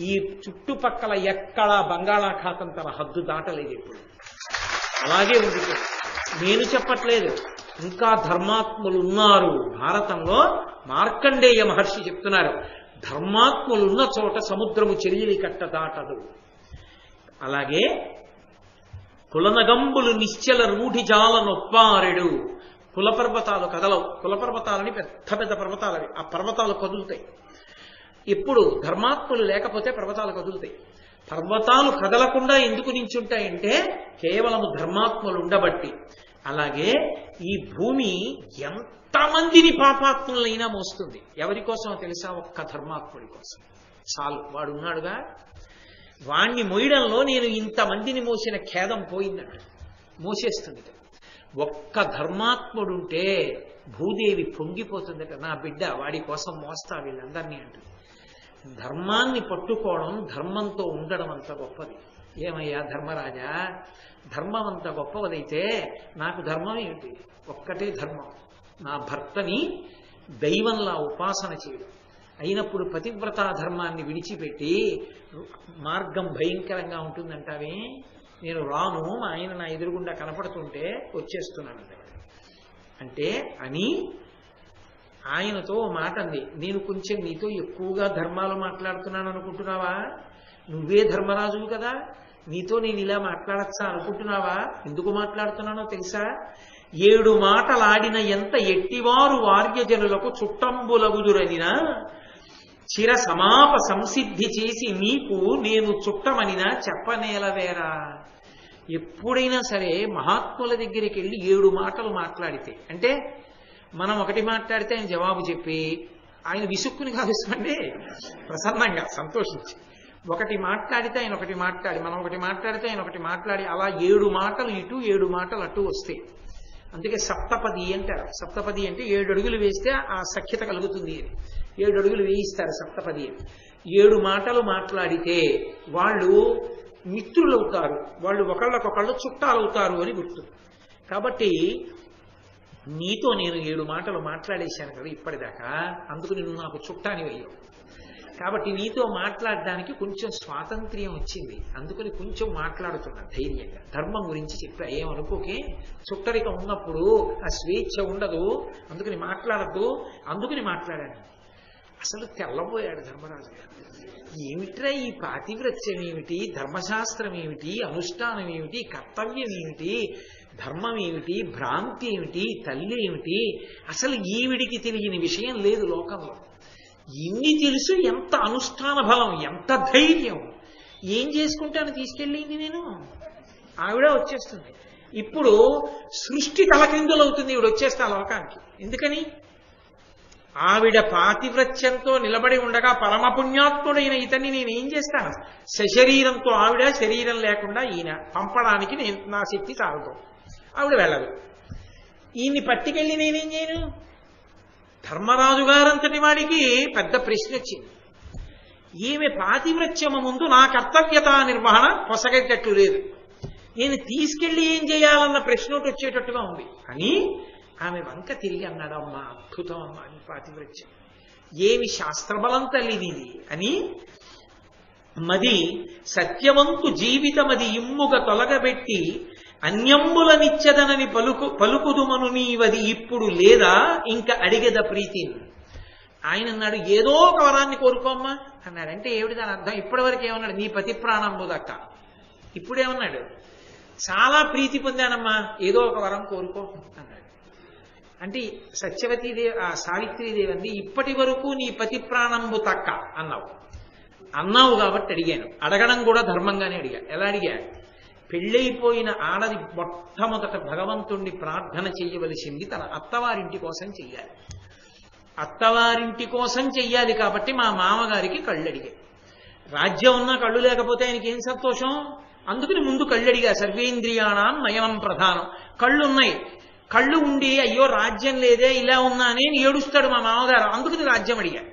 ఈ చుట్టుపక్కల ఎక్కడా బంగాళాఖాతం తన హద్దు దాటలేదు ఎప్పుడు. అలాగే ఉంది. నేను చెప్పట్లేదు, ఇంకా ధర్మాత్ములు ఉన్నారు. భారతంలో మార్కండేయ మహర్షి చెప్తున్నారు, ధర్మాత్ములున్న చోట సముద్రము చెలియలి కట్ట దాటదు. అలాగే కులనగంబులు నిశ్చల రూఢి జాల నొప్పారెడు. కులపర్వతాలు కదలవు. కులపర్వతాలని పెద్ద పెద్ద పర్వతాలవి. ఆ పర్వతాలు కదులుతాయి. ఇప్పుడు ధర్మాత్ములు లేకపోతే పర్వతాలు కదులుతాయి. పర్వతాలు కదలకుండా ఎందుకు నించుంటాయంటే కేవలము ధర్మాత్ములు ఉండబట్టి. అలాగే ఈ భూమి ఎంతమందిని పాపాత్ములైనా మోస్తుంది. ఎవరి కోసం తెలుసా? ఒక్క ధర్మాత్ముడి కోసం చాలు. వాడున్నాడుగా, వాణ్ణి మోయడంలో నేను ఇంతమందిని మోసిన ఖేదం పోయిందంట. మోసేస్తుంది. ఒక్క ధర్మాత్ముడుంటే భూదేవి పొంగిపోతుందట. నా బిడ్డ వాడి కోసం మోస్తా వీళ్ళందరినీ అంటుంది. ధర్మాన్ని పట్టుకోవడం, ధర్మంతో ఉండడం అంత గొప్పది. ఏమయ్యా ధర్మరాజా, ధర్మం అంత గొప్పదైతే నాకు ధర్మం ఏమిటి? ఒక్కటే ధర్మం, నా భర్తని దైవంలా ఉపాసన చేయడం. అయినప్పుడు పతివ్రతా ధర్మాన్ని విడిచిపెట్టి మార్గం భయంకరంగా ఉంటుందంటావే? నేను రాను, ఆయన నా ఎదురుగుండా కనపడుతుంటే వచ్చేస్తున్నాను అంటే అని ఆయనతో మాట అంది. నేను కొంచెం నీతో ఎక్కువగా ధర్మాలు మాట్లాడుతున్నాను అనుకుంటున్నావా? నువ్వే ధర్మరాజువు కదా, నీతో నేను ఇలా మాట్లాడచ్చా అనుకుంటున్నావా? ఎందుకు మాట్లాడుతున్నానో తెలుసా? 7 మాటలాడిన ఎంత ఎట్టివారు వార్యజనులకు చుట్టంబులగుదురనినా చిర సమాప సంసిద్ధి చేసి నీకు నేను చుట్టమనినా చెప్పనేలవేరా. ఎప్పుడైనా సరే మహాత్ముల దగ్గరికి వెళ్ళి 7 మాటలు మాట్లాడితే, అంటే మనం ఒకటి మాట్లాడితే ఆయన జవాబు చెప్పి, ఆయన విసుక్కుని కావిస్తామండి, ప్రసన్నంగా సంతోషించి ఒకటి మాట్లాడితే ఆయన ఒకటి మాట్లాడి, మనం ఒకటి మాట్లాడితే ఆయన ఒకటి మాట్లాడి, అలా 7 మాటలు ఇటు 7 మాటలు అటు వస్తాయి. అందుకే సప్తపది అంటారు. సప్తపది అంటే 7 అడుగులు వేస్తే ఆ సఖ్యత కలుగుతుంది అని. 7 అడుగులు వేయిస్తారు సప్తపది అని. 7 మాటలు మాట్లాడితే వాళ్ళు మిత్రులవుతారు, వాళ్ళు ఒకళ్ళకొకళ్ళు చుట్టాలవుతారు అని గుర్తు. కాబట్టి నీతో నేను 7 మాటలు మాట్లాడేశాను కదా ఇప్పటిదాకా, అందుకు నువ్వు నాకు చుట్టాని వెయ్యవు. కాబట్టి నీతో మాట్లాడడానికి కొంచెం స్వాతంత్ర్యం వచ్చింది, అందుకని కొంచెం మాట్లాడుతున్నా ధైర్యంగా. ధర్మం గురించి చెప్పా, ఏమనుకోకే, చుట్టరిక ఉన్నప్పుడు ఆ స్వేచ్ఛ ఉండదు, అందుకని మాట్లాడద్దు, అందుకని మాట్లాడాను. అసలు తెల్లబోయాడు ధర్మరాజు గారు. ఏమిట్రా ఈ పాతివ్రత్యం ఏమిటి, ధర్మశాస్త్రం ఏమిటి, అనుష్ఠానం ఏమిటి, కర్తవ్యం ఏమిటి, ధర్మం ఏమిటి, భ్రాంతి ఏమిటి, తల్లి ఏమిటి, అసలు ఈవిడికి తెలియని విషయం లేదు లోకంలో. ఇన్ని తెలుసు, ఎంత అనుష్ఠాన బలం, ఎంత ధైర్యం. ఏం చేసుకుంటాను తీసుకెళ్ళింది నేను, ఆవిడ వచ్చేస్తుంది. ఇప్పుడు సృష్టి తలకిందులవుతుంది ఈవిడ వచ్చేస్తా లోకానికి. ఎందుకని? ఆవిడ పాతివ్రత్యంతో నిలబడి ఉండగా పరమపుణ్యాత్ముడైన ఇతన్ని నేను ఏం చేస్తాను? సశరీరంతో ఆవిడ, శరీరం లేకుండా ఈయన పంపడానికి నా శక్తి చాలదు. ఆవిడ వెళ్ళదు. ఈయన్ని పట్టుకెళ్ళి నేనేం చేయను? ధర్మరాజు గారంతటి వాడికి పెద్ద ప్రశ్న వచ్చింది. ఈమె పాతివ్రత్యము ముందు నా కర్తవ్యత నిర్వహణ పొసగేటట్టు లేదు, నేను తీసుకెళ్లి ఏం చేయాలన్న ప్రశ్న ఒకటి వచ్చేటట్టుగా ఉంది అని ఆమె వంక తిరిగి అన్నాడు, అమ్మా అద్భుతం అమ్మా ఈ పాతివ్రత్యం, ఏమి శాస్త్రబలం తల్లిది అని. మది సత్యవంతు జీవితమది ఇమ్ముగ తొలగబెట్టి అన్యంబులనిచ్చదనని పలుకుదుమను నీవది ఇప్పుడు లేదా ఇంక అడిగేద ప్రీతిని. ఆయన అన్నాడు, ఏదో ఒక వరాన్ని కోరుకోమ్మా అన్నాడు. అంటే ఏమిటి దాని అర్థం? ఇప్పటి వరకు ఏమన్నాడు? నీ పతి ప్రాణంబు దక్క. ఇప్పుడేమన్నాడు? చాలా ప్రీతి పొందానమ్మా, ఏదో ఒక వరం కోరుకో అన్నాడు. అంటే సత్యవతీదేవి, సావిత్రీదేవి అంది, ఇప్పటి వరకు నీ పతి ప్రాణంబు తక్క అన్నావు కాబట్టి అడిగాను. అడగడం కూడా ధర్మంగానే అడిగా. ఎలా అడిగా? పెళ్ళైపోయిన ఆడది మొట్టమొదట భగవంతుణ్ణి ప్రార్థన చెయ్యవలసింది తన అత్తవారింటి కోసం చెయ్యాలి. అత్తవారింటి కోసం చెయ్యాలి కాబట్టి మా మామగారికి కళ్ళు అడిగా. రాజ్యం ఉన్నా కళ్ళు లేకపోతే ఆయనకి ఏం సంతోషం? అందుకని ముందు కళ్ళు అడిగా. సర్వేంద్రియాణం నయనం ప్రధానం. కళ్ళున్నాయి, కళ్ళు ఉండి అయ్యో రాజ్యం లేదే ఇలా ఉన్నా అని ఏడుస్తాడు మా మామగారు, అందుకని రాజ్యం అడిగా.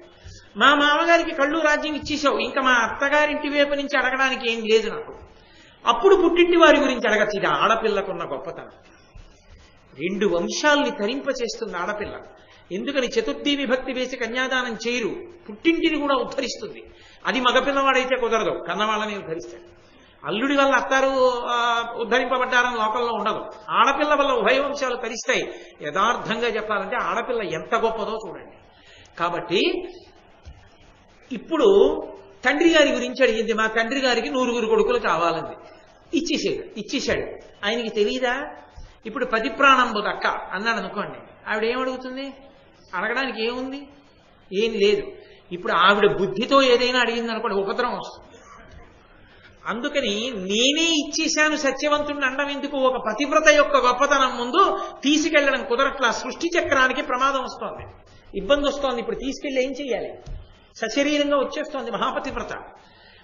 మా మామగారికి కళ్ళు రాజ్యం ఇచ్చేసావు, ఇంకా మా అత్తగారింటి వైపు నుంచి అడగడానికి ఏం లేదు నాకు. అప్పుడు పుట్టింటి వారి గురించి అడగచ్చు. ఇది ఆడపిల్లకున్న గొప్పతనం. 2 వంశాల్ని తరింపచేస్తుంది ఆడపిల్ల. ఎందుకని? చతుర్థి విభక్తి వేసి కన్యాదానం చేయరు, పుట్టింటిని కూడా ఉద్ధరిస్తుంది. అది మగపిల్లవాడైతే కుదరదు, కన్నవాళ్ళని ఉద్ధరిస్తాడు. అల్లుడి వల్ల అత్తారు ఉద్ధరింపబడ్డారని లోకంలో ఉండదు. ఆడపిల్ల వల్ల ఉభయ వంశాలు తరిస్తాయి. యథార్థంగా చెప్పాలంటే ఆడపిల్ల ఎంత గొప్పదో చూడండి. కాబట్టి ఇప్పుడు తండ్రి గారి గురించి అడిగింది. మా తండ్రి గారికి 9 కొడుకులు కావాలంది. ఇచ్చేసాడు. ఆయనకి తెలియదా? ఇప్పుడు పతి ప్రాణంబు దక్క అన్నాడు అనుకోండి, ఆవిడ ఏమడుగుతుంది? అడగడానికి ఏముంది? ఏం లేదు. ఇప్పుడు ఆవిడ బుద్ధితో ఏదైనా అడిగింది అనుకోండి, ఉపద్రవం వస్తుంది. అందుకని నేనే ఇచ్చేశాను సత్యవంతుడిని అండం ఎందుకు? ఒక పతివ్రత యొక్క గొప్పతనం ముందు తీసుకెళ్లడం కుదరట్లా. సృష్టి చక్రానికి ప్రమాదం వస్తోంది, ఇబ్బంది వస్తోంది. ఇప్పుడు తీసుకెళ్లి ఏం చెయ్యాలి? సశరీరంగా వచ్చేస్తోంది మహాపతివ్రత,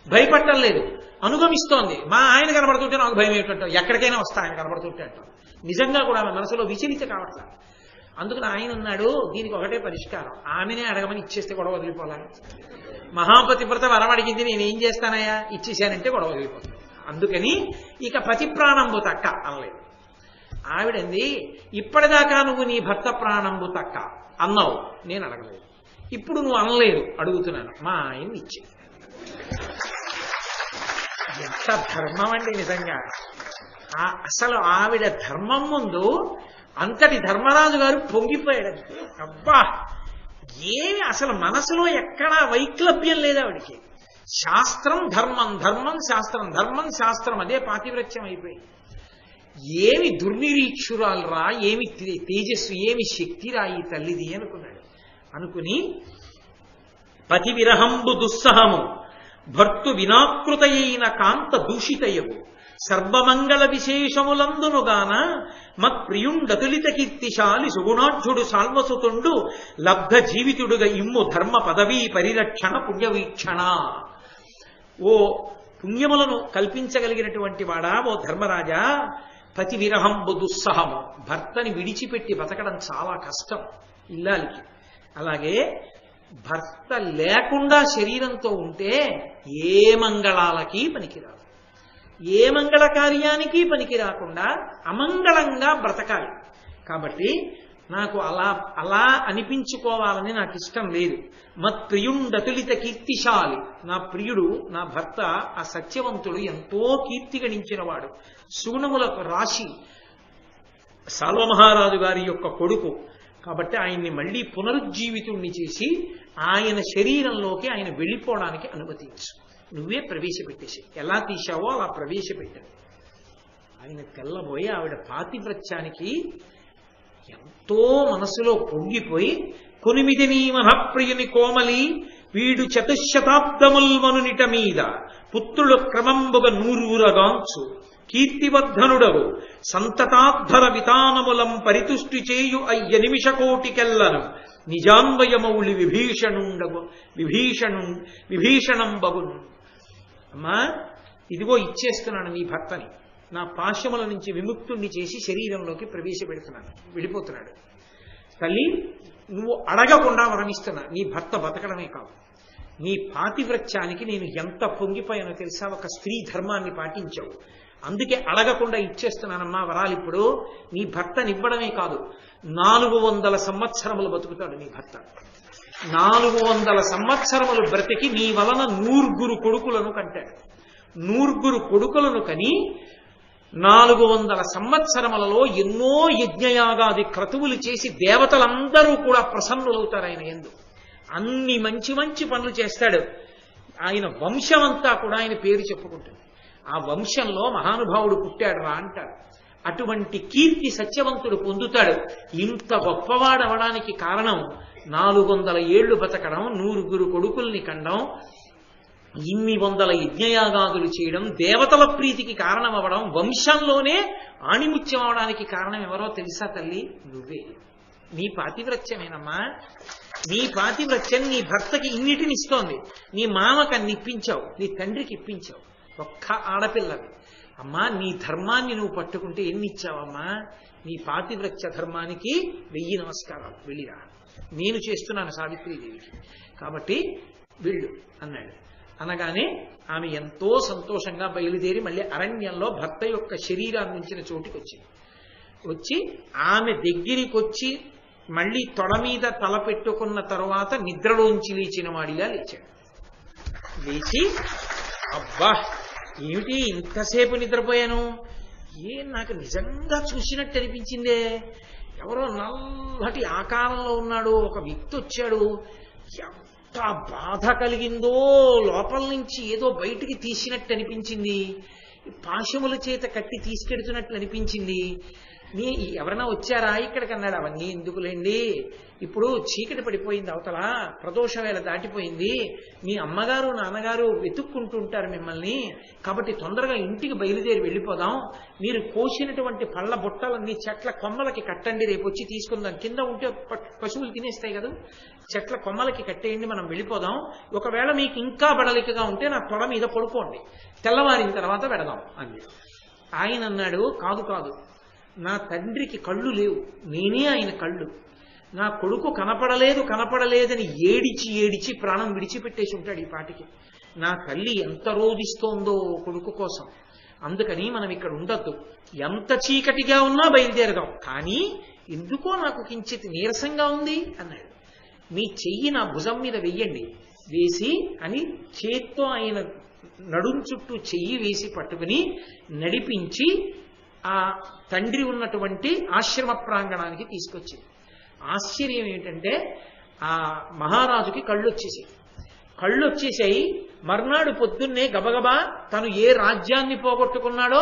భయపడటం లేదు, అనుగమిస్తోంది. మా ఆయన కనబడుతుంటే నాకు భయం ఏమిటంటాం, ఎక్కడికైనా వస్తా ఆయన కనబడుతుంటే అంటాం. నిజంగా కూడా మనసులో విచలిత కావట్లా. అందుకని ఆయన ఉన్నాడు, దీనికి ఒకటే పరిష్కారం, ఆమెనే అడగమని ఇచ్చేస్తే గొడవ వదిలిపోవాలి. మహాపతివ్రత వరం అడిగింది, నేనేం చేస్తానయ్యా, ఇచ్చేశానంటే గొడవ వదిలిపోతుంది. అందుకని ఇక పతి ప్రాణంబు తక్క అనలేదు. ఆవిడంది, ఇప్పటిదాకా నువ్వు నీ భర్త ప్రాణంబు తక్క అన్నావు, నేను అడగలేదు. ఇప్పుడు నువ్వు అనలేదు, అడుగుతున్నాను, మా ఆయన్ని ఇచ్చే. ఎంత ధర్మం అండి నిజంగా. అసలు ఆవిడ ధర్మం ముందు అంతటి ధర్మరాజు గారు పొంగిపోయాడు. అబ్బా, ఏమి అసలు మనసులో ఎక్కడా వైక్లభ్యం లేదు ఆవిడికి. శాస్త్రం ధర్మం, ధర్మం శాస్త్రం, ధర్మం శాస్త్రం, అదే పాతివ్రత్యం అయిపోయింది. ఏమి దుర్నిరీక్షురాలరా, ఏమి తేజస్సు, ఏమి శక్తిరా ఈ తల్లిది అనుకున్నాడు. అనుకుని పతి విరహంబు దుస్సహము భర్తు వినాకృతయైన కాంత దూషితయవు సర్వమంగళ విశేషములందునుగాన మత్ప్రియుండతులిత కీర్తిశాలి సుగుణాఢ్యుడు సాల్వసుతుండు లబ్ధ జీవితుడుగా ఇమ్ము ధర్మ పదవీ పరిరక్షణ పుణ్యవీక్షణ. ఓ పుణ్యములను కల్పించగలిగినటువంటి వాడా, ఓ ధర్మరాజా, పతి విరహంబు దుస్సహము, భర్తని విడిచిపెట్టి బతకడం చాలా కష్టం ఇల్లాలికి. అలాగే భర్త లేకుండా శరీరంతో ఉంటే ఏ మంగళాలకి పనికిరాదు, ఏ మంగళ కార్యానికి పనికి రాకుండా అమంగళంగా బ్రతకాలి. కాబట్టి నాకు అలా అనిపించుకోవాలని నాకు ఇష్టం లేదు. మత్ప్రియుండతులిత కీర్తిశాలి, నా ప్రియుడు, నా భర్త ఆ సత్యవంతుడు ఎంతో కీర్తి గణించినవాడు, సుగుణములకు రాశి, సాల్వమహారాజు గారి యొక్క కొడుకు. కాబట్టి ఆయన్ని మళ్ళీ పునరుజ్జీవితుణ్ణి చేసి ఆయన శరీరంలోకి ఆయన వెళ్ళిపోవడానికి అనుమతించు, నువ్వే ప్రవేశపెట్టేసి. ఎలా తీశావో అలా ప్రవేశపెట్టావు. ఆయన తెల్లబోయి ఆవిడ పాతివ్రత్యానికి ఎంతో మనసులో పొంగిపోయి, కొనిమిది నీ మహప్రియుని కోమలి వీడు చతుశతాబ్దముల్మనునిట మీద పుత్రుడు క్రమంబుగ నూరూరగాంచు కీర్తివర్ధనుడవు సంతతాద్ధర వితానములం పరితుష్టి చేయు అయ్య నిమిషకోటికెల్లను నిజాన్వయమౌళి విభీషణంబగును. అమ్మా, ఇదిగో ఇచ్చేస్తున్నాను నీ భర్తని, నా పాశముల నుంచి విముక్తుణ్ణి చేసి శరీరంలోకి ప్రవేశపెడుతున్నాను, వెళ్ళిపోతున్నాడు. తల్లి, నువ్వు అడగకుండా వరమిస్తున్నా, నీ భర్త బతకడమే కాదు, నీ పాతివ్రత్యానికి నేను ఎంత పొంగిపోయానో తెలుసా. ఒక స్త్రీ ధర్మాన్ని పాటించావు, అందుకే అడగకుండా ఇచ్చేస్తున్నానమ్మా వరాలు. ఇప్పుడు నీ భర్తనివ్వడమే కాదు, 400 సంవత్సరములు బతుకుతాడు నీ భర్త. 400 సంవత్సరములు బ్రతికి నీ వలన 100 కొడుకులను కంటాడు. 100 కొడుకులను కని 400 సంవత్సరములలో ఎన్నో యజ్ఞయాగాది క్రతువులు చేసి దేవతలందరూ కూడా ప్రసన్నులవుతారు ఆయన యందు. అన్ని మంచి మంచి పనులు చేస్తాడు. ఆయన వంశమంతా కూడా ఆయన పేరు చెప్పుకుంటుంది. ఆ వంశంలో మహానుభావుడు పుట్టాడు రా అంటాడు. అటువంటి కీర్తి సత్యవంతుడు పొందుతాడు. ఇంత గొప్పవాడవడానికి కారణం 400 ఏళ్లు బతకడం, 100 కొడుకుల్ని కండం, ఇన్ని 100 యజ్ఞయాగాదులు చేయడం, దేవతల ప్రీతికి కారణం అవ్వడం, వంశంలోనే ఆణిముత్యం అవడానికి కారణం ఎవరో తెలుసా తల్లి? నువ్వే. నీ పాతివ్రత్యమేనమ్మా. నీ పాతివ్రత్యం నీ భర్తకి ఇన్నిటిని ఇస్తోంది. నీ మామకు అన్ని ఇప్పించావు, నీ తండ్రికి ఇప్పించావు, ఒక్క ఆడపిల్లవి. అమ్మా, నీ ధర్మాన్ని నువ్వు పట్టుకుంటే ఎన్ని ఇచ్చావమ్మా? నీ పాతివ్రత్య ధర్మానికి 1000 నమస్కారాలు. వెళ్ళిరా, నేను చేస్తున్నాను సావిత్రీదేవికి, కాబట్టి వెళ్ళు అన్నాడు. అనగానే ఆమె ఎంతో సంతోషంగా బయలుదేరి మళ్ళీ అరణ్యంలో భర్త యొక్క శరీరాన్ని ఉంచిన చోటికి వచ్చింది. వచ్చి ఆమె దగ్గరికి వచ్చి మళ్ళీ తొడ మీద తల పెట్టుకున్న తరువాత నిద్రలోంచి లేచిన వాడిలా లేచాడు. లేచి, అబ్బా ఏమిటి ఇంతసేపు నిద్రపోయాను, నాకు నిజంగా చూసినట్టు అనిపించిందే, ఎవరో నల్లటి ఆకారంలో ఉన్నాడు, ఒక వ్యక్తి వచ్చాడు, ఎంత బాధ కలిగిందో, లోపల నుంచి ఏదో బయటికి తీసినట్టు అనిపించింది, పాశముల చేత కట్టి తీసుకెడుతున్నట్లు అనిపించింది. ఎవరైనా వచ్చారా ఇక్కడికి అన్నాడు. అవన్నీ ఎందుకులేండి, ఇప్పుడు చీకటి పడిపోయింది, అవతల ప్రదోష వేళ దాటిపోయింది, మీ అమ్మగారు నాన్నగారు వెతుక్కుంటుంటారు మిమ్మల్ని, కాబట్టి తొందరగా ఇంటికి బయలుదేరి వెళ్ళిపోదాం, మీరు కోసినటువంటి పళ్ళ బుట్టలన్నీ చెట్ల కొమ్మలకి కట్టండి, రేపు వచ్చి తీసుకుందాం, కింద ఉంటే పశువులు తినేస్తాయి కదా, చెట్ల కొమ్మలకి కట్టేయండి, మనం వెళ్ళిపోదాం, ఒకవేళ మీకు ఇంకా బడలికగా ఉంటే నా తొడ మీద పడుకోండి, తెల్లవారిన తర్వాత వెడదాం అంది. ఆయన అన్నాడు, కాదు కాదు, నా తండ్రికి కళ్ళు లేవు, నేనే ఆయన కళ్ళు, నా కొడుకు కనపడలేదని ఏడిచి ఏడిచి ప్రాణం విడిచిపెట్టేసి ఉంటాడు ఈ పాటికి. నా తల్లి ఎంత రోధిస్తోందో కొడుకు కోసం, అందుకని మనం ఇక్కడ ఉండొద్దు, ఎంత చీకటిగా ఉన్నా బయలుదేరదాం, కానీ ఎందుకో నాకు కించిత్ నీరసంగా ఉంది అన్నాడు. మీ చెయ్యి నా భుజం మీద వెయ్యండి, వేసి అని చేత్తో ఆయన నడుం చుట్టూ చెయ్యి వేసి పట్టుకుని నడిపించి ఆ తండ్రి ఉన్నటువంటి ఆశ్రమ ప్రాంగణానికి తీసుకొచ్చింది. ఆశ్చర్యం ఏంటంటే ఆ మహారాజుకి కళ్ళు వచ్చేసి, కళ్ళు వచ్చేసాయి. మర్నాడు పొద్దున్నే గబగబా తను ఏ రాజ్యాన్ని పోగొట్టుకున్నాడో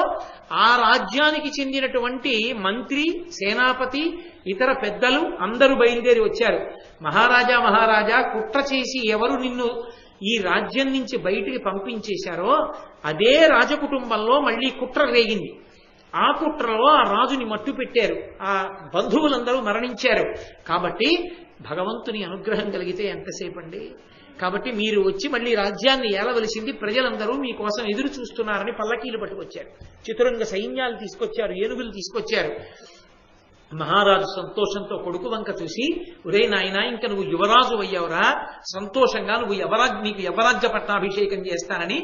ఆ రాజ్యానికి చెందినటువంటి మంత్రి, సేనాపతి, ఇతర పెద్దలు అందరూ బయలుదేరి వచ్చారు. మహారాజా మహారాజా, కుట్ర చేసి ఎవరు నిన్ను ఈ రాజ్యం నుంచి బయటికి పంపించేశారో అదే రాజకుటుంబంలో మళ్ళీ కుట్ర రేగింది. ఆ కుట్రలో ఆ రాజుని మట్టు పెట్టారు, ఆ బంధువులందరూ మరణించారు. కాబట్టి భగవంతుని అనుగ్రహం కలిగితే ఎంతసేపు అండి. కాబట్టి మీరు వచ్చి మళ్ళీ రాజ్యాన్ని ఏలవలసింది, ప్రజలందరూ మీకోసం ఎదురు చూస్తున్నారని పల్లకీలు పట్టుకొచ్చారు. చతురంగ సైన్యాలు తీసుకొచ్చారు, ఏనుగులు తీసుకొచ్చారు. మహారాజు సంతోషంతో కొడుకు వంక చూసి, ఒరే నాయనా, ఇంక నువ్వు యువరాజు అయ్యావురా, సంతోషంగా నువ్వు నీకు యవరాజ్య పట్టాభిషేకం చేస్తానని.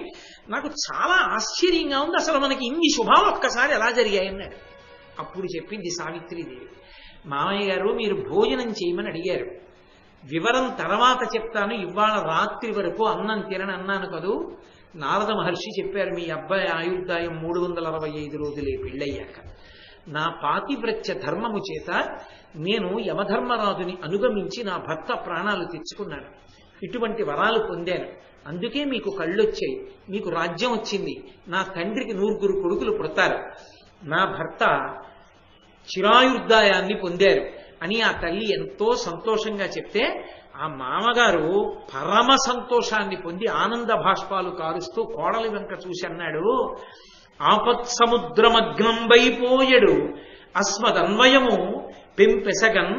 నాకు చాలా ఆశ్చర్యంగా ఉంది, అసలు మనకి ఇన్ని శుభాలు ఒక్కసారి ఎలా జరిగాయన్నాడు. అప్పుడు చెప్పింది సావిత్రీదేవి, మామయ్య గారు మీరు భోజనం చేయమని అడిగారు, వివరం తర్వాత చెప్తాను, ఇవాళ రాత్రి వరకు అన్నం తినని అన్నాను కదూ. నారద మహర్షి చెప్పారు, మీ అబ్బాయి ఆయుర్దాయం 365 రోజులే పెళ్ళయ్యాక. నా పాతివ్రత్య ధర్మము చేత నేను యమధర్మరాజుని అనుగమించి నా భర్త ప్రాణాలు తెచ్చుకున్నాను, ఇటువంటి వరాలు పొందాను. అందుకే మీకు కళ్ళొచ్చాయి, మీకు రాజ్యం వచ్చింది, నా తండ్రికి 9 కొడుకులు పుడతారు, నా భర్త చిరాయుర్దాయాన్ని పొందారు అని ఆ తల్లి ఎంతో సంతోషంగా చెప్తే, ఆ మామగారు పరమ సంతోషాన్ని పొంది ఆనంద భాష్పాలు కారుస్తూ కోడలి వెంక చూసి అన్నాడు, ఆపత్సముద్రమగ్నంబైపోయడు అస్మదన్వయము పెంపెసగన్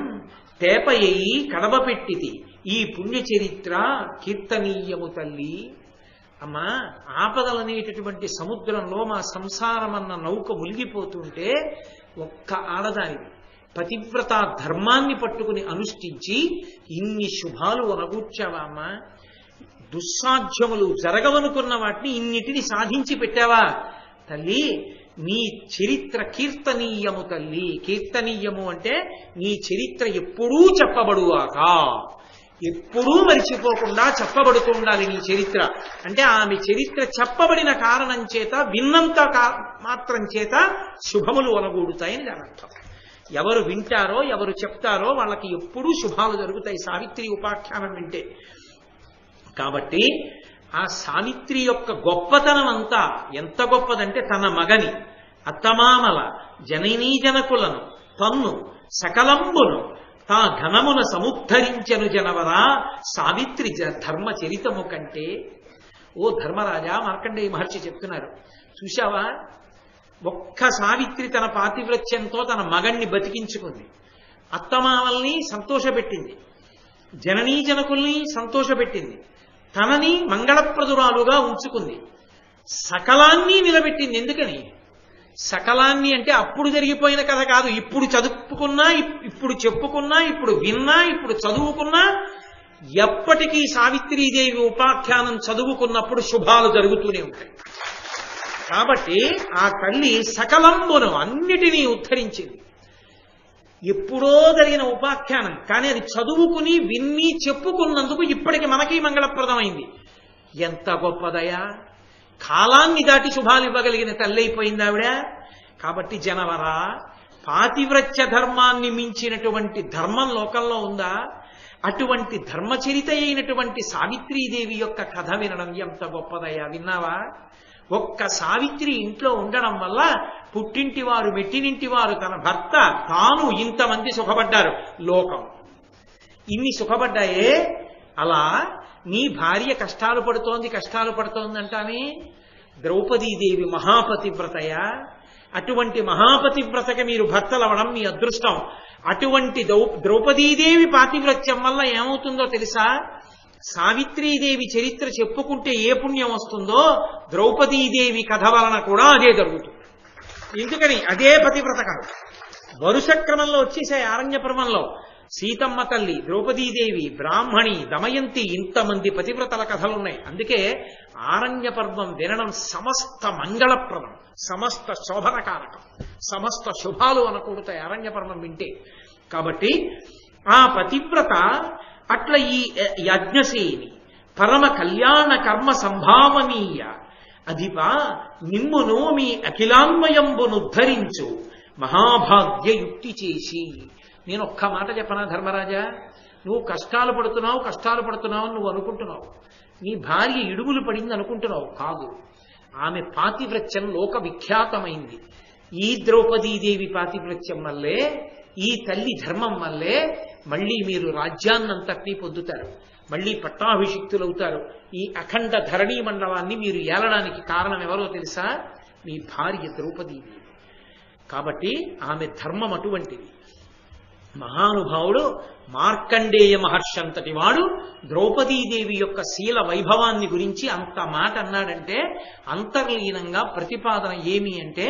తేపయ్యి కడవ పెట్టితి ఈ పుణ్యచరిత్ర కీర్తనీయము తల్లి. అమ్మా, ఆపదలనేటటువంటి సముద్రంలో మా సంసారం అన్న నౌక మునిగిపోతుంటే ఒక్క ఆడదానివి పతివ్రత ధర్మాన్ని పట్టుకుని అనుష్ఠించి ఇన్ని శుభాలు అనగూర్చావా అమ్మా. దుస్సాధ్యములు జరగవనుకున్న వాటిని ఇన్నిటిని సాధించి పెట్టావా తల్లి. నీ చరిత్ర కీర్తనీయము తల్లి. కీర్తనీయము అంటే నీ చరిత్ర ఎప్పుడూ చెప్పబడుగాక, ఎప్పుడూ మరిచిపోకుండా చెప్పబడుతూ ఉండాలి నీ చరిత్ర. అంటే ఆమె చరిత్ర చెప్పబడిన కారణం చేత, విన్నంత మాత్రం చేత శుభములు అనగూడుతాయని దాని అర్థం. ఎవరు వింటారో, ఎవరు చెప్తారో వాళ్ళకి ఎప్పుడూ శుభాలు జరుగుతాయి సావిత్రి ఉపాఖ్యానం వింటే. కాబట్టి ఆ సావిత్రి యొక్క గొప్పతనం అంతా ఎంత గొప్పదంటే, తన మగని, అత్తమామల, జననీ జనకులను, తన్ను సకలంబును తా ఘనమున సముద్ధరించను జనవరా సావిత్రి ధర్మ చరితము కంటే. ఓ ధర్మరాజా, మార్కండేయ మహర్షి చెప్తున్నారు, చూశావా, ఒక్క సావిత్రి తన పాతివ్రత్యంతో తన మగణ్ణి బతికించుకుంది, అత్తమామల్ని సంతోషపెట్టింది, జననీ జనకుల్ని సంతోషపెట్టింది, తనని మంగళప్రదురాలుగా ఉంచుకుంది, సకలాన్ని నిలబెట్టింది. ఎందుకని? సకలాన్ని అంటే అప్పుడు జరిగిపోయిన కథ కాదు, ఇప్పుడు చదువుకున్నా, ఇప్పుడు చెప్పుకున్నా, ఇప్పుడు విన్నా, ఇప్పుడు చదువుకున్నా, ఎప్పటికీ సావిత్రీదేవి ఉపాఖ్యానం చదువుకున్నప్పుడు శుభాలు జరుగుతూనే ఉంటాయి. కాబట్టి ఆ తల్లి సకలంబును అన్నిటినీ ఉద్ధరించింది. ఎప్పుడో జరిగిన ఉపాఖ్యానం, కానీ అది చదువుకుని విన్ని చెప్పుకున్నందుకు ఇప్పటికి మనకి మంగళప్రదమైంది. ఎంత గొప్పదయా! కాలాన్ని దాటి శుభాలు ఇవ్వగలిగిన తల్లి అయిపోయింది ఆవిడ. కాబట్టి జనవరా, పాతివ్రత్య ధర్మాన్ని మించినటువంటి ధర్మం లోకంలో ఉందా? అటువంటి ధర్మచరిత అయినటువంటి సావిత్రీదేవి యొక్క కథ వినడం ఎంత గొప్పదయా! విన్నావా? ఒక్క సావిత్రి ఇంట్లో ఉండడం వల్ల పుట్టింటి వారు, మెట్టినింటి వారు, తన భర్త, తాను ఇంతమంది సుఖపడ్డారు. లోకం ఇన్ని సుఖపడ్డాయే. అలా నీ భార్య కష్టాలు పడుతోంది అంటానే. ద్రౌపదీదేవి మహాపతివ్రతయ. అటువంటి మహాపతివ్రతకి మీరు భర్తలవడం మీ అదృష్టం. అటువంటి ద్రౌపదీదేవి పాతివ్రత్యం వల్ల ఏమవుతుందో తెలుసా? సావిత్రీదేవి చరిత్ర చెప్పుకుంటే ఏ పుణ్యం వస్తుందో, ద్రౌపదీదేవి కథ వలన కూడా అదే జరుగుతుంది. ఎందుకని? అదే పతివ్రత కథ వరుస క్రమంలో వచ్చేసాయి. ఆరణ్య పర్వంలో సీతమ్మ తల్లి, ద్రౌపదీదేవి, బ్రాహ్మణి, దమయంతి, ఇంతమంది పతివ్రతల కథలున్నాయి. అందుకే ఆరణ్య పర్వం వినడం సమస్త మంగళప్రదం, సమస్త శోభనకారకం, సమస్త శుభాలు అనకూడతాయి ఆరణ్య పర్వం వింటే. కాబట్టి ఆ పతివ్రత అట్ల ఈ యజ్ఞసేని పరమ కళ్యాణ కర్మ సంభావనీయ అధిపా నిమ్మును మీ అఖిలాన్మయంబునుద్ధరించు మహాభాగ్య యుక్తి చేసి. నేను ఒక్క మాట చెప్పనా ధర్మరాజా, నువ్వు కష్టాలు పడుతున్నావు నువ్వు అనుకుంటున్నావు, నీ భార్య ఇడుగులు పడింది అనుకుంటున్నావు, కాదు. ఆమె పాతివ్రత్యం లోక విఖ్యాతమైంది. ఈ ద్రౌపదీదేవి పాతివ్రత్యం వల్లే, ఈ తల్లి ధర్మం వల్లే మళ్ళీ మీరు రాజ్యాన్నంతటినీ పొందుతారు, మళ్ళీ పట్టాభిషిక్తులవుతారు. ఈ అఖండ ధరణీ మండలాన్ని మీరు ఏలడానికి కారణం ఎవరో తెలుసా? మీ భార్య ద్రౌపదీదేవి. కాబట్టి ఆమె ధర్మం అటువంటిది. మహానుభావుడు మార్కండేయ మహర్షి అంతటి వాడు ద్రౌపదీదేవి యొక్క శీల వైభవాన్ని గురించి అంత మాట అన్నాడంటే అంతర్లీనంగా ప్రతిపాదన ఏమి అంటే,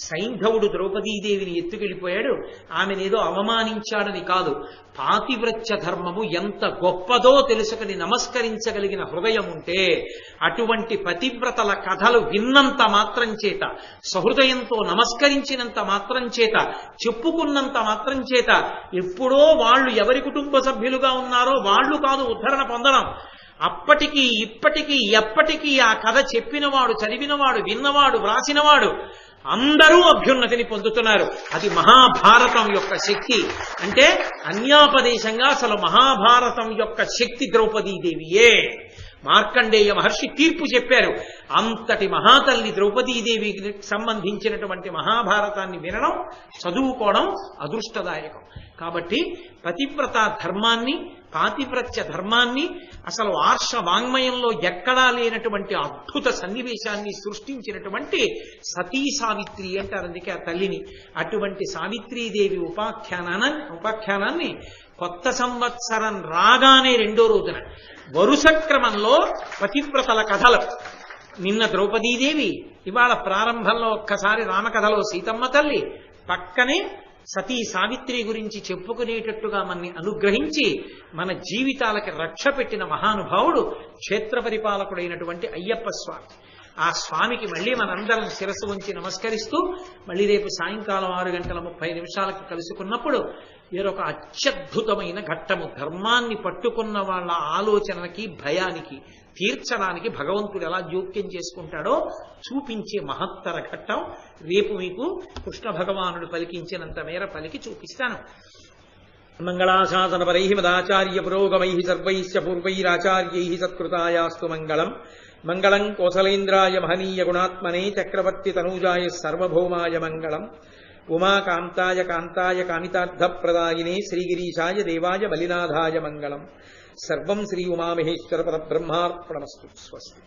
సైంధవుడు ద్రౌపదీదేవిని ఎత్తుకెళ్ళిపోయాడు, ఆమెనేదో అవమానించాడని కాదు. పాతివ్రత్య ధర్మము ఎంత గొప్పదో తెలుసుకుని నమస్కరించగలిగిన హృదయం ఉంటే, అటువంటి పతివ్రతల కథలు విన్నంత మాత్రం చేత, సహృదయంతో నమస్కరించినంత మాత్రం చేత, చెప్పుకున్నంత మాత్రం చేత, ఎప్పుడో వాళ్ళు ఎవరి కుటుంబ సభ్యులుగా ఉన్నారో వాళ్ళు కాదు ఉద్ధరణ పొందడం. అప్పటికీ ఇప్పటికీ ఎప్పటికీ ఆ కథ చెప్పినవాడు, చదివినవాడు, విన్నవాడు, వ్రాసినవాడు అందరూ అభ్యున్నతిని పొందుతున్నారు. అది మహాభారతం యొక్క శక్తి. అంటే అన్యాపదేశంగా అసలు మహాభారతం యొక్క శక్తి ద్రౌపదీదేవియే. మార్కండేయ మహర్షి తీర్పు చెప్పారు. అంతటి మహాతల్లి ద్రౌపదీదేవికి సంబంధించినటువంటి మహాభారతాన్ని వినడం, చదువుకోవడం అదృష్టదాయకం. కాబట్టి పతివ్రత ధర్మాన్ని, పాతివ్రత్య ధర్మాన్ని, అసలు ఆర్ష వాంగ్మయంలో ఎక్కడా లేనటువంటి అద్భుత సన్నివేశాన్ని సృష్టించినటువంటి సతీ సావిత్రి అంటారు, అందుకే ఆ తల్లిని. అటువంటి సావిత్రీదేవి ఉపాఖ్యానాన్ని కొత్త సంవత్సరం రాగానే రెండో రోజున వరుస క్రమంలో పతివ్రతల కథలు. నిన్న ద్రౌపదీదేవి, ఇవాళ ప్రారంభంలో ఒక్కసారి రామకథలో సీతమ్మ తల్లి, పక్కనే సతీ సావిత్రి గురించి చెప్పుకునేటట్టుగా మనని అనుగ్రహించి మన జీవితాలకి రక్ష పెట్టిన మహానుభావుడు క్షేత్ర పరిపాలకుడైనటువంటి అయ్యప్ప స్వామి. ఆ స్వామికి మళ్ళీ మనందరం శిరస్సు ఉంచి నమస్కరిస్తూ, మళ్ళీ రేపు సాయంకాలం 6:30 కలుసుకున్నప్పుడు వేరొక అత్యద్భుతమైన ఘట్టము, ధర్మాన్ని పట్టుకున్న వాళ్ళ ఆలోచనకి భయానికి తీర్చడానికి భగవంతుడు ఎలా జోక్యం చేసుకుంటాడో చూపించే మహత్తర ఘట్టం రేపు మీకు కృష్ణ భగవానుడు పలికించినంత మేర పలికి చూపిస్తాను. మంగళాశాసనపరై మదాచార్య పురోగమై సర్వైశ్చ పూర్వైరాచార్యై సత్కృతాయాస్తు మంగళం. మంగళం కోసలేంద్రాయ మహనీయ గుణాత్మనే చక్రవర్తి తనూజాయ సర్వభౌమాయ మంగళం. ఉమాకాంతాయ కాంతాయ కామితార్థప్రదాయినే శ్రీగిరీశాయ దేవాయ బలినాథాయ మంగళం. సర్వం శ్రీ ఉమామహేశ్వర పరబ్రహ్మార్పణమస్తు. స్వస్తి.